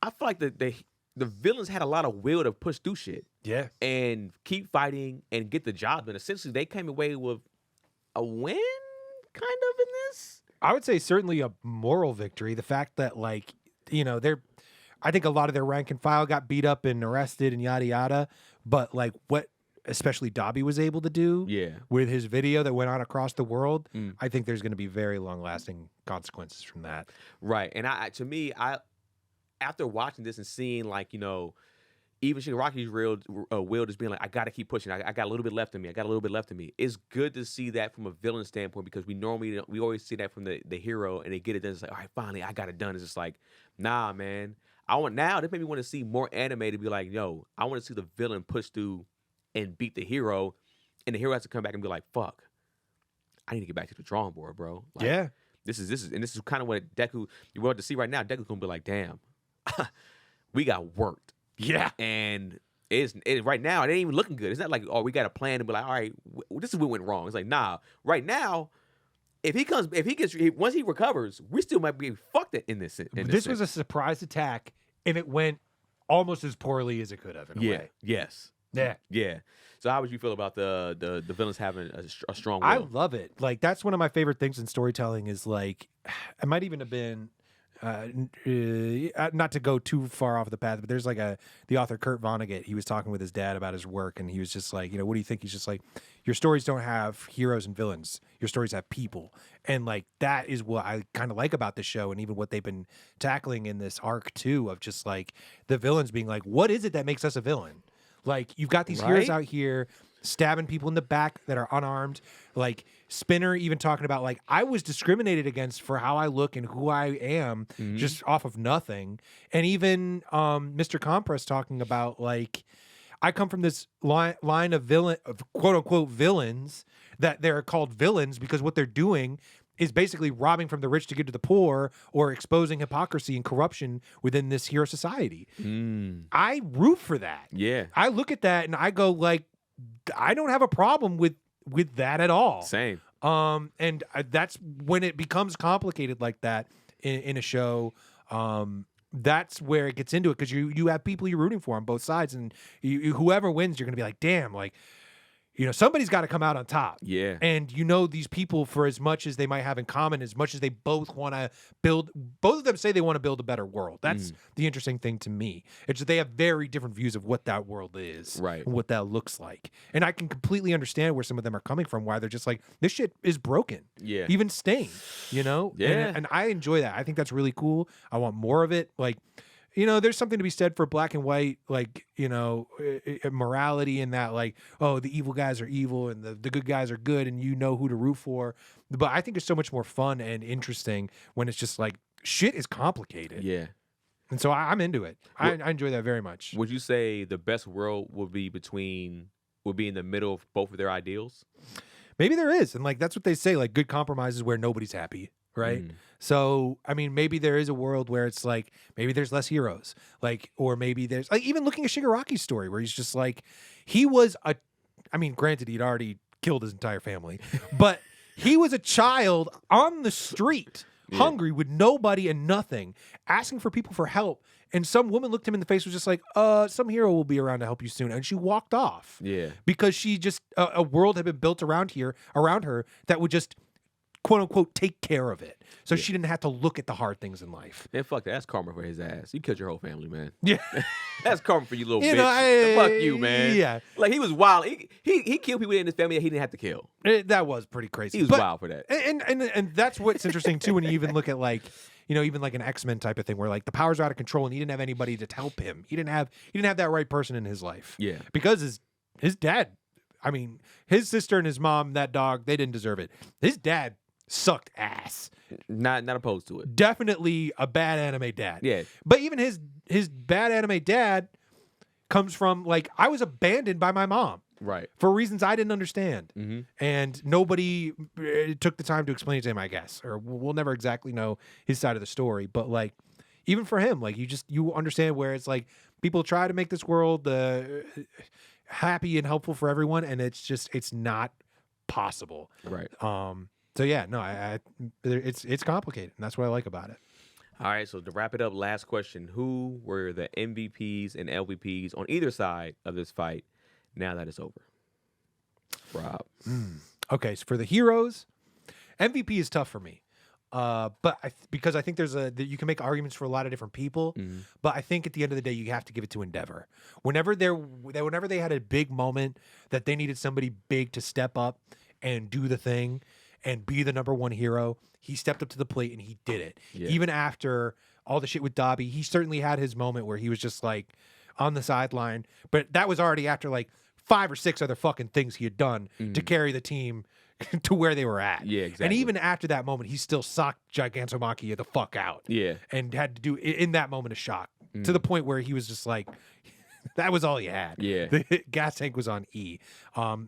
Speaker 2: I feel like the villains had a lot of will to push through shit
Speaker 3: Yeah.
Speaker 2: and keep fighting and get the job done. Essentially, they came away with a win, kind of, in this.
Speaker 3: I would say certainly a moral victory. The fact that like, I think a lot of their rank and file got beat up and arrested and yada yada. But like what especially Dobby was able to do
Speaker 2: Yeah.
Speaker 3: with his video that went on across the world,
Speaker 2: Mm.
Speaker 3: I think there's going to be very long lasting consequences from that.
Speaker 2: Right. And to me, after watching this and seeing like, even Shigaraki's real will just being like, I got to keep pushing. I got a little bit left in me. It's good to see that from a villain standpoint because we always see that from the hero and they get it done. It's like, all right, finally, I got it done. It's just like, nah, man. This made me want to see more anime to be like, yo, I want to see the villain push through and beat the hero. And the hero has to come back and be like, fuck, I need to get back to the drawing board, bro. Like,
Speaker 3: Yeah.
Speaker 2: This is kind of what Deku, you're about to see right now. Deku's going to be like, damn, we got worked.
Speaker 3: Yeah.
Speaker 2: And it's right now, it ain't even looking good. It's not like, oh, we got a plan and be like, all right, this is what went wrong. It's like, nah, right now, once he recovers, we still might be fucked in this.
Speaker 3: This was a surprise attack, and it went almost as poorly as it could have in a way.
Speaker 2: Yes.
Speaker 3: Yeah.
Speaker 2: Yeah. So how would you feel about the villains having a strong will?
Speaker 3: I love it. Like that's one of my favorite things in storytelling is like, it might even have been, not to go too far off the path, but there's like the author Kurt Vonnegut. He was talking with his dad about his work, and he was just like, what do you think? He's just like, your stories don't have heroes and villains. Your stories have people, and like that is what I kind of like about the show, and even what they've been tackling in this arc too, of just like the villains being like, what is it that makes us a villain? Like you've got these heroes out here stabbing people in the back that are unarmed. Like Spinner even talking about like I was discriminated against for how I look and who I am just off of nothing. And even Mr. Compress talking about like I come from this line of quote unquote villains that they're called villains because what they're doing is basically robbing from the rich to give to the poor or exposing hypocrisy and corruption within this hero society. I root for that.
Speaker 2: Yeah.
Speaker 3: I look at that and I go like, I don't have a problem with that at all.
Speaker 2: Same.
Speaker 3: And that's when it becomes complicated like that in a show. That's where it gets into it because you have people you're rooting for on both sides, and whoever wins, you're gonna be like, damn, like. Somebody's got to come out on top.
Speaker 2: Yeah.
Speaker 3: And these people, for as much as they might have in common, as much as they both want to build, both of them say they want to build a better world. That's the interesting thing to me. It's that they have very different views of what that world is.
Speaker 2: Right.
Speaker 3: And what that looks like. And I can completely understand where some of them are coming from, why they're just like, this shit is broken.
Speaker 2: Yeah.
Speaker 3: Even Stain,
Speaker 2: Yeah.
Speaker 3: And I enjoy that. I think that's really cool. I want more of it. Like, there's something to be said for black and white, like, morality in that, like, oh, the evil guys are evil and the good guys are good and you know who to root for. But I think it's so much more fun and interesting when it's just like shit is complicated.
Speaker 2: Yeah.
Speaker 3: And so I'm into it. I enjoy that very much.
Speaker 2: Would you say the best world would be in the middle of both of their ideals?
Speaker 3: Maybe there is. And like, that's what they say, like good compromises where nobody's happy. Right. So, I mean, maybe there is a world where it's like, maybe there's less heroes, like, or maybe there's like, even looking at Shigaraki's story where he's just like, granted, he'd already killed his entire family, but he was a child on the street, hungry with nobody and nothing, asking for people for help. And some woman looked him in the face, was just like, some hero will be around to help you soon. And she walked off.
Speaker 2: Yeah.
Speaker 3: Because she just, a world had been built around her that would just, quote unquote, take care of it. So she didn't have to look at the hard things in life.
Speaker 2: Man, fuck that. That's karma for his ass. You killed your whole family, man.
Speaker 3: Yeah.
Speaker 2: That's karma for you, little bitch. Fuck you, man.
Speaker 3: Yeah.
Speaker 2: Like, he was wild. He killed people in his family that he didn't have to kill.
Speaker 3: That was pretty crazy.
Speaker 2: He was wild for that.
Speaker 3: And that's what's interesting, too, when you even look at, like, even like an X-Men type of thing where, like, the powers are out of control and he didn't have anybody to help him. He didn't have that right person in his life.
Speaker 2: Yeah.
Speaker 3: Because his dad, his sister and his mom, that dog, they didn't deserve it. His dad sucked ass.
Speaker 2: Not opposed to it.
Speaker 3: Definitely a bad anime dad.
Speaker 2: Yeah.
Speaker 3: But even his bad anime dad comes from, like, I was abandoned by my mom.
Speaker 2: Right.
Speaker 3: For reasons I didn't understand.
Speaker 2: Mm-hmm.
Speaker 3: And nobody took the time to explain it to him, I guess. Or we'll never exactly know his side of the story. But, like, even for him, like, you understand where it's like people try to make this world happy and helpful for everyone, and it's not possible.
Speaker 2: Right.
Speaker 3: So yeah, no, it's complicated, and that's what I like about it.
Speaker 2: All right, so to wrap it up, last question: who were the MVPs and LVPs on either side of this fight? Now that it's over, Rob.
Speaker 3: Okay, so for the heroes, MVP is tough for me, but because I think you can make arguments for a lot of different people, but I think at the end of the day, you have to give it to Endeavor. Whenever they had a big moment that they needed somebody big to step up and do the thing and be the number one hero, he stepped up to the plate and he did it. Yeah. Even after all the shit with Dobby, he certainly had his moment where he was just like on the sideline, but that was already after like 5 or 6 other fucking things he had done to carry the team to where they were at.
Speaker 2: Yeah, exactly.
Speaker 3: And even after that moment, he still socked Gigantomachia the fuck out. Yeah. And had to do in that moment of shock to the point where he was just like, that was all he had. Yeah. The gas tank was on E.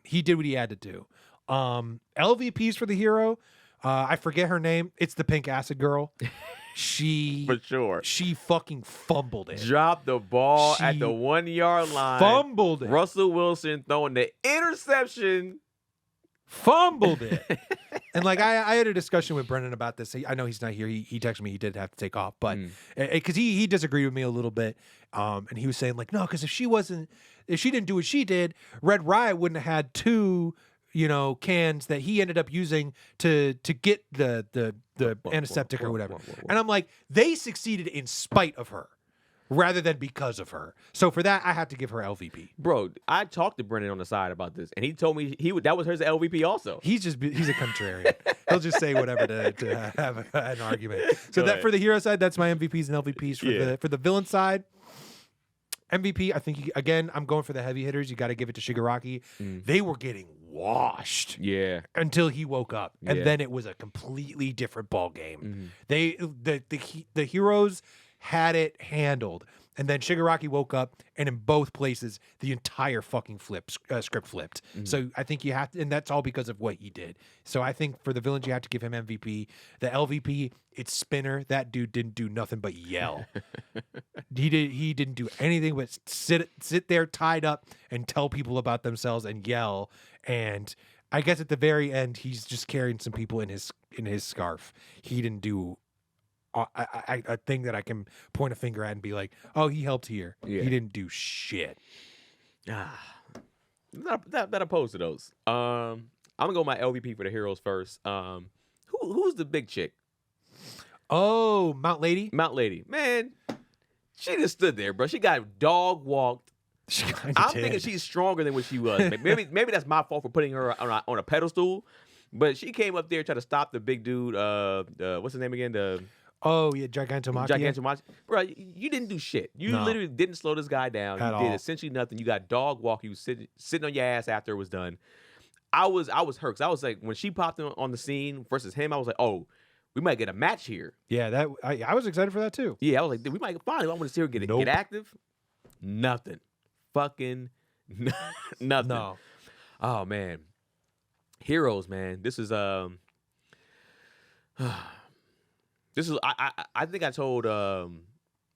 Speaker 3: He did what he had to do. LVPs for the hero, I forget her name. It's the pink acid girl. She
Speaker 2: for sure.
Speaker 3: She fucking fumbled it.
Speaker 2: Dropped the ball at the 1 yard line.
Speaker 3: Fumbled it.
Speaker 2: Russell Wilson throwing the interception.
Speaker 3: Fumbled it. And like I had a discussion with Brendan about this. I know he's not here. He texted me. He did have to take off, but because he disagreed with me a little bit. And he was saying like, no, because if she didn't do what she did, Red Riot wouldn't have had 2 cans that he ended up using to get the antiseptic or whatever. And I'm like, they succeeded in spite of her rather than because of her. So for that, I have to give her LVP.
Speaker 2: Bro, I talked to Brendan on the side about this, and he told me that was his LVP also.
Speaker 3: He's a contrarian. He'll just say whatever to have an argument. So that for the hero side, that's my MVPs and LVPs. For the villain side, MVP, I think, again, I'm going for the heavy hitters. You got to give it to Shigaraki. They were getting washed until he woke up. And then it was a completely different ball game. The heroes had it handled. And then Shigaraki woke up, and in both places, the entire fucking script flipped. So I think you have to, and that's all because of what he did. So I think for the villains, you have to give him MVP. The LVP, it's Spinner. That dude didn't do nothing but yell. He didn't do anything but sit there tied up and tell people about themselves and yell. And I guess at the very end, he's just carrying some people in his scarf. He didn't do a thing that I can point a finger at and be like, oh, he helped here. He didn't do shit.
Speaker 2: Not opposed to those. I'm gonna go my LVP for the heroes first. Who's the big chick?
Speaker 3: Oh, Mount Lady.
Speaker 2: Mount Lady, man, she just stood there, bro. She got dog walked. I'm thinking she's stronger than what she was. Maybe that's my fault for putting her on a pedestal. But she came up there, tried to stop the big dude. What's his name again?
Speaker 3: Oh yeah, Gigantomachia.
Speaker 2: Gigantomachia. Bro, you didn't do shit. You
Speaker 3: No.
Speaker 2: literally didn't slow this guy down.
Speaker 3: At
Speaker 2: You did
Speaker 3: all.
Speaker 2: essentially nothing. You got dog walk. You was sitting on your ass after it was done. I was hurt. 'Cause I was like, when she popped on the scene versus him, I was like, oh, we might get a match here.
Speaker 3: Yeah, that I was excited for that too.
Speaker 2: Yeah, I was like, we might finally. I want to see her get
Speaker 3: Nope.
Speaker 2: active. Nothing. Fucking nothing.
Speaker 3: No.
Speaker 2: Oh man, Heroes, man. This is this is I think I told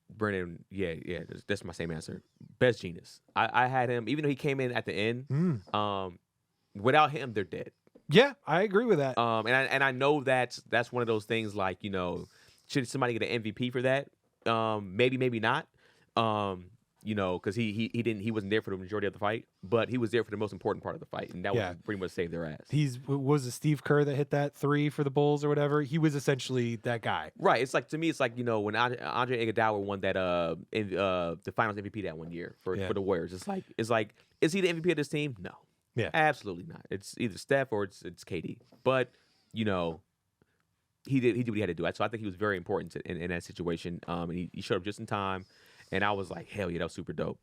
Speaker 2: Brennan. Yeah, that's my same answer. Best Genius. I had him, even though he came in at the end. Without him, they're dead.
Speaker 3: Yeah, I agree with that.
Speaker 2: And I know that's one of those things, like, you know, should somebody get an MVP for that? Maybe not. You know, because he wasn't there for the majority of the fight, but he was there for the most important part of the fight, and that was pretty much saved their ass.
Speaker 3: Was it Steve Kerr that hit that 3 for the Bulls or whatever? He was essentially that guy.
Speaker 2: Right. It's like, to me, it's like, you know, when Andre Iguodala won that the Finals MVP that one year for the Warriors. It's like is he the MVP of this team? No.
Speaker 3: Yeah.
Speaker 2: Absolutely not. It's either Steph or it's KD. But, you know, he did what he had to do. So I think he was very important in that situation. And he showed up just in time. And I was like, hell yeah, that was super dope.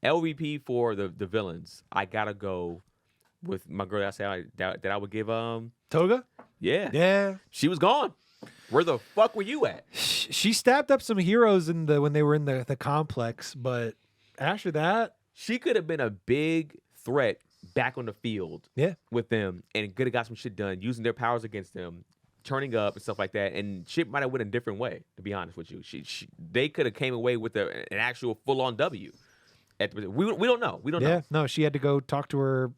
Speaker 2: LVP for the villains, I gotta go with my girl that I would give
Speaker 3: Toga?
Speaker 2: Yeah.
Speaker 3: Yeah.
Speaker 2: She was gone. Where the fuck were you at?
Speaker 3: She stabbed up some heroes when they were in the complex, but after that,
Speaker 2: She could have been a big threat back on the field with them and could have got some shit done using their powers against them, turning up and stuff like that, and shit might have went a different way, to be honest with you. They could have came away with an actual full-on W. We don't know. We don't know.
Speaker 3: Yeah, no, she had to go talk to her,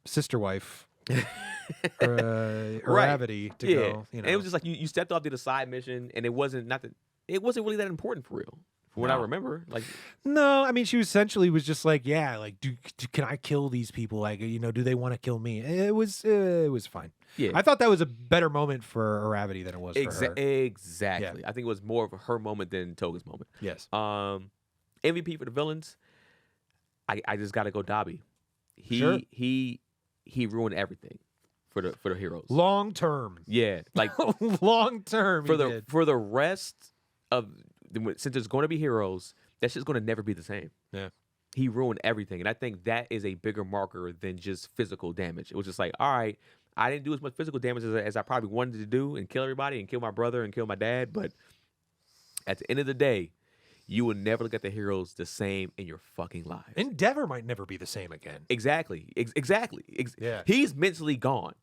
Speaker 3: sister wife, Gravity, to go.
Speaker 2: And it was just like you stepped off, did a side mission, and it wasn't really that important for real. From what I remember, like,
Speaker 3: no, I mean, she essentially was just like, yeah, like, can I kill these people? Like, do they want to kill me? It was fine.
Speaker 2: Yeah,
Speaker 3: I thought that was a better moment for Gravity than it was for her.
Speaker 2: Exactly.
Speaker 3: Yeah.
Speaker 2: I think it was more of her moment than Toga's moment.
Speaker 3: Yes.
Speaker 2: MVP for the villains, I just got to go Dobby. He ruined everything for the heroes.
Speaker 3: Long term.
Speaker 2: Yeah, like
Speaker 3: long term.
Speaker 2: For the rest of, since there's going to be heroes, that shit's going to never be the same.
Speaker 3: Yeah.
Speaker 2: He ruined everything, and I think that is a bigger marker than just physical damage. It was just like, all right, I didn't do as much physical damage as I probably wanted to do and kill everybody and kill my brother and kill my dad, but at the end of the day, you will never look at the heroes the same in your fucking lives.
Speaker 3: Endeavor might never be the same again.
Speaker 2: Exactly. Exactly.
Speaker 3: Yeah.
Speaker 2: He's mentally gone.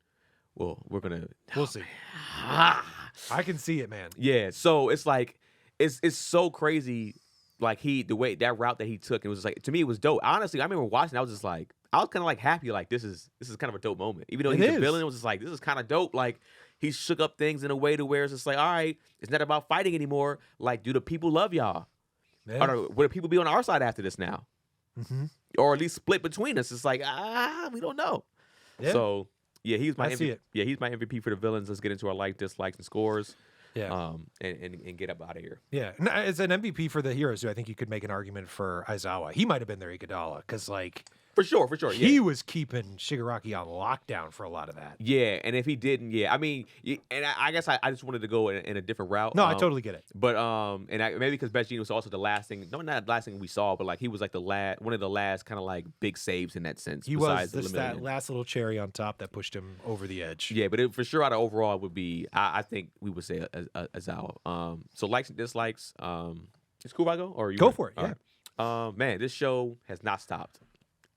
Speaker 2: Well,
Speaker 3: We'll see.
Speaker 2: Ah.
Speaker 3: I can see it, man.
Speaker 2: Yeah. So it's like, it's so crazy. Like the way that route that he took, it was just like, to me, it was dope. Honestly, I remember watching, I was kind of like happy. Like, this is kind of a dope moment. Even though he's a villain, it was just like, this is kind of dope. Like, he shook up things in a way to where it's just like, all right, it's not about fighting anymore. Like, do the people love y'all?
Speaker 3: Yeah.
Speaker 2: Or will the people be on our side after this now?
Speaker 3: Mm-hmm.
Speaker 2: Or at least split between us? It's like, we don't know.
Speaker 3: Yeah.
Speaker 2: So, yeah, he's my
Speaker 3: I see it.
Speaker 2: Yeah, he's my MVP for the villains. Let's get into our like, dislikes, and scores.
Speaker 3: Yeah.
Speaker 2: And get up out of here.
Speaker 3: Yeah. No, as an MVP for the heroes, too, I think you could make an argument for Aizawa. He might have been their Iguodala because, like,
Speaker 2: For sure. Yeah.
Speaker 3: he was keeping Shigaraki on lockdown for a lot of that.
Speaker 2: Yeah, and if he didn't, and I guess I just wanted to go in a different route.
Speaker 3: No, I totally get it.
Speaker 2: But maybe because Best Genius was also the last thing. No, not the last thing we saw, but like he was like one of the last kind of like big saves in that sense.
Speaker 3: He
Speaker 2: besides
Speaker 3: was
Speaker 2: the
Speaker 3: that
Speaker 2: Lemillion.
Speaker 3: last little cherry on top that pushed him over the edge.
Speaker 2: Yeah, but for sure, out of overall, it would be. I think we would say Azawa. So likes and dislikes. It's cool if I go, or you
Speaker 3: Go
Speaker 2: want-
Speaker 3: for it.
Speaker 2: all
Speaker 3: Yeah.
Speaker 2: right. Man, this show has not stopped.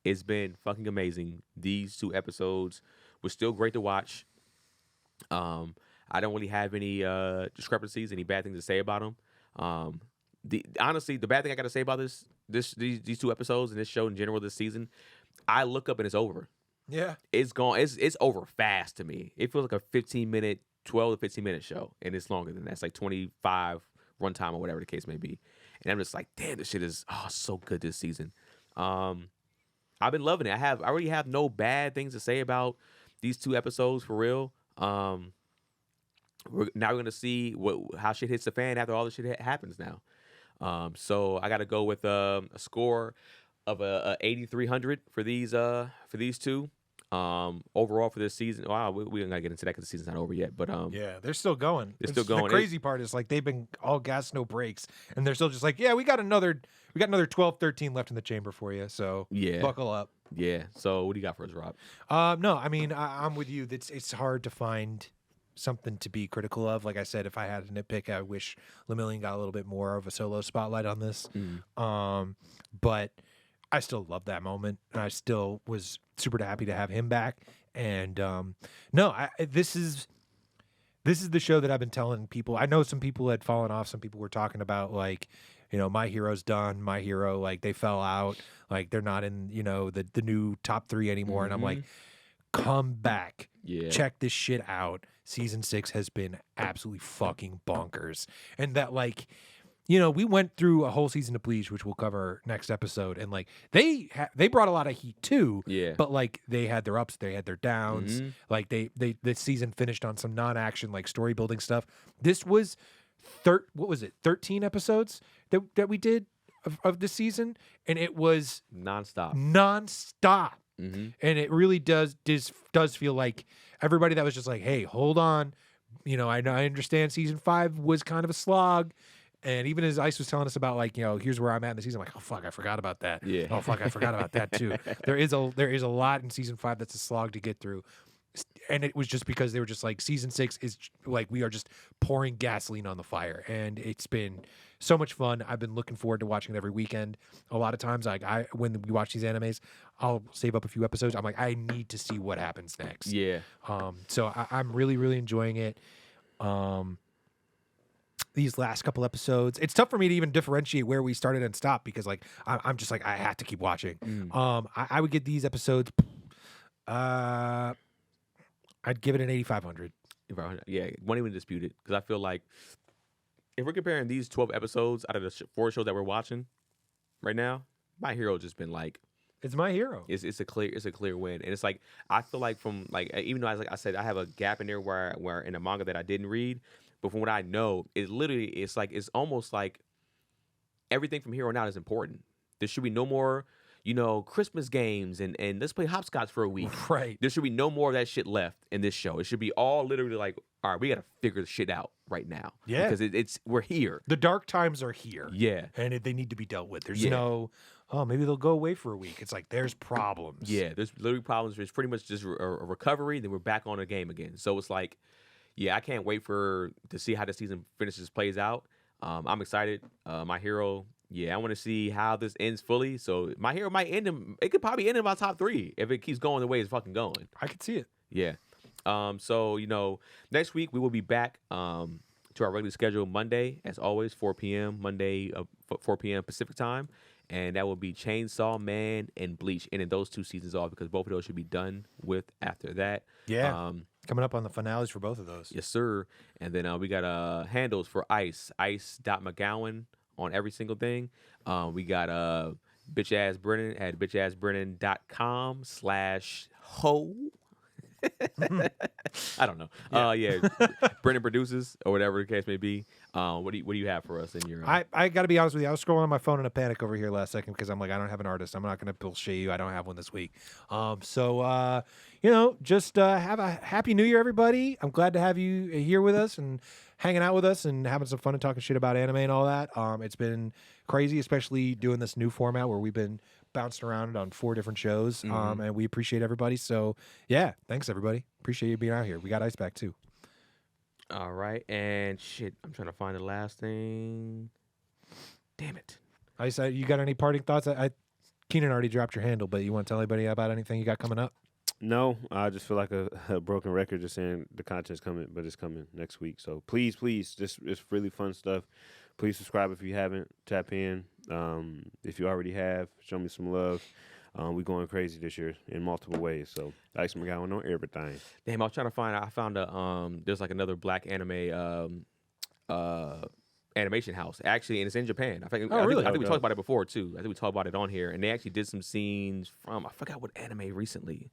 Speaker 2: It's been fucking amazing. These 2 episodes were still great to watch. I don't really have any discrepancies, any bad things to say about them. Honestly, the bad thing I got to say about these 2 episodes and this show in general this season, I look up and it's over.
Speaker 3: Yeah.
Speaker 2: It's gone. It's over fast to me. It feels like a 15-minute, 12 to 15-minute show, and it's longer than that. It's like 25 runtime or whatever the case may be. And I'm just like, damn, this shit is so good this season. I've been loving it. I already have no bad things to say about these 2 episodes for real. We're gonna see how shit hits the fan after all this shit happens now. So I got to go with a score of a 8,300 for these 2. Overall for this season, wow, we're gonna get into that because the season's not over yet. But
Speaker 3: Yeah, they're still going.
Speaker 2: They're still going.
Speaker 3: The crazy part is like they've been all gas, no brakes, and they're still just like, yeah, we got another 12, 13 left in the chamber for you. So
Speaker 2: yeah,
Speaker 3: buckle up.
Speaker 2: yeah. So what do you got for us, Rob?
Speaker 3: No, I mean I'm with you. It's hard to find something to be critical of. Like I said, if I had a nitpick, I wish Lemillion got a little bit more of a solo spotlight on this. But I still love that moment, and I still was super happy to have him back. And this is the show that I've been telling people. I know some people had fallen off. Some people were talking about like, My Hero's done. My Hero, like they fell out. Like they're not in, the new top 3 anymore. And I'm like, come back.
Speaker 2: Yeah.
Speaker 3: Check this shit out. Season 6 has been absolutely fucking bonkers. And that like, we went through a whole season of Bleach, which we'll cover next episode, and like they brought a lot of heat too.
Speaker 2: Yeah.
Speaker 3: But like they had their ups, they had their downs. Like this season finished on some non-action like story building stuff. This was 13 episodes that we did of this season, and it was
Speaker 2: nonstop.
Speaker 3: And it really does feel like everybody that was just like, hey, hold on, I understand season 5 was kind of a slog. And even as Ice was telling us about like, here's where I'm at in the season, I'm like, oh fuck, I forgot about that.
Speaker 2: Yeah.
Speaker 3: Oh fuck, I forgot about that too. There is a lot in season 5 that's a slog to get through. And it was just because they were just like, season 6 is like, we are just pouring gasoline on the fire. And it's been so much fun. I've been looking forward to watching it every weekend. A lot of times, like when we watch these animes, I'll save up a few episodes. I'm like, I need to see what happens next.
Speaker 2: Yeah.
Speaker 3: So I'm really, really enjoying it. These last couple episodes, it's tough for me to even differentiate where we started and stopped because like I'm just like I have to keep watching. I would give these episodes I'd give it an 8,500.
Speaker 2: Yeah, won't even dispute it because I feel like if we're comparing these 12 episodes out of the 4 shows that we're watching right now, My Hero just been like,
Speaker 3: it's My Hero.
Speaker 2: It's a clear win, and it's like I feel like from like even though I said I have a gap in there where in a manga that I didn't read, but from what I know, it's almost like everything from here on out is important. There should be no more, Christmas games and let's play hopscotch for a week.
Speaker 3: Right.
Speaker 2: There should be no more of that shit left in this show. It should be all literally like, all right, we got to figure the shit out right now.
Speaker 3: Yeah.
Speaker 2: Because we're here.
Speaker 3: The dark times are here.
Speaker 2: Yeah.
Speaker 3: And they need to be dealt with. There's no, maybe they'll go away for a week. It's like, there's problems.
Speaker 2: Yeah, there's literally problems. It's pretty much just a recovery. Then we're back on the game again. So it's like, yeah, I can't wait to see how the season plays out. I'm excited. My Hero, I want to see how this ends fully. So My Hero might end it could probably end in my top 3 if it keeps going the way it's fucking going.
Speaker 3: I could see it.
Speaker 2: Yeah. So next week we will be back to our regular schedule Monday, as always, 4 p.m. Monday, 4 p.m. Pacific time, and that will be Chainsaw Man and Bleach, ending those 2 seasons off because both of those should be done with after that.
Speaker 3: Yeah. Coming up on the finales for both of those.
Speaker 2: Yes, sir. And then we got handles for ice.mcgowan on every single thing. We got bitch ass Brennan at bitchassbrennan.com/ho. I don't know. Brennan produces or whatever the case may be. What do you have for us in your?
Speaker 3: I got to be honest with you. I was scrolling on my phone in a panic over here last second because I'm like, I don't have an artist. I'm not going to bullshit you. I don't have one this week. Just have a happy New Year, everybody. I'm glad to have you here with us and hanging out with us and having some fun and talking shit about anime and all that. It's been crazy, especially doing this new format where we've been bouncing around on 4 different shows. And we appreciate everybody. So yeah, thanks everybody. Appreciate you being out here. We got Ice back too.
Speaker 2: All right, and shit, I'm trying to find the last thing. Damn it.
Speaker 3: Ice, you got any parting thoughts? Keenan already dropped your handle, but you want to tell anybody about anything you got coming up?
Speaker 4: No, I just feel like a broken record just saying the content's coming, but it's coming next week. So please, it's really fun stuff. Please subscribe if you haven't. Tap in. If you already have, show me some love. We're going crazy this year in multiple ways. So Ice McGowan on everything.
Speaker 2: Damn, I was trying to find. I found there's like another black anime animation house actually, and it's in Japan. I think we talked about it before too. I think we talked about it on here, and they actually did some scenes from I forgot what anime recently.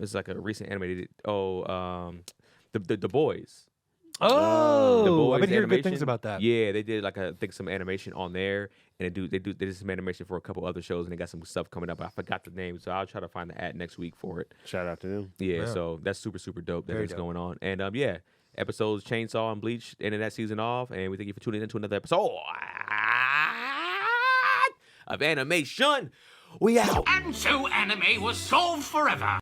Speaker 2: It's like a recent anime. They did, the Boys.
Speaker 3: Oh, I've
Speaker 2: Boys
Speaker 3: been hearing good things
Speaker 2: animation.
Speaker 3: about that.
Speaker 2: Yeah, they did like I think some animation on there, and they did some animation for a couple other shows, and they got some stuff coming up. I forgot the name, so I'll try to find the ad next week for it.
Speaker 4: Shout out to them.
Speaker 2: Yeah,
Speaker 3: Yeah.
Speaker 2: so that's super dope.
Speaker 3: Very
Speaker 2: That's
Speaker 3: dope.
Speaker 2: going on, and yeah, episodes Chainsaw and Bleach ending that season off, and we thank you for tuning into another episode of Animeshun. We out.
Speaker 1: And so anime was solved forever.